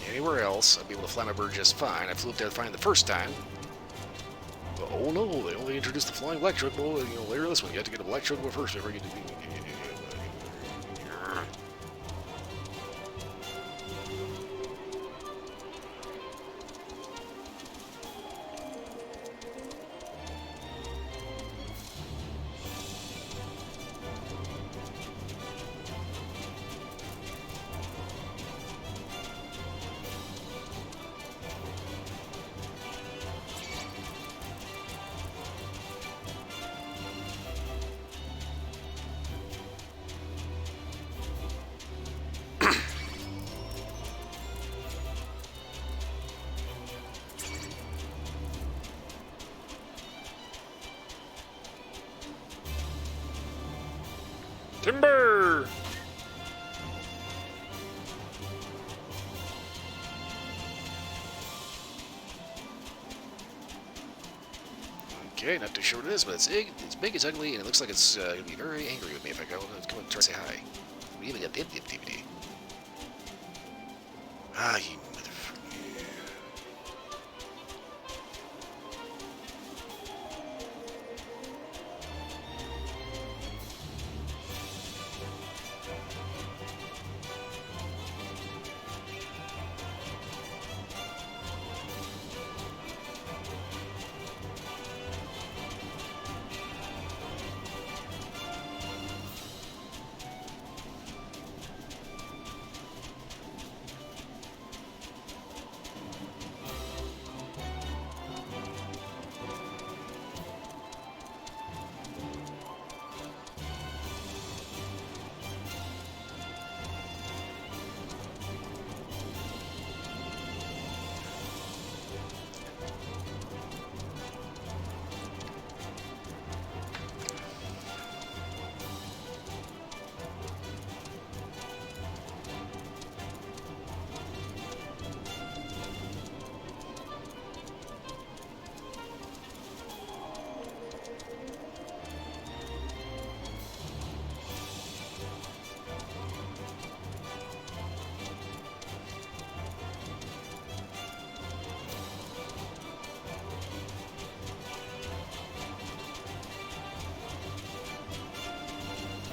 A: Anywhere else, I'd be able to fly my bird just fine. I flew up there fine the first time. But, oh no, they only introduced the flying black truck. Oh, later this one, you have to get a black truck first before you get to. Timber! Okay, not too sure what it is, but it's big, it's ugly, and it looks like it's going to be very angry with me if I go and come and try to say hi. We even got the DVD. Ah, you motherfucker.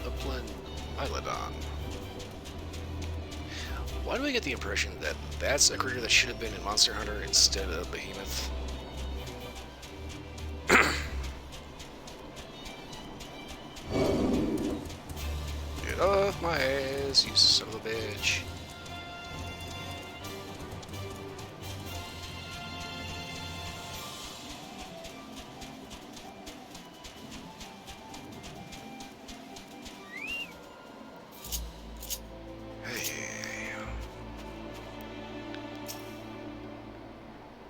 A: Upland Islandon. Why do I get the impression that that's a creature that should have been in Monster Hunter instead of Behemoth? Get off my ass, you son of a bitch.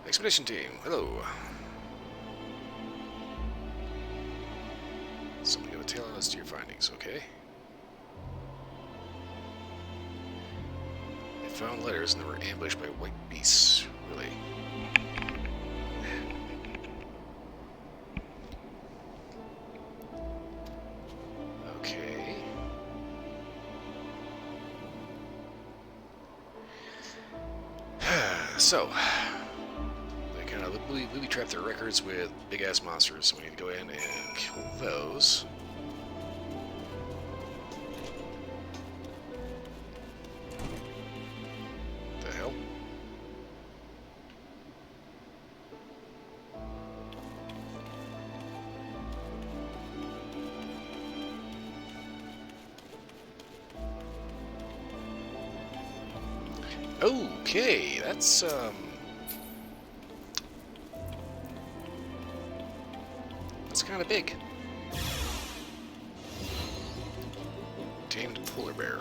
A: Expedition team, hello. Somebody with a tail on us to your findings, okay? They found letters and they were ambushed by white beasts, really. Okay. So, we trap their records with big-ass monsters, so we need to go in and kill those. What the hell? Okay, that's kind of big. Tamed polar bear.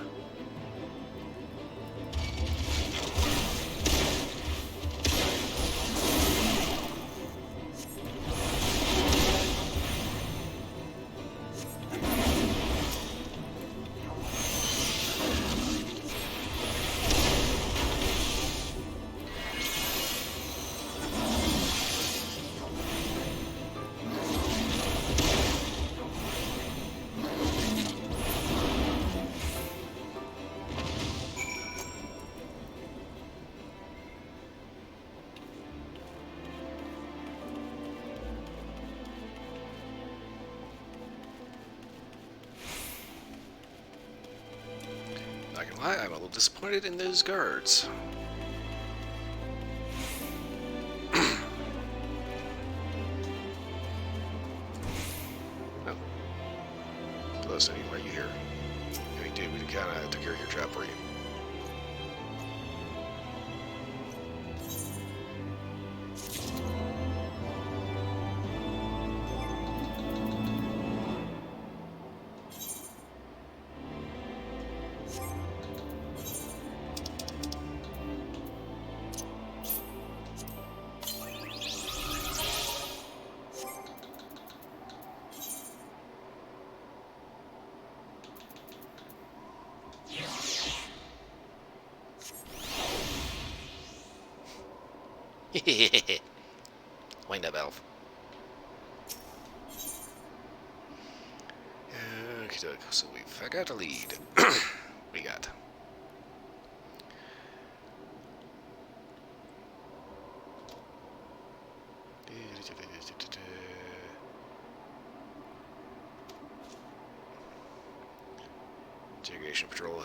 A: Not gonna lie, I'm a little disappointed in those guards. No. Plus, anyway, you here. I mean, dude, we kind of took care of your trap for you. Wind up, elf. Okay, so we've got a lead. We got. Interrogation patrol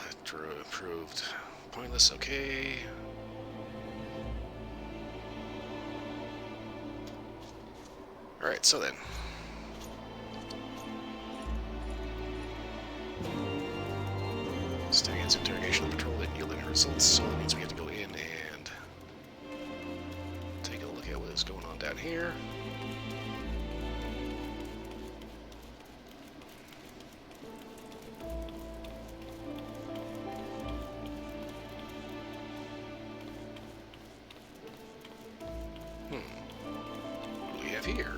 A: proved pointless. Okay. All right. So then. Studying its interrogation patrol didn't yield any results, so that means we have to go in and take a look at what is going on down here. What do we have here?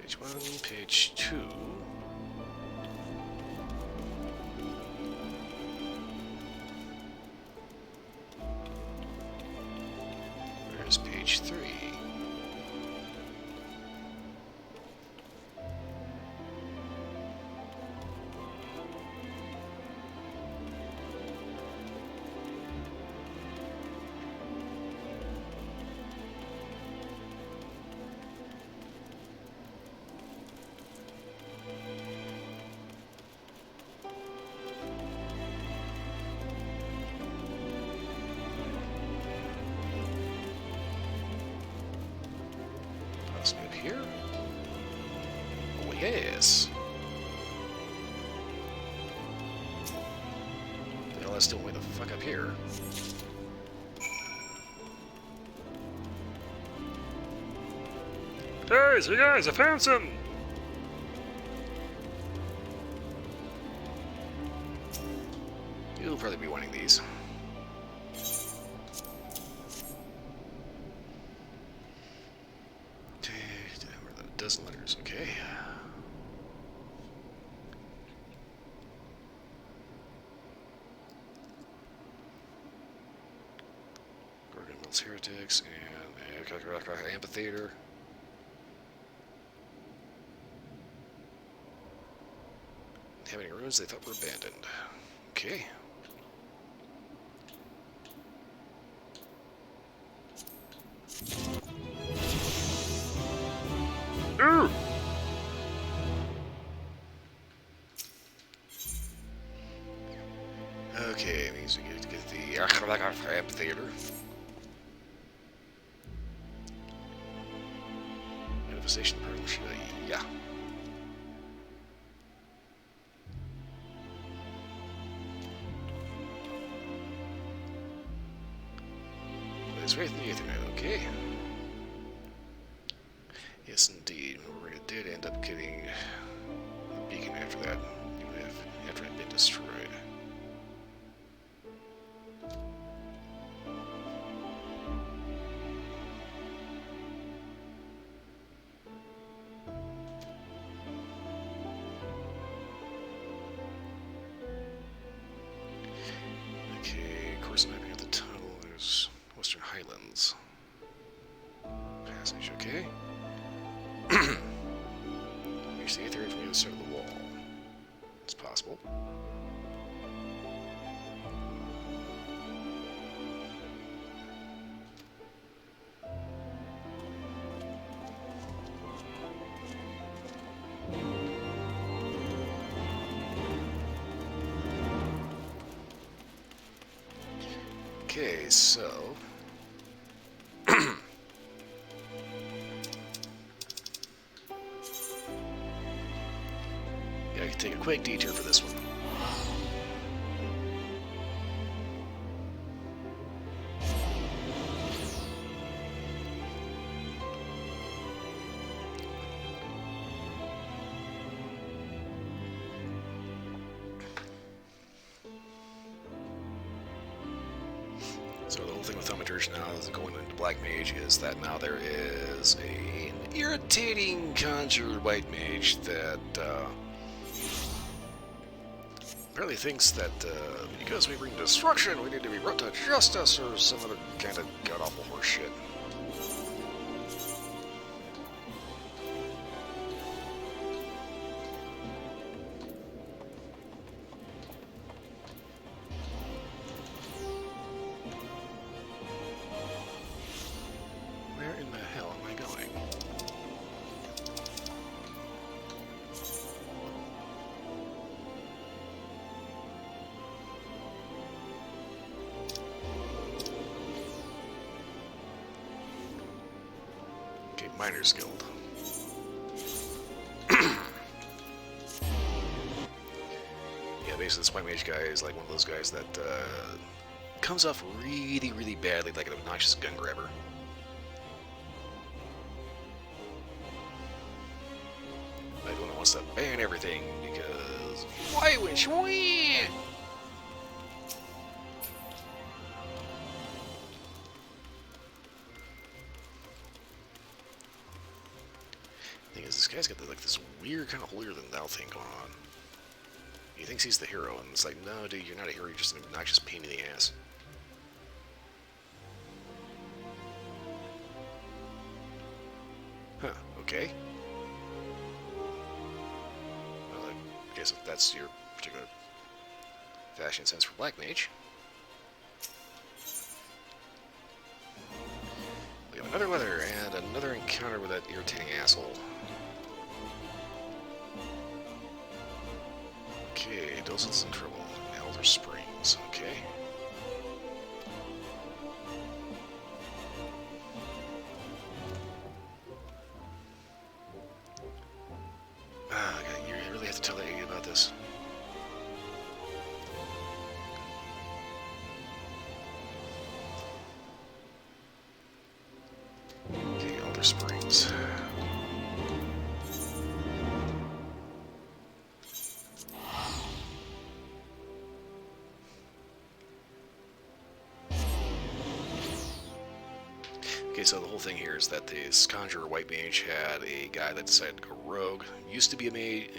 A: Page 1, page 2. Where's page 3? Possibly up here? Oh, yes. The hell is still way the fuck up here? Guys, you guys, I found some! You'll probably be wanting these. A dozen letters, okay. Gorgon Mills Heretics and Amphitheater. Having ruins they thought were abandoned. Okay. Ooh! Okay, it means we get to get the amphitheater. Manifestation partnership, yeah. It's right in the Ethernet, okay. Yes, indeed. We did end up getting the beacon after that, even after it had been destroyed. Okay, course mapping of the tunnel. There's Western Highlands. Passage, okay. Reach the Aether from the other side of the wall. It's possible. Okay, so yeah, I can take a quick detour for this one. So the whole thing with Thumb hunters now is going into Black Mage is that now there is an irritating conjured white mage that apparently thinks that because we bring destruction, we need to be brought to justice or some other kind of god-awful horse shit. Where in the hell am I going? Okay, Miners Guild. Yeah, basically this white mage guy is like one of those guys that comes off really, really badly like an obnoxious gun grabber. Like the one that wants to ban everything because why would we? Thing is, this guy's got like this weird kind of holier than thou thing going on. He thinks he's the hero, and it's like, no, dude, you're not a hero. You're just an obnoxious pain in the ass. Huh? Okay. Well, I guess if that's your particular fashion sense for Black Mage. We have another letter and another encounter with that irritating asshole. Okay, Dulcin's in trouble. Elder Springs, okay. Ah, God, you really have to tell that idiot about this. Okay, Elder Springs. Okay, so the whole thing here is that this Conjurer White Mage had a guy that decided to go rogue. Used to be a mage,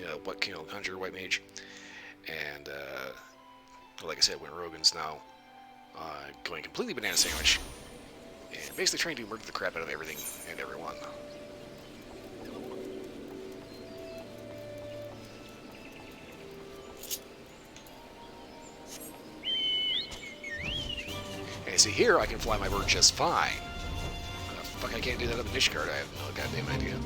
A: Conjurer White Mage, and like I said, went rogue and is now going completely banana sandwich, and basically trying to murder the crap out of everything and everyone. And see here, I can fly my bird just fine. Fuck, I can't do that on the niche card. I have no goddamn idea.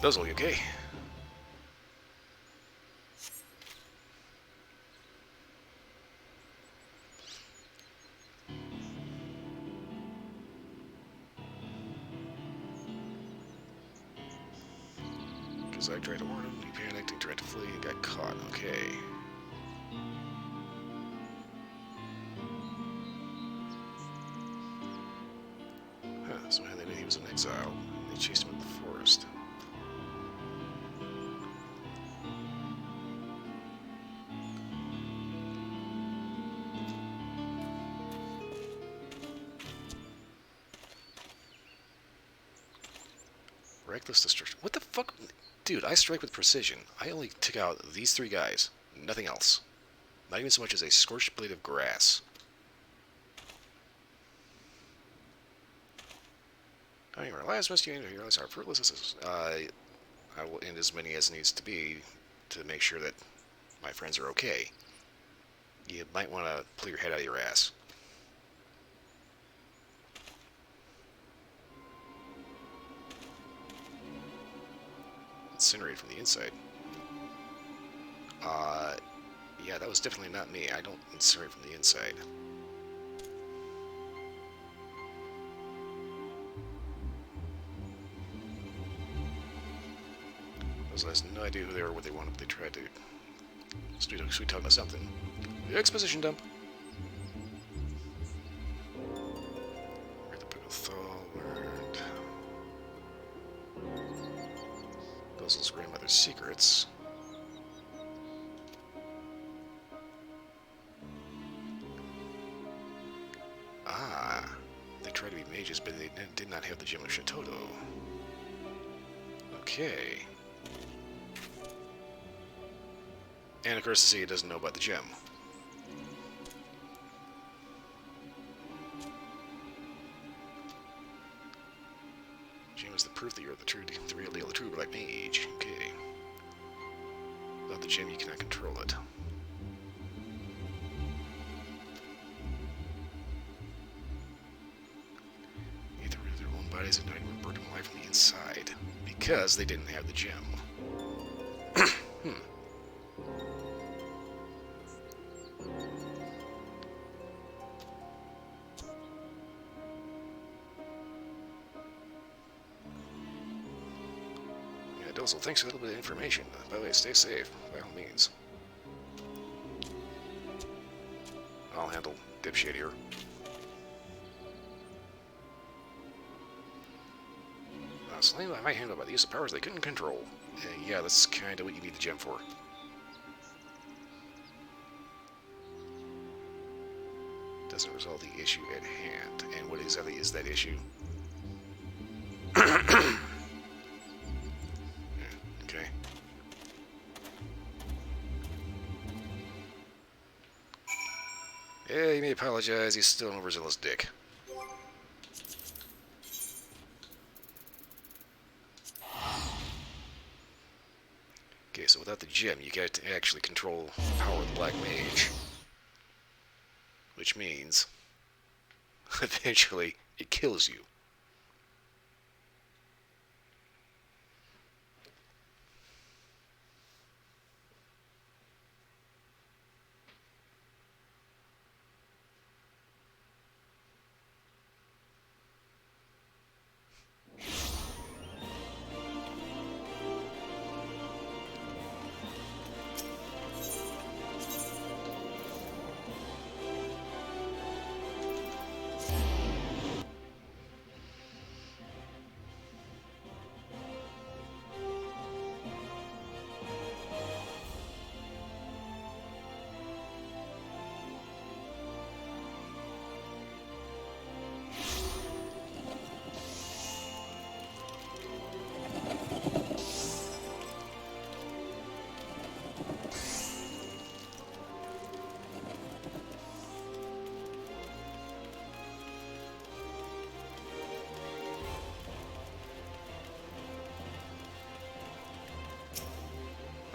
A: Those will be okay. Because I tried to warn him, he panicked, he tried to flee, and got caught. Okay. Huh, so how they do here? Reckless destruction. What the fuck? Dude, I strike with precision. I only took out these 3 guys. Nothing else. Not even so much as a scorched blade of grass. I mean, our last rescue and realize our fruitless. I will end as many as needs to be to make sure that my friends are okay. You might want to pull your head out of your ass. Incinerate from the inside. Yeah, that was definitely not me. I don't incinerate from the inside. Those guys had no idea who they were, what they wanted, but they tried to sweet talk about something. The exposition dump. Read the Book of Thal, learned Guzzle's grandmother's secrets. Ah, they tried to be mages, but they did not have the gem of Shatoto. Okay. And of course, the sea doesn't know about the gem. Gem is the proof that you're the real deal, the true black mage. Okay. Without the gem, you cannot control it. Either rid their own bodies at night or burn them alive from the inside, because they didn't have the gem. So thanks for a little bit of information. By the way, stay safe, by all means. I'll handle dipshit here. Slain by my handle by the use of powers they couldn't control. Yeah, that's kind of what you need the gem for. Doesn't resolve the issue at hand. And what exactly is that issue? Okay. Yeah, you may apologize, he's still an overzealous dick. Okay, so without the gem, you get to actually control the power of the Black Mage. Which means, eventually, it kills you.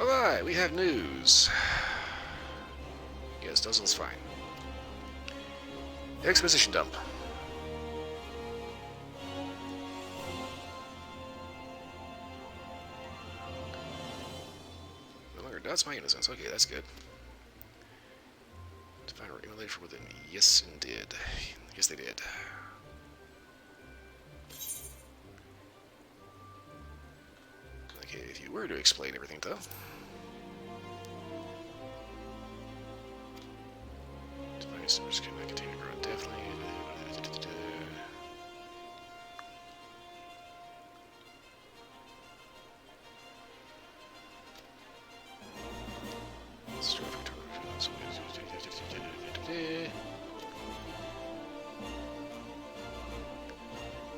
A: Alright, we have news. Yes, Duzzle's fine. Exposition dump. No longer doubts my innocence. Okay, that's good. To find a emulation within. Yes, indeed. Yes, they did. Okay, if you were to explain everything, though. Devices cannot contain a grow definitely.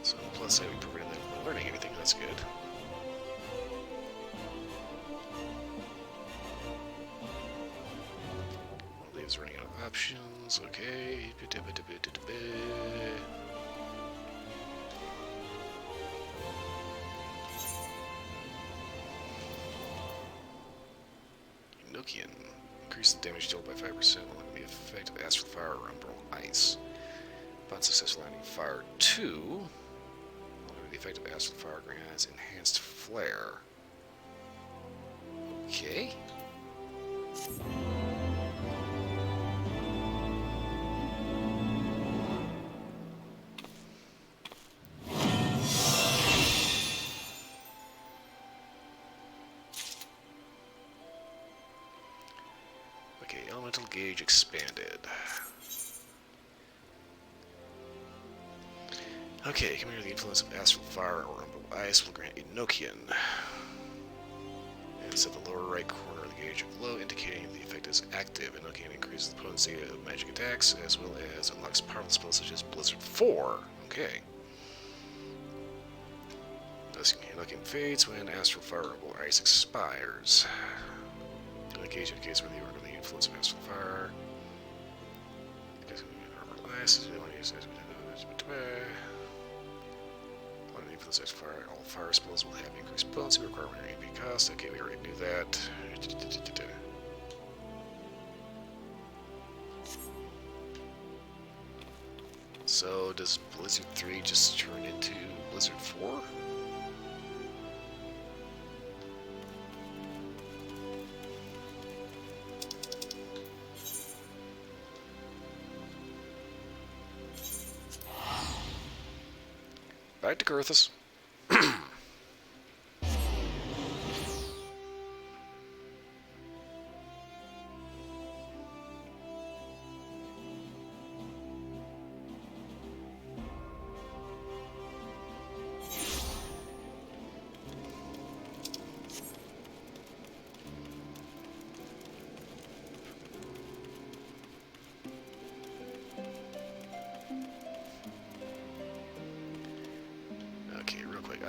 A: So on the plus side, we prevented them from learning anything. That's good. options, okay. Nokian. Increase the damage dealt by 5% while the effect of Astral Fire or Umbral Ice. Upon successful landing Fire 2, the effect of Astral Fire grants enhanced flare. Okay. Okay, elemental gauge expanded. Okay, come here. The influence of Astral Fire or Umbral Ice will grant a Nokian. And set the lower right corner of the gauge of glow, indicating the effect is active. A Nokian increases the potency of magic attacks, as well as unlocks powerful spells such as Blizzard 4. Okay. Thus, Nokian fades when Astral Fire or Umbral Ice expires. The gauge indicates whether you are under the influence of Astral Fire. Ice is the one used as fire. All fire spells will have increased potency requirement or AP cost. Okay, we already knew that. So does Blizzard 3 just turn into Blizzard 4? Back to Kurthus.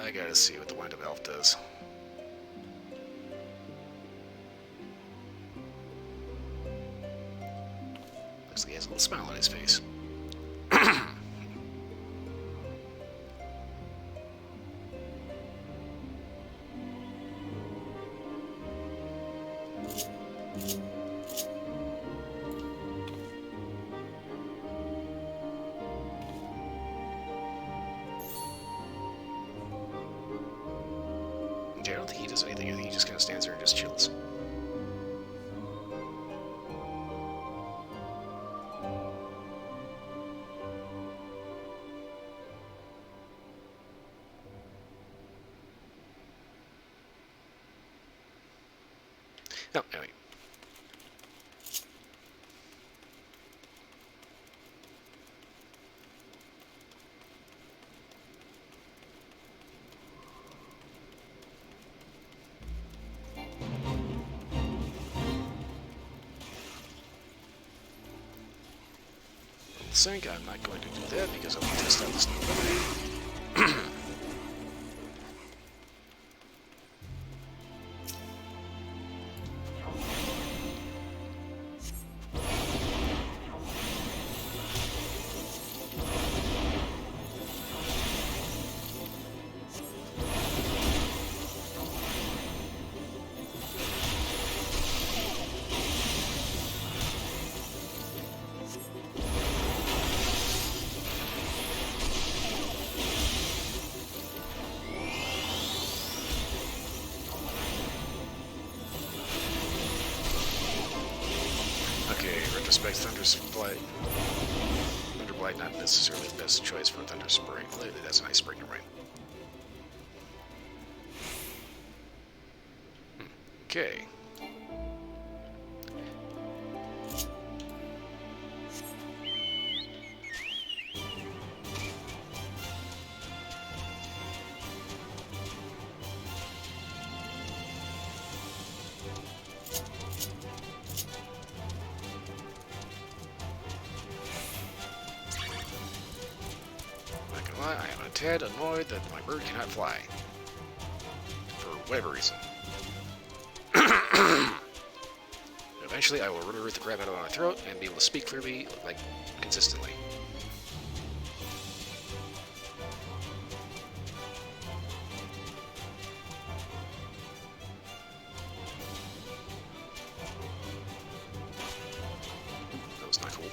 A: I gotta see what the Wind of Elf does. Looks like he has a little smile on his face. I don't think he does anything. I think he just kind of stands there and just chills. No, anyway. Sync. I'm not going to do that because I want to test out this new ability. Retrospect Thunderblight not necessarily the best choice for Thunder Spring. That's a nice spring rain. Okay. I am a tad annoyed that my bird cannot fly. For whatever reason. Eventually, I will root the crap out of my throat and be able to speak clearly, like, consistently. That was not cool.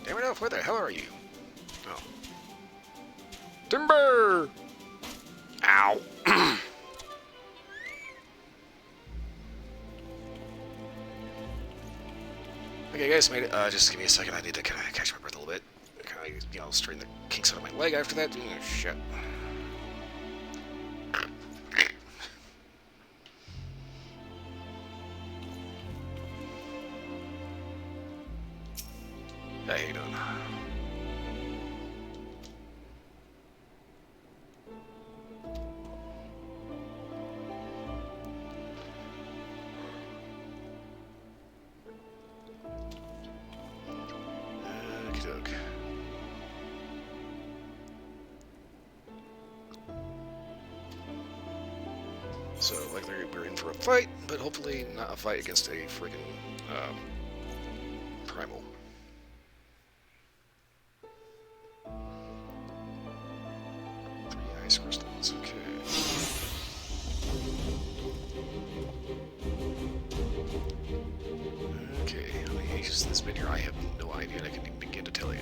A: Damn it, Elf, where the hell are you? Oh. Timber! Ow. Okay, guys, made it. Just give me a second. I need to kind of catch my breath a little bit. Kind of, straighten the kinks out of my leg after that. Oh, shit. How you doing? Okey-doke. So, likely we're in for a fight, but hopefully not a fight against a freaking primal. Ice crystals, okay. Okay, how many aces has this been here? I have no idea, I can even begin to tell you.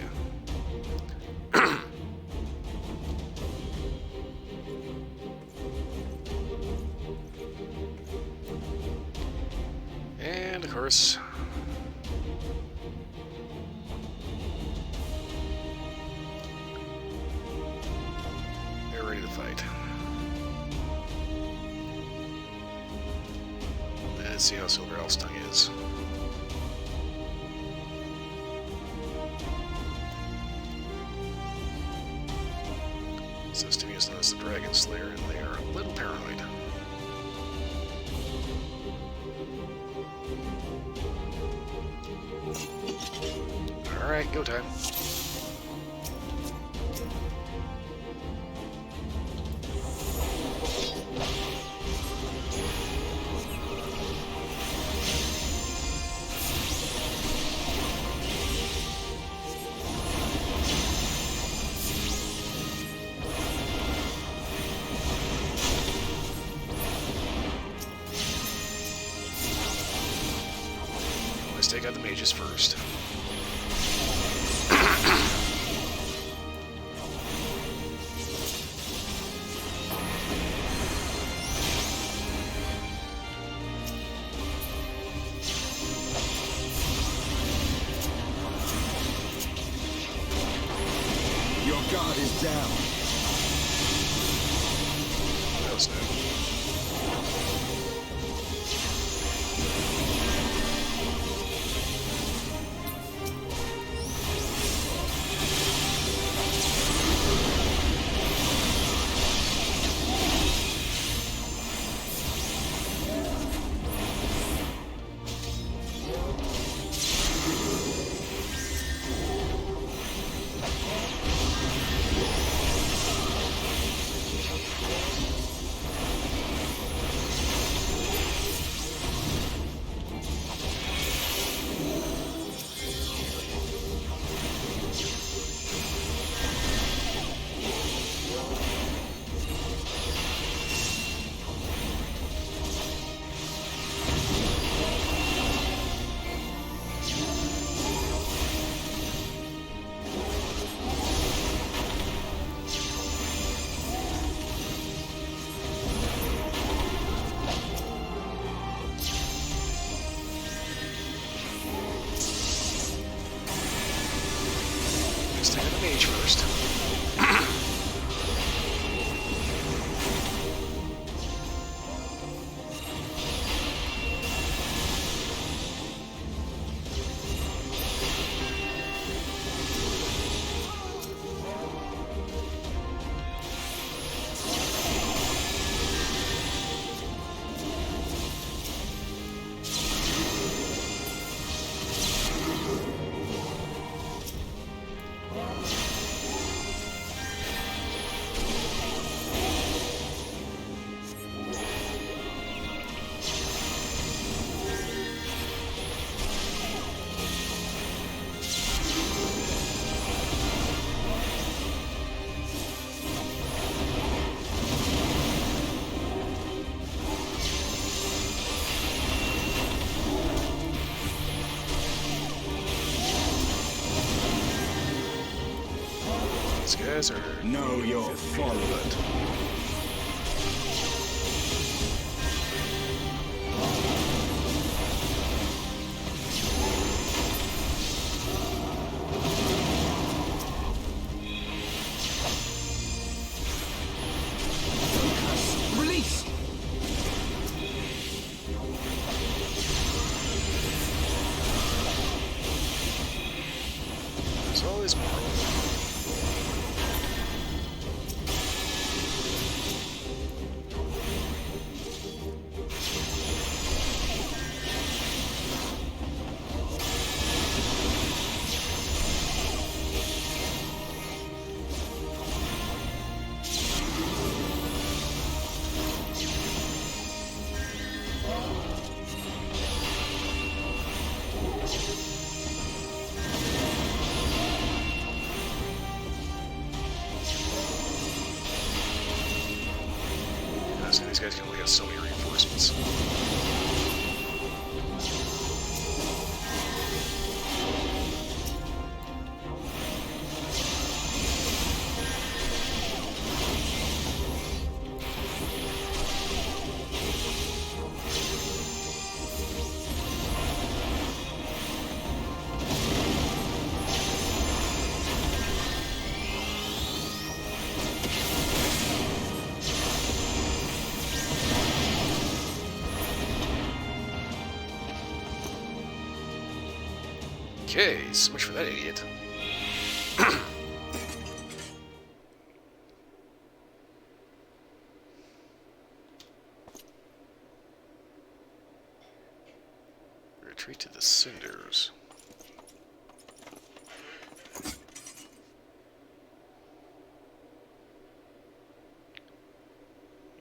A: And, of course, ready to fight. Let's see how Silver Elf's tongue is. Says to me is known as the Dragon Slayer, and they are a little paranoid. Alright, go time. Take out the mages first.
M: Your guard is down.
A: That was new. guys are...
M: Know your folly.
E: Release!
A: There's always more. Honestly, these guys can only have so many reinforcements. Okay, so much for that idiot. Retreat to the cinders.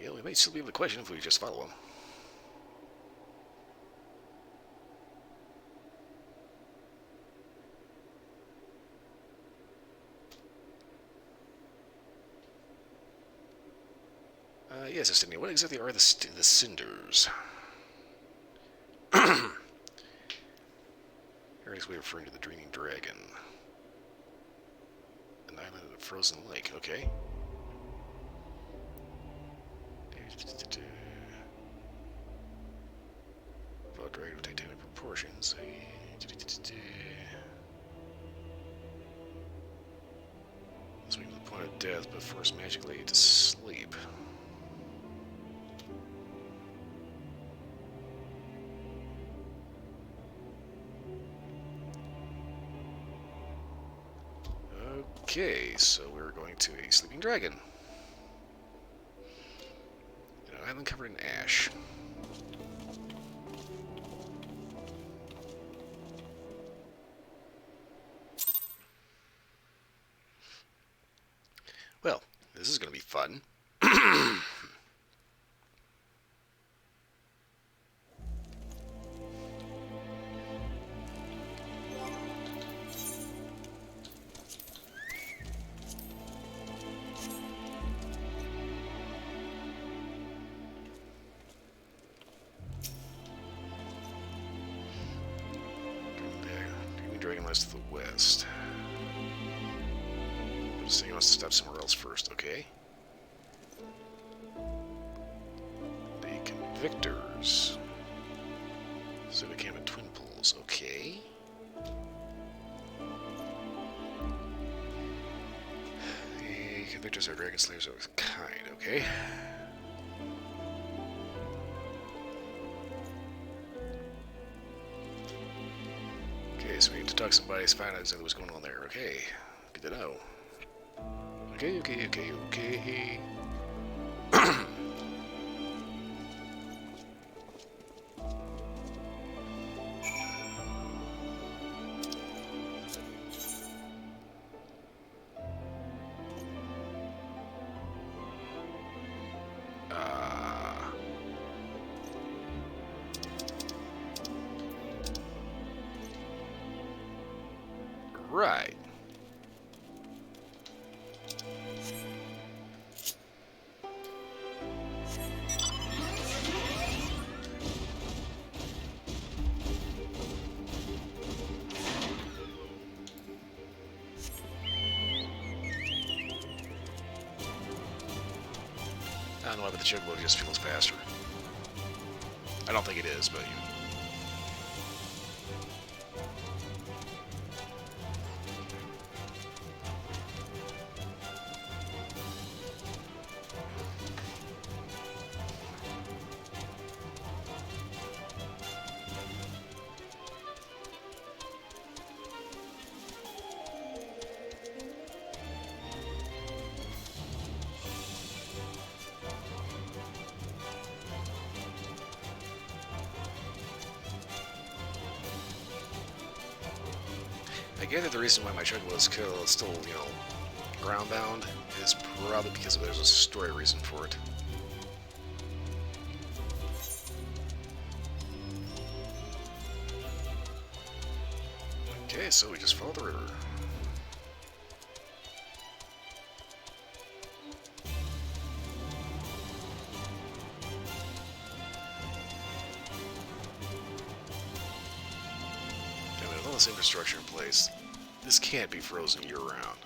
A: Yeah, we might still be able to question if we just follow him. Yes, Estenia, what exactly are the cinders? Here's way referring to the Dreaming Dragon. An island in a frozen lake, okay. Blood dragon of titanic proportions. Swing to the point of death, but force magically to sleep. Okay, so we're going to a sleeping dragon. An island covered in ash. Well, this is going to be fun. Dragon lies to the west. But this thing wants to stop somewhere else first, okay? The Convictors. So they came at Twin Pools, okay. The Convictors are dragon slayers of a kind, okay? So we need to talk to somebody to find out exactly what's going on there. Okay, good to know. Okay. Right. don't know why, but the chocobo just feels faster. I don't think it is, but you know. I gather the reason why my chocobo is still, you know, ground-bound is probably because there's a story reason for it. Okay, so we just follow the river. And with all this infrastructure in place, this can't be frozen year-round.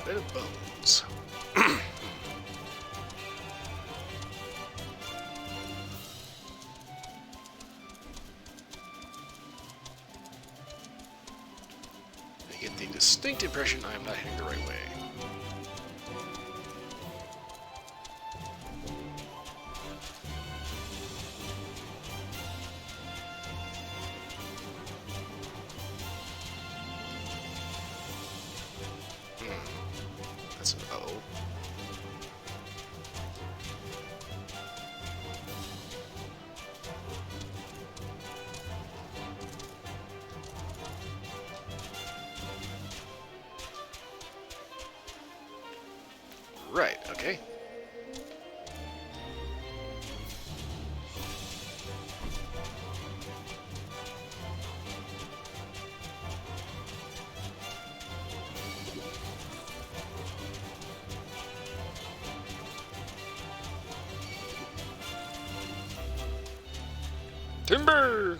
A: Bed of bones. I get the distinct impression I am not heading the right way. That's an O. Right, okay. Timber!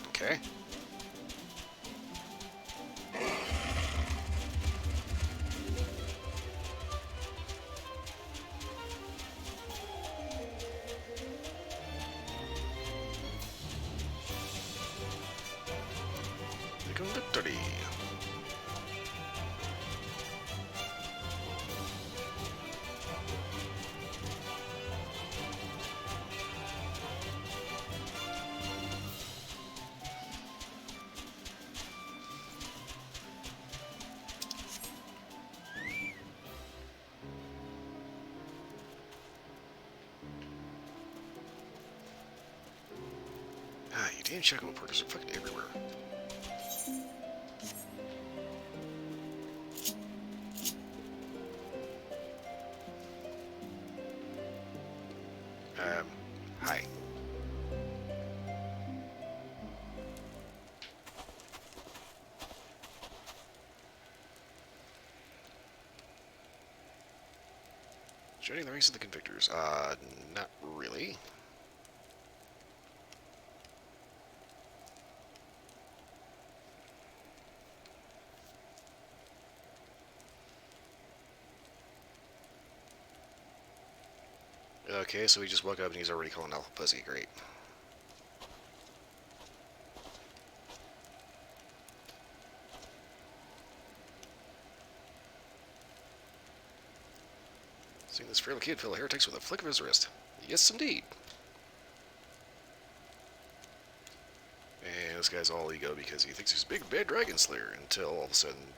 A: Okay. The conductory. Ah, you damn chocobo porters are fucking everywhere. Hi. Joining the ranks of the convictors. Not really. Okay, so we just woke up and he's already calling Alpha Pussy. Great. Seeing this frail kid fill heretics with a flick of his wrist. Yes, indeed. And this guy's all ego because he thinks he's a big bad dragon slayer until all of a sudden,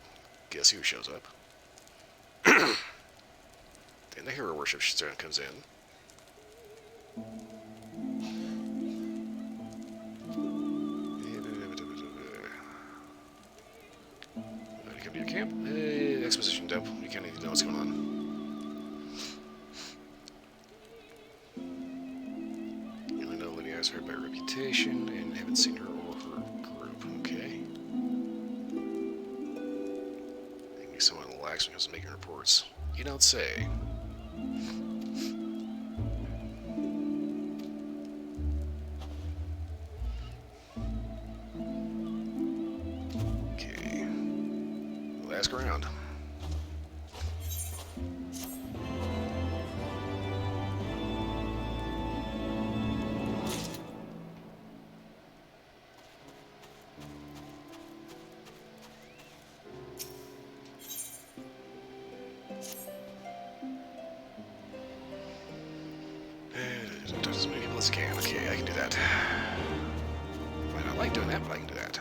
A: guess who shows up? Then the hero worship comes in. Come to your camp. Hey, exposition dump. We kind of need to know what's going on. You only know Lydia has her by reputation and haven't seen her or her group. Okay. They can be somewhat lax when it comes to making reports. You don't say. Okay. We'll ask around. Touch as many people as you can. Okay, I can do that. Might not like doing that, but I can do that.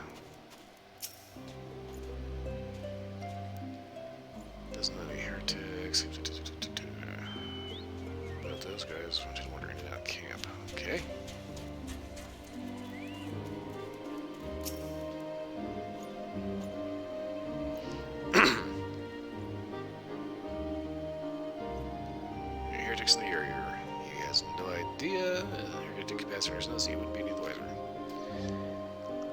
A: Doesn't have any heretics. But those guys didn't wander into that camp. Okay. Heretics in the area. He has no idea. Heretic capacitors knows he wouldn't be any the wiser.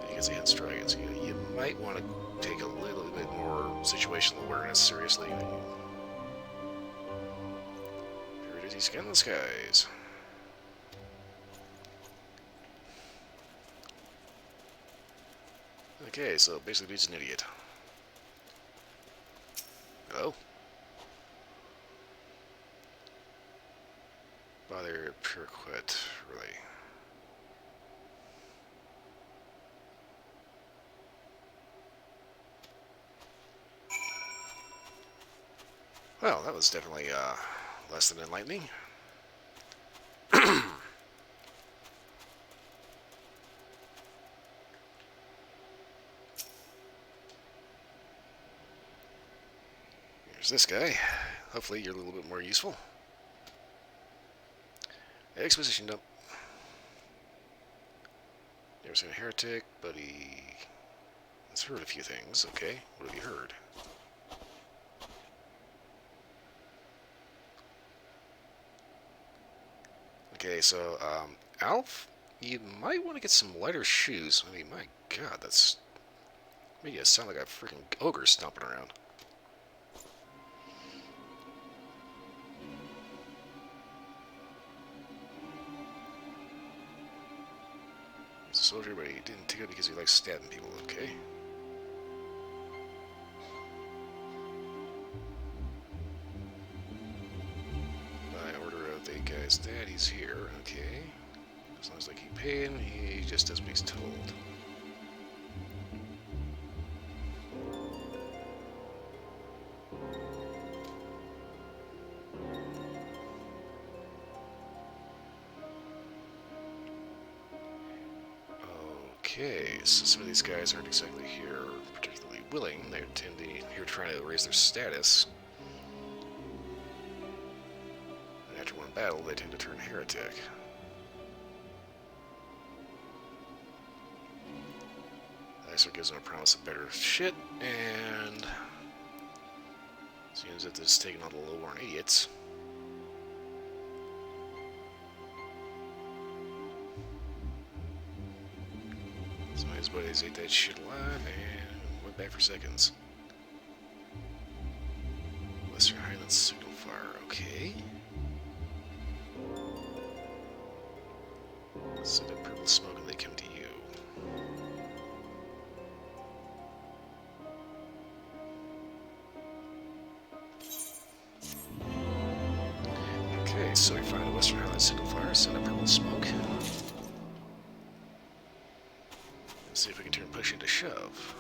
A: Because he has dragons. You might want to take a little bit more situational awareness seriously. Here it is, he's scanning the skies. Okay, so basically dude's an idiot. Hello? Bother pure quit, really. Well, that was definitely less than enlightening. Here's this guy. Hopefully you're a little bit more useful. Exposition dump. Never seen a heretic, but he has heard a few things. Okay, what have you heard? Okay, so, Alf, you might want to get some lighter shoes. I mean, my god, that's... made you sound like a freaking ogre stomping around. He's a soldier, but he didn't take it because he likes stabbing people, okay? Guy's dad, he's here, okay. As long as they keep paying, he just does what he's told. Okay, so some of these guys aren't exactly here particularly willing. They tend to be here trying to raise their status. After one battle, they tend to turn heretic. So it gives them a promise of better shit, and seems that this is taking all the low-born idiots. Some of his buddies ate that shit alive and went back for seconds. Western Highlands signal fire, okay. So that purple smoke and they come to you. Okay, so we find a Western Highlands signal fire, send a purple smoke. Let's see if we can turn push into shove.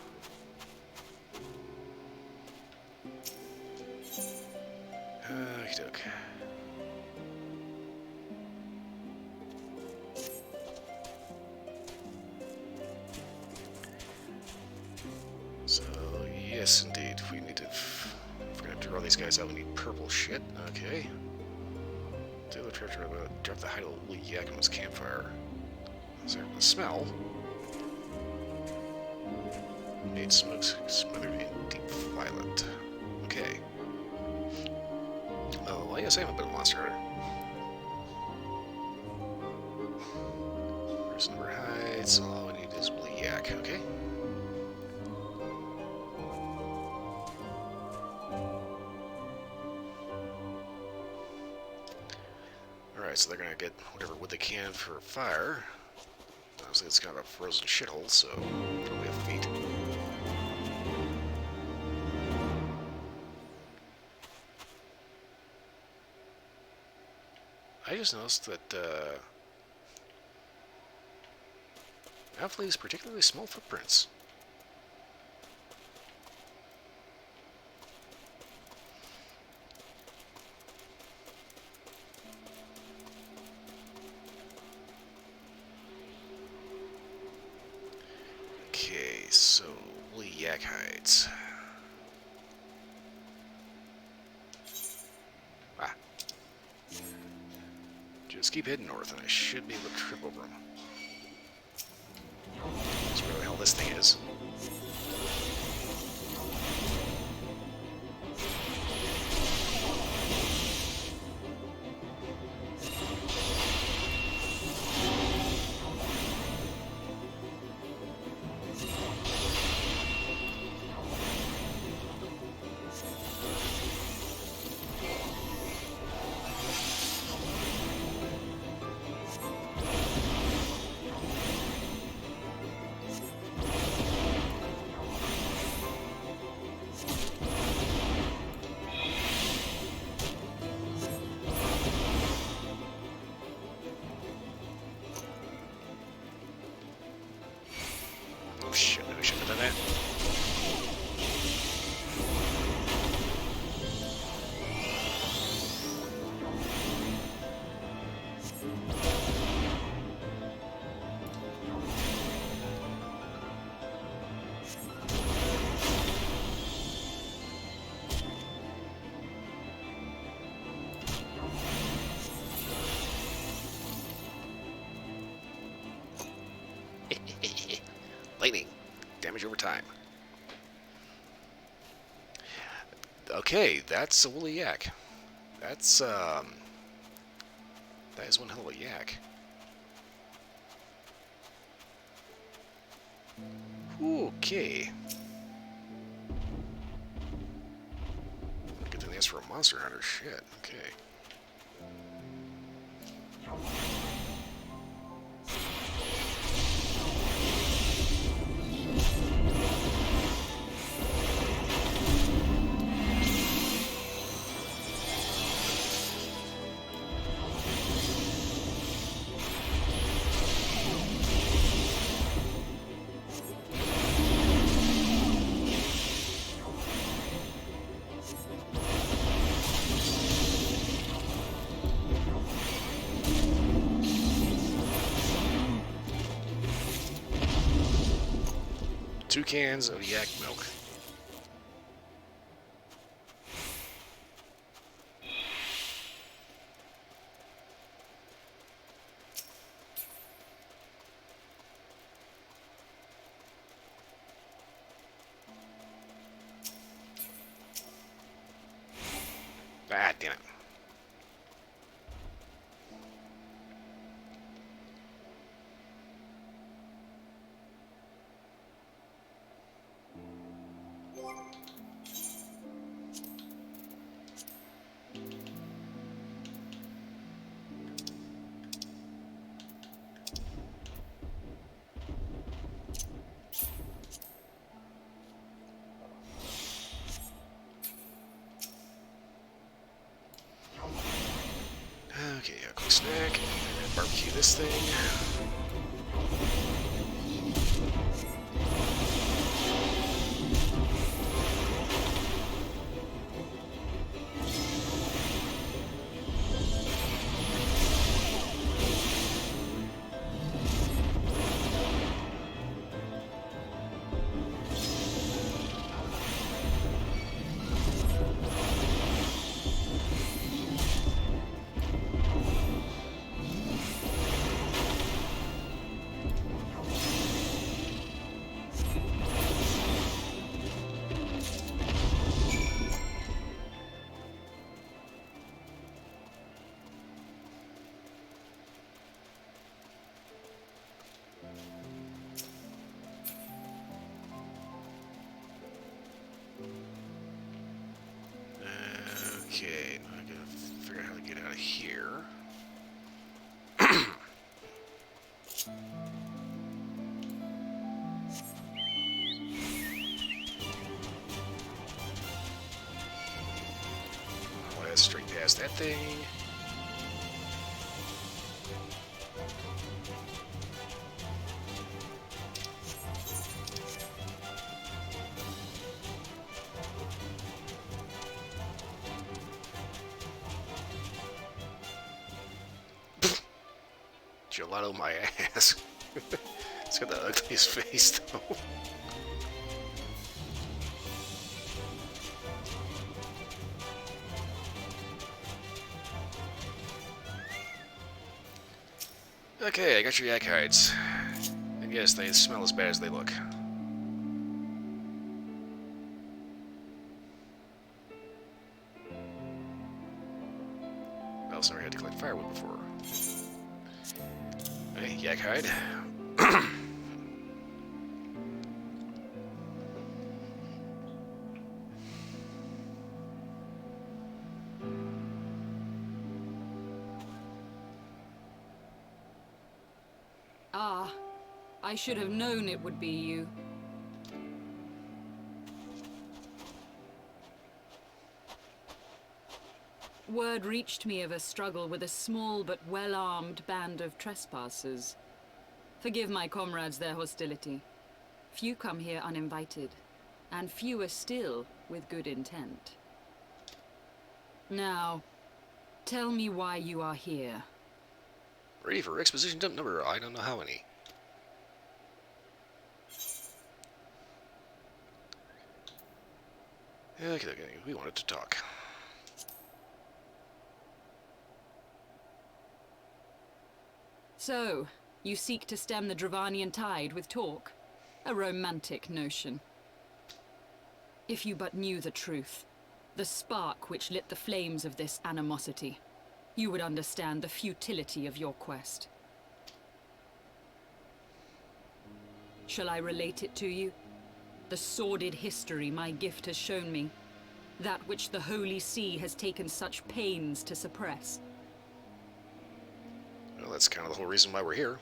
A: Okey-doke. these guys out. We need purple shit. Okay. Do the treasure, drop the hide of the yak on his campfire. Is there the smell? Made smokes smothered in deep violet. Okay. Oh, well, yes, I am a bit of a monster hunter. There's number hides. All we need is woolly yak. Okay. Alright, so they're gonna get whatever wood they can for fire. Obviously, it's kind of a frozen shithole, so probably have feet. I just noticed that Apple leaves particularly small footprints. Okay, so woolly yak hides. Ah. Just keep heading north and I should be able to trip over them. That's where the hell this thing is. Shit, maybe I shouldn't have done that. Lightning. Damage over time. Okay, that's a woolly yak. That's, that is one hell of a yak. Okay. Good thing that's for a monster hunter. Shit, okay. Two cans of yak milk. Ah, damn it. Okay, a quick snack, and barbecue this thing. past that thing. Gelato my ass. It's got the ugliest face though. Okay, I got your yak hides. And yes, they smell as bad as they look. I also never had to collect firewood before. Okay, yak hide.
O: Ah, I should have known it would be you. Word reached me of a struggle with a small but well-armed band of trespassers. Forgive my comrades their hostility. Few come here uninvited, and fewer still with good intent. Now, tell me why you are here.
A: Ready for exposition dump number, I don't know how many. Okay, we wanted to talk.
O: So, you seek to stem the Dravanian tide with talk? A romantic notion. If you but knew the truth, the spark which lit the flames of this animosity, you would understand the futility of your quest. Shall I relate it to you? The sordid history my gift has shown me, that which the Holy See has taken such pains to suppress.
A: Well, that's kind of the whole reason why we're here.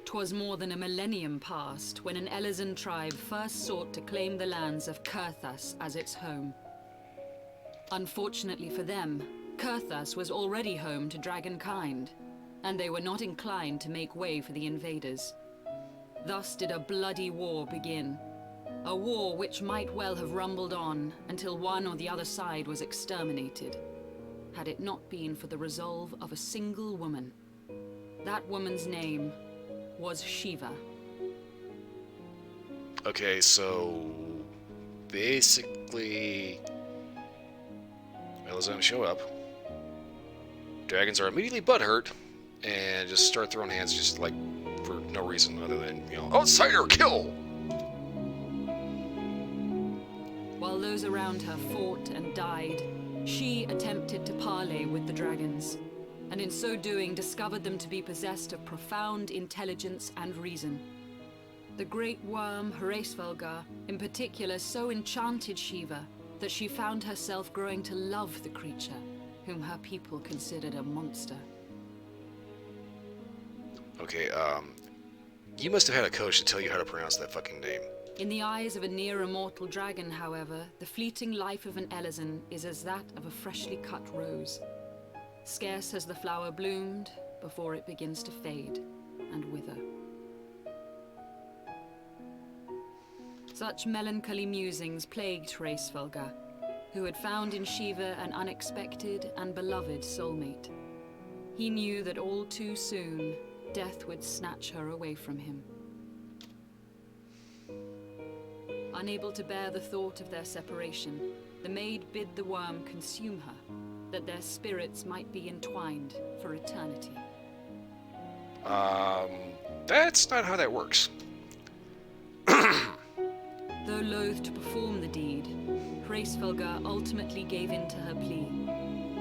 O: 'Twas more than a millennium past when an Elizan tribe first sought to claim the lands of Kurthas as its home. Unfortunately for them, Kurthas was already home to dragonkind, and they were not inclined to make way for the invaders. Thus did a bloody war begin. A war which might well have rumbled on until one or the other side was exterminated, had it not been for the resolve of a single woman. That woman's name was Shiva.
A: Okay, so basically, Elizabeth show up. Dragons are immediately butthurt and just start throwing hands, just like for no reason other than, you know, outsider kill.
O: While those around her fought and died, she attempted to parley with the dragons, and in so doing discovered them to be possessed of profound intelligence and reason. The great worm, Hraesvelgar, in particular so enchanted Shiva that she found herself growing to love the creature, whom her people considered a monster.
A: Okay, you must have had a coach to tell you how to pronounce that fucking name.
O: In the eyes of a near-immortal dragon, however, the fleeting life of an Elizan is as that of a freshly cut rose. Scarce has the flower bloomed before it begins to fade and wither. Such melancholy musings plagued Hraesvelgar, who had found in Shiva an unexpected and beloved soulmate. He knew that all too soon, death would snatch her away from him. Unable to bear the thought of their separation, the maid bid the worm consume her, that their spirits might be entwined for eternity.
A: That's not how that works.
O: Though loath to perform the deed, Hraesvelgar ultimately gave in to her plea,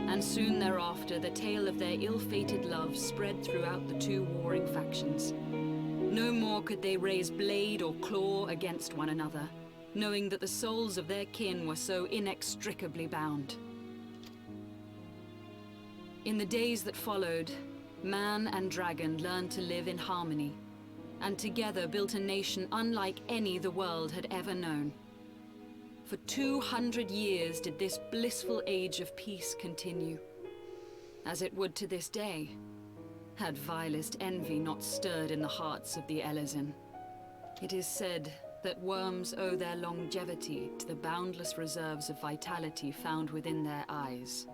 O: and soon thereafter the tale of their ill-fated love spread throughout the two warring factions. No more could they raise blade or claw against one another, knowing that the souls of their kin were so inextricably bound. In the days that followed, man and dragon learned to live in harmony, and together built a nation unlike any the world had ever known. For 200 years did this blissful age of peace continue, as it would to this day, had vilest envy not stirred in the hearts of the Elezen. It is said that worms owe their longevity to the boundless reserves of vitality found within their eyes.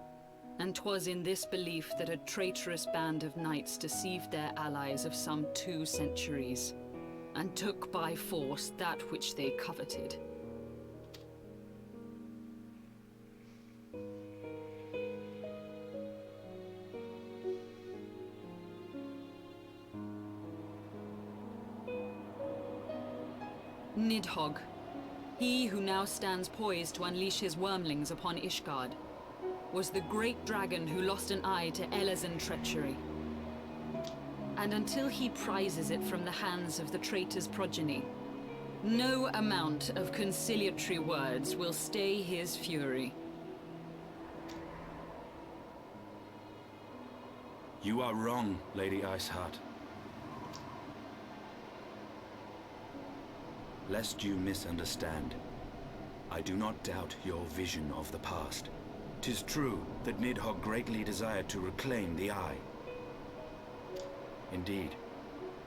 O: And 'twas in this belief that a traitorous band of knights deceived their allies of some 2 centuries, and took by force that which they coveted. Nidhogg, he who now stands poised to unleash his wormlings upon Ishgard, was the great dragon who lost an eye to Elezen treachery. And until he prizes it from the hands of the traitor's progeny, no amount of conciliatory words will stay his fury.
M: You are wrong, Lady Iceheart. Lest you misunderstand, I do not doubt your vision of the past. 'Tis true that Nidhogg greatly desired to reclaim the Eye. Indeed,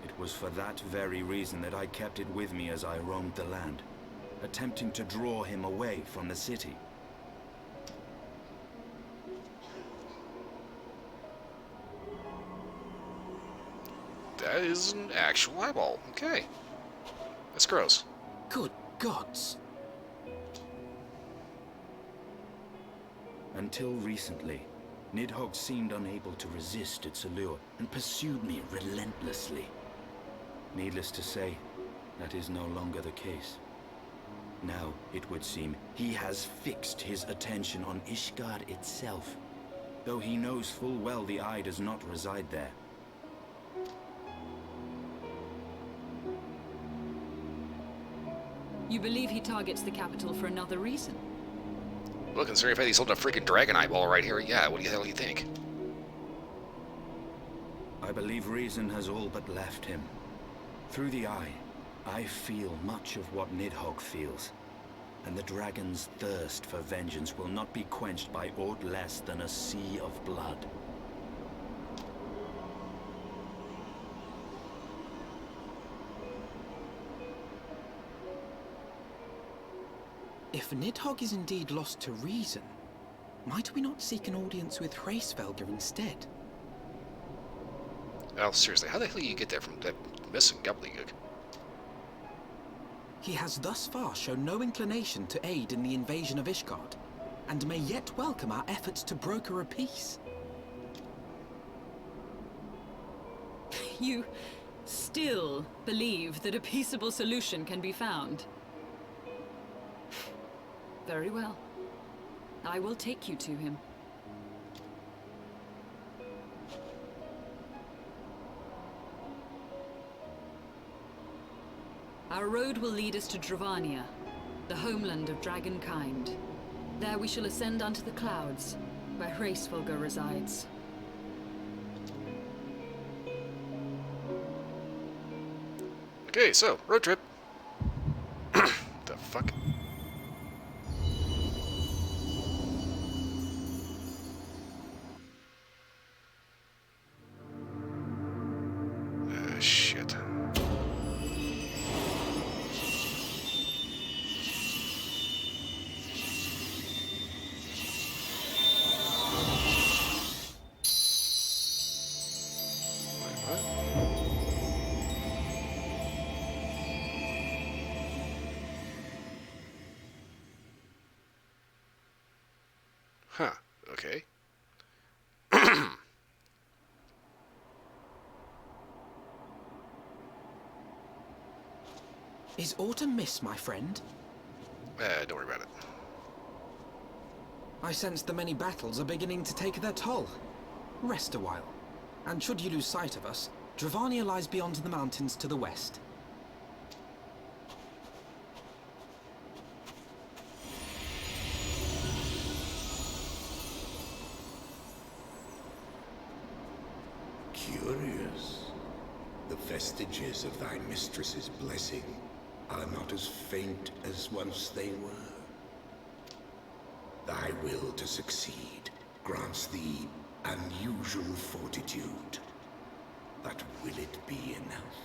M: it was for that very reason that I kept it with me as I roamed the land, attempting to draw him away from the city.
A: That is an actual eyeball. Okay. That's gross.
E: Good gods.
M: Until recently, Nidhogg seemed unable to resist its allure and pursued me relentlessly. Needless to say, that is no longer the case. Now, it would seem, he has fixed his attention on Ishgard itself, though he knows full well the Eye does not reside there.
O: You believe he targets the capital for another reason?
A: Well, considering if he's holding a freaking dragon eyeball right here, yeah, what the hell do you think?
M: I believe reason has all but left him. Through the Eye, I feel much of what Nidhogg feels, and the dragon's thirst for vengeance will not be quenched by aught less than a sea of blood.
E: If Nidhogg is indeed lost to reason, might we not seek an audience with Hraesvelgr instead?
A: Oh, seriously, how the hell do you get that from that missing gobbledygook?
E: He has thus far shown no inclination to aid in the invasion of Ishgard, and may yet welcome our efforts to broker a peace.
O: You still believe that a peaceable solution can be found? Very well. I will take you to him. Our road will lead us to Dravania, the homeland of dragonkind. There we shall ascend unto the clouds, where Hraesvelgr resides.
A: Okay, so, road trip. The fuck? Shit. Huh, okay.
E: Is aught amiss, my friend?
A: Don't worry about it.
E: I sense the many battles are beginning to take their toll. Rest a while, and should you lose sight of us, Dravania lies beyond the mountains to the west.
H: Curious. The vestiges of thy mistress's blessing are not as faint as once they were. Thy will to succeed grants thee unusual fortitude. But will it be enough?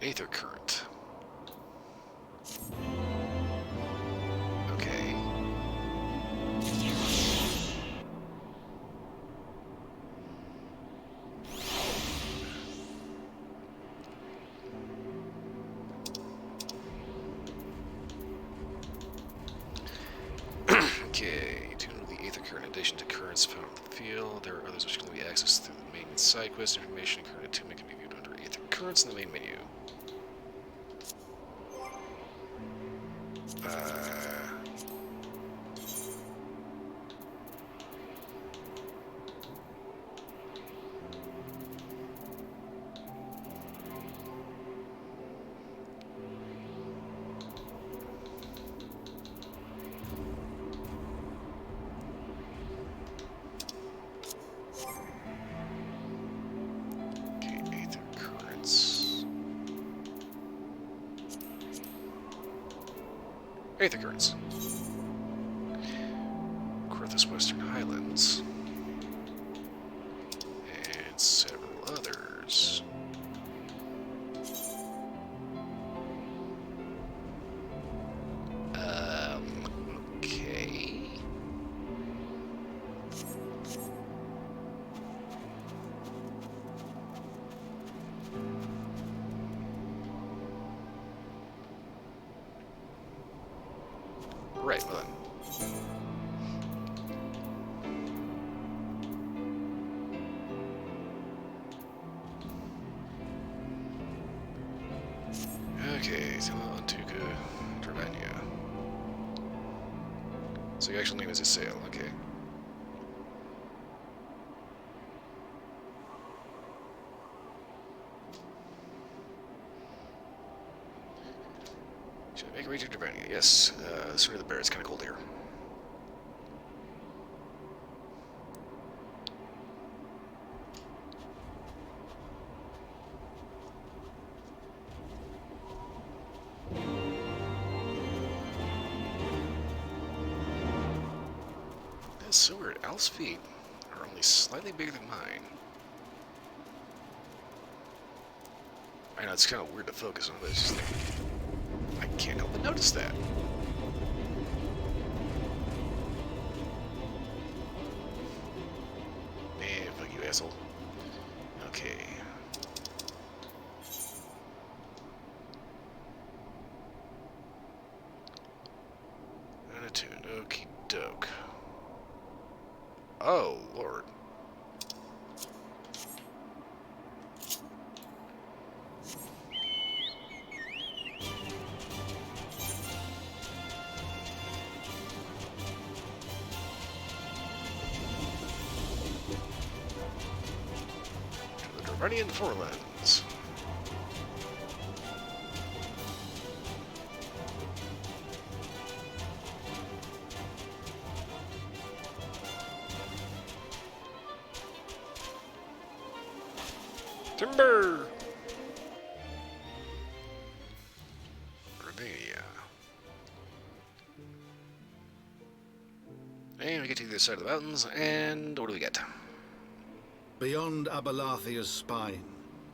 A: Aether current. Okay. Okay, tune the Aether current in addition to currents found in the field. There are others which can be accessed through the main side quest. Information and current attunement can be viewed under Aether currents in the main menu. Aether currents. Corthus Western Highlands. And several others. Okay. Right, well then. Okay, so on to Dravania. So your actual name is Isael, okay. Should I make a way to Dravania? Yes, sooner the better, it's kind of cold here. That's so weird. Al's feet are only slightly bigger than mine. I know it's kind of weird to focus on, but it's just like, I can't help but notice that. Man, fuck you, asshole. Okay. Attune, okie doke. Oh, Lord. To the Dravanian Forelands. Timber! Romania. And we get to the other side of the mountains, and what do we get?
P: Beyond Abelarthia's spine,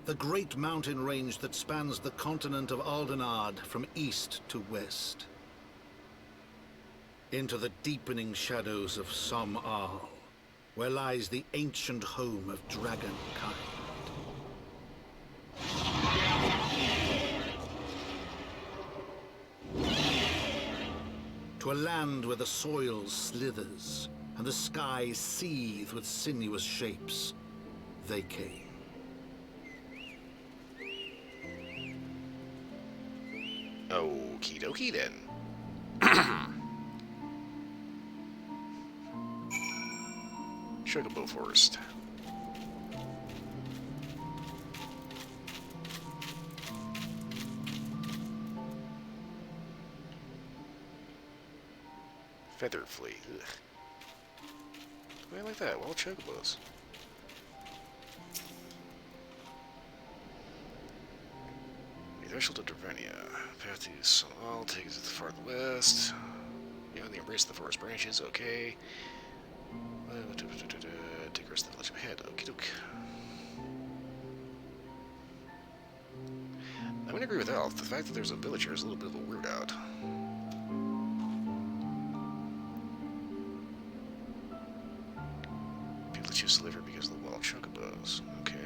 P: the great mountain range that spans the continent of Aldenard from east to west. Into the deepening shadows of Som-Arl, where lies the ancient home of dragonkind. To a land where the soil slithers and the skies seethe with sinuous shapes, they came.
A: Okie dokie then. Chocobo Forest. Feather flea. Ugh. I like that. Well, chocobos. Threshold of Dervenia. Path to Sonal takes it to the far west. Beyond the embrace of the forest branches. Okay. Take the rest of the village ahead. Okie doke. I'm gonna agree with Alf. The fact that there's a villager is a little bit of a weird out. People choose to live here because of the wild chocobos. Okay.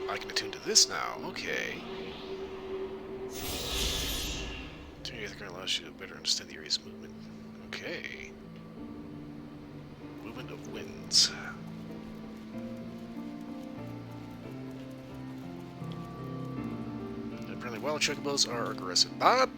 A: I can attune to this now. Okay. Tuning the current allows you to better understand the area's movement. Okay. Movement of winds. Apparently wild chocobos are aggressive. Bob!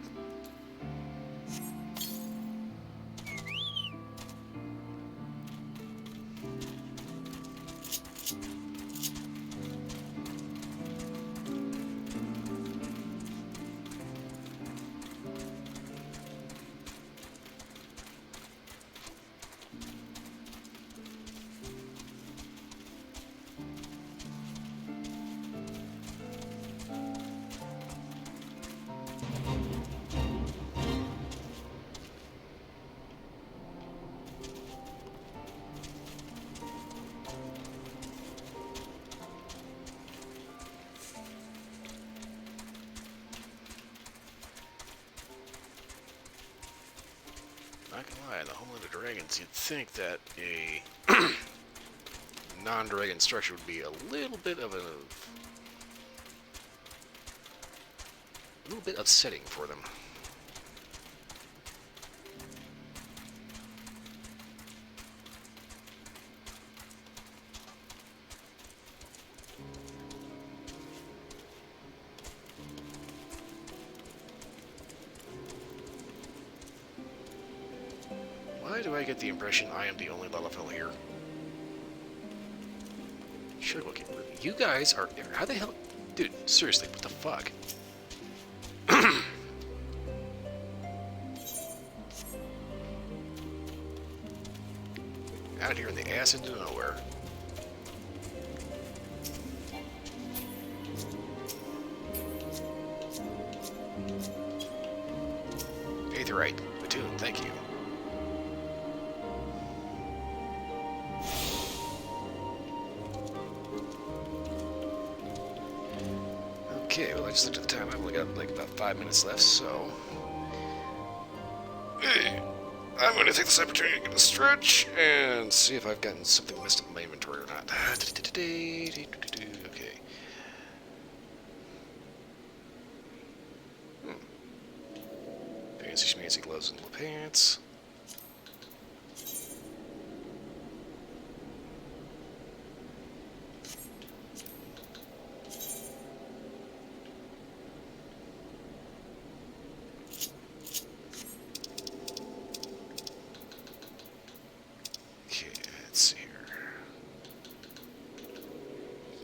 A: Not gonna lie, in the Homeland of Dragons, you'd think that a non-dragon structure would be a little bit upsetting for them. Why do I get the impression I am the only Lalafell here? Sure, look, you guys are... How the hell... Dude, seriously, what the fuck? Out here in the ass into nowhere. Aetherite, platoon, thank you. Okay, well I just looked at the time, I've only got like about 5 minutes left, so... I'm going to take this opportunity to get a stretch and see if I've gotten something messed up in my inventory or not. Okay. Fancy schmancy gloves and little pants.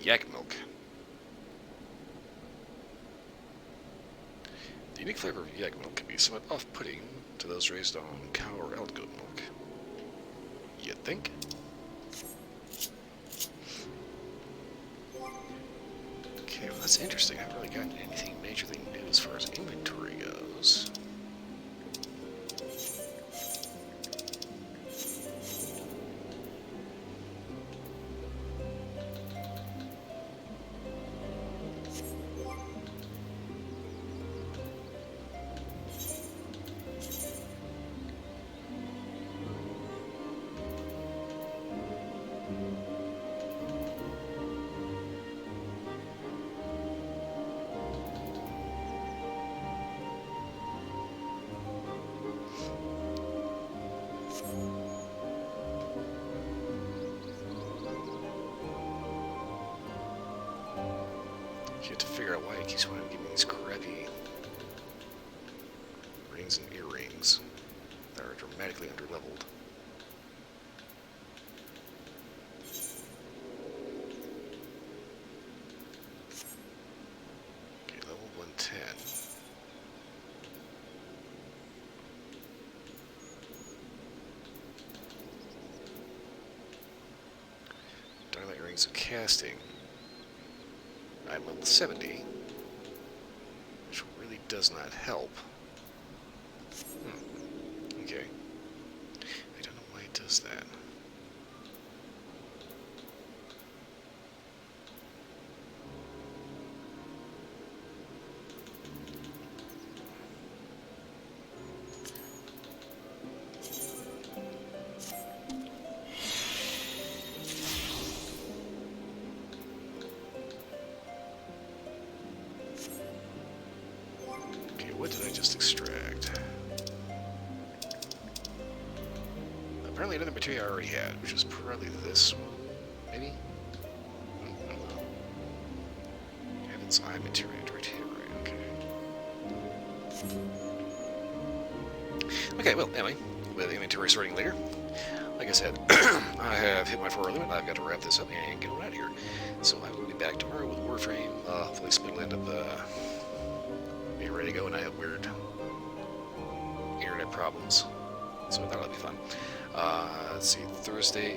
A: Yak milk. The unique flavor of yak milk can be somewhat off-putting to those raised on cow or elk goat milk. You think? Okay, well that's interesting. I haven't really gotten anything majorly new as far as inventory goes. You have to figure out why he keeps wanting to give me these crappy rings and earrings that are dramatically underleveled. Okay, level 110. Dynamite earrings of casting. I'm level 70, which really does not help. Okay. I don't know why it does that. Okay, what did I just extract? Apparently another material I already had, which was probably this one, maybe? I don't know. Heaven's Eye material right here, right, okay. Okay, well, anyway, we'll have the inventory sorting later. Like I said, I have hit my 4-hour limit. I've got to wrap this up and get on out of here. So I will be back tomorrow with Warframe. Hopefully Split will end up being ready to go, and I have weird internet problems. So that'll be fun. Let's see, Thursday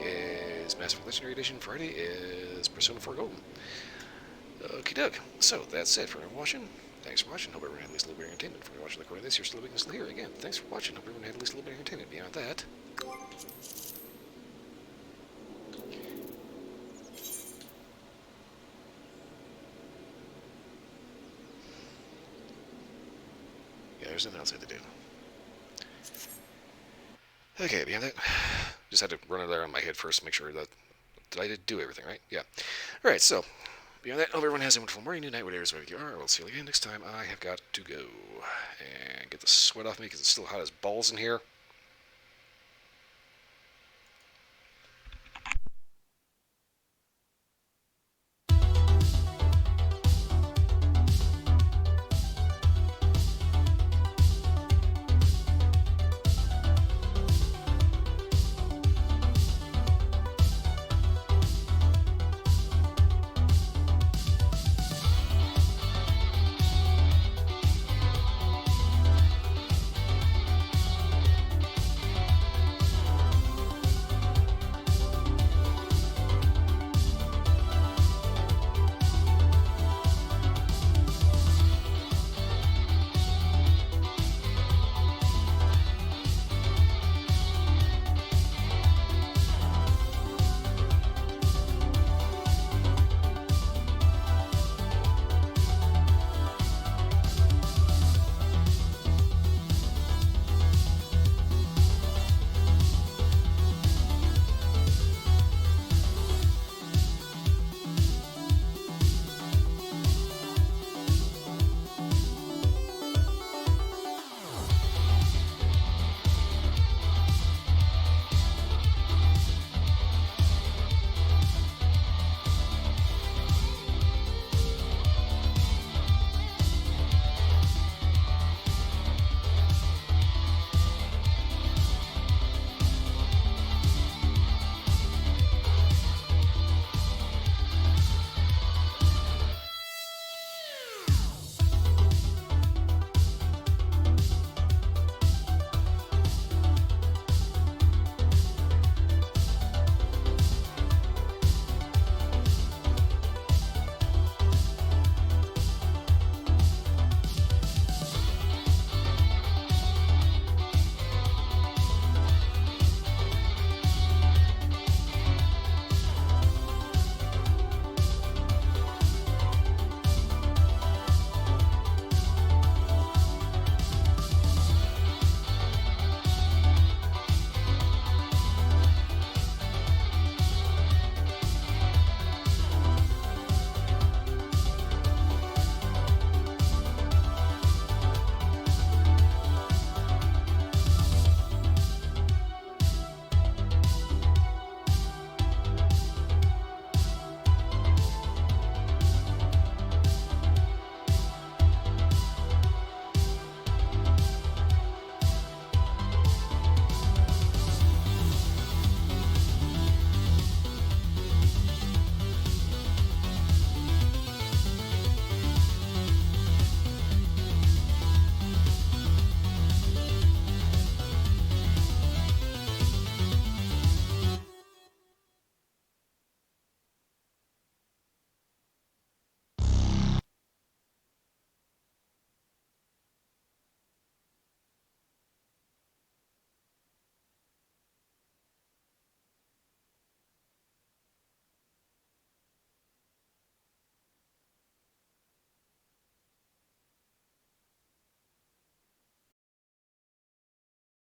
A: is Mass Effect Legendary Edition. Friday is Persona 4 Golden. Okie doke. So that's it for watching. Thanks for watching. Hope everyone had at least a little bit of entertainment. For watching the recording of this, you're still living, still here. Again, thanks for watching. Hope everyone had at least a little bit of entertainment. Beyond that, yeah, there's nothing else I have to do. Okay, beyond that, just had to run it there on my head first to make sure that I did do everything right. Yeah. All right. So beyond that, hope everyone has a wonderful morning, new night, whatever you are. We'll see you again next time. I have got to go and get the sweat off me because it's still hot as balls in here.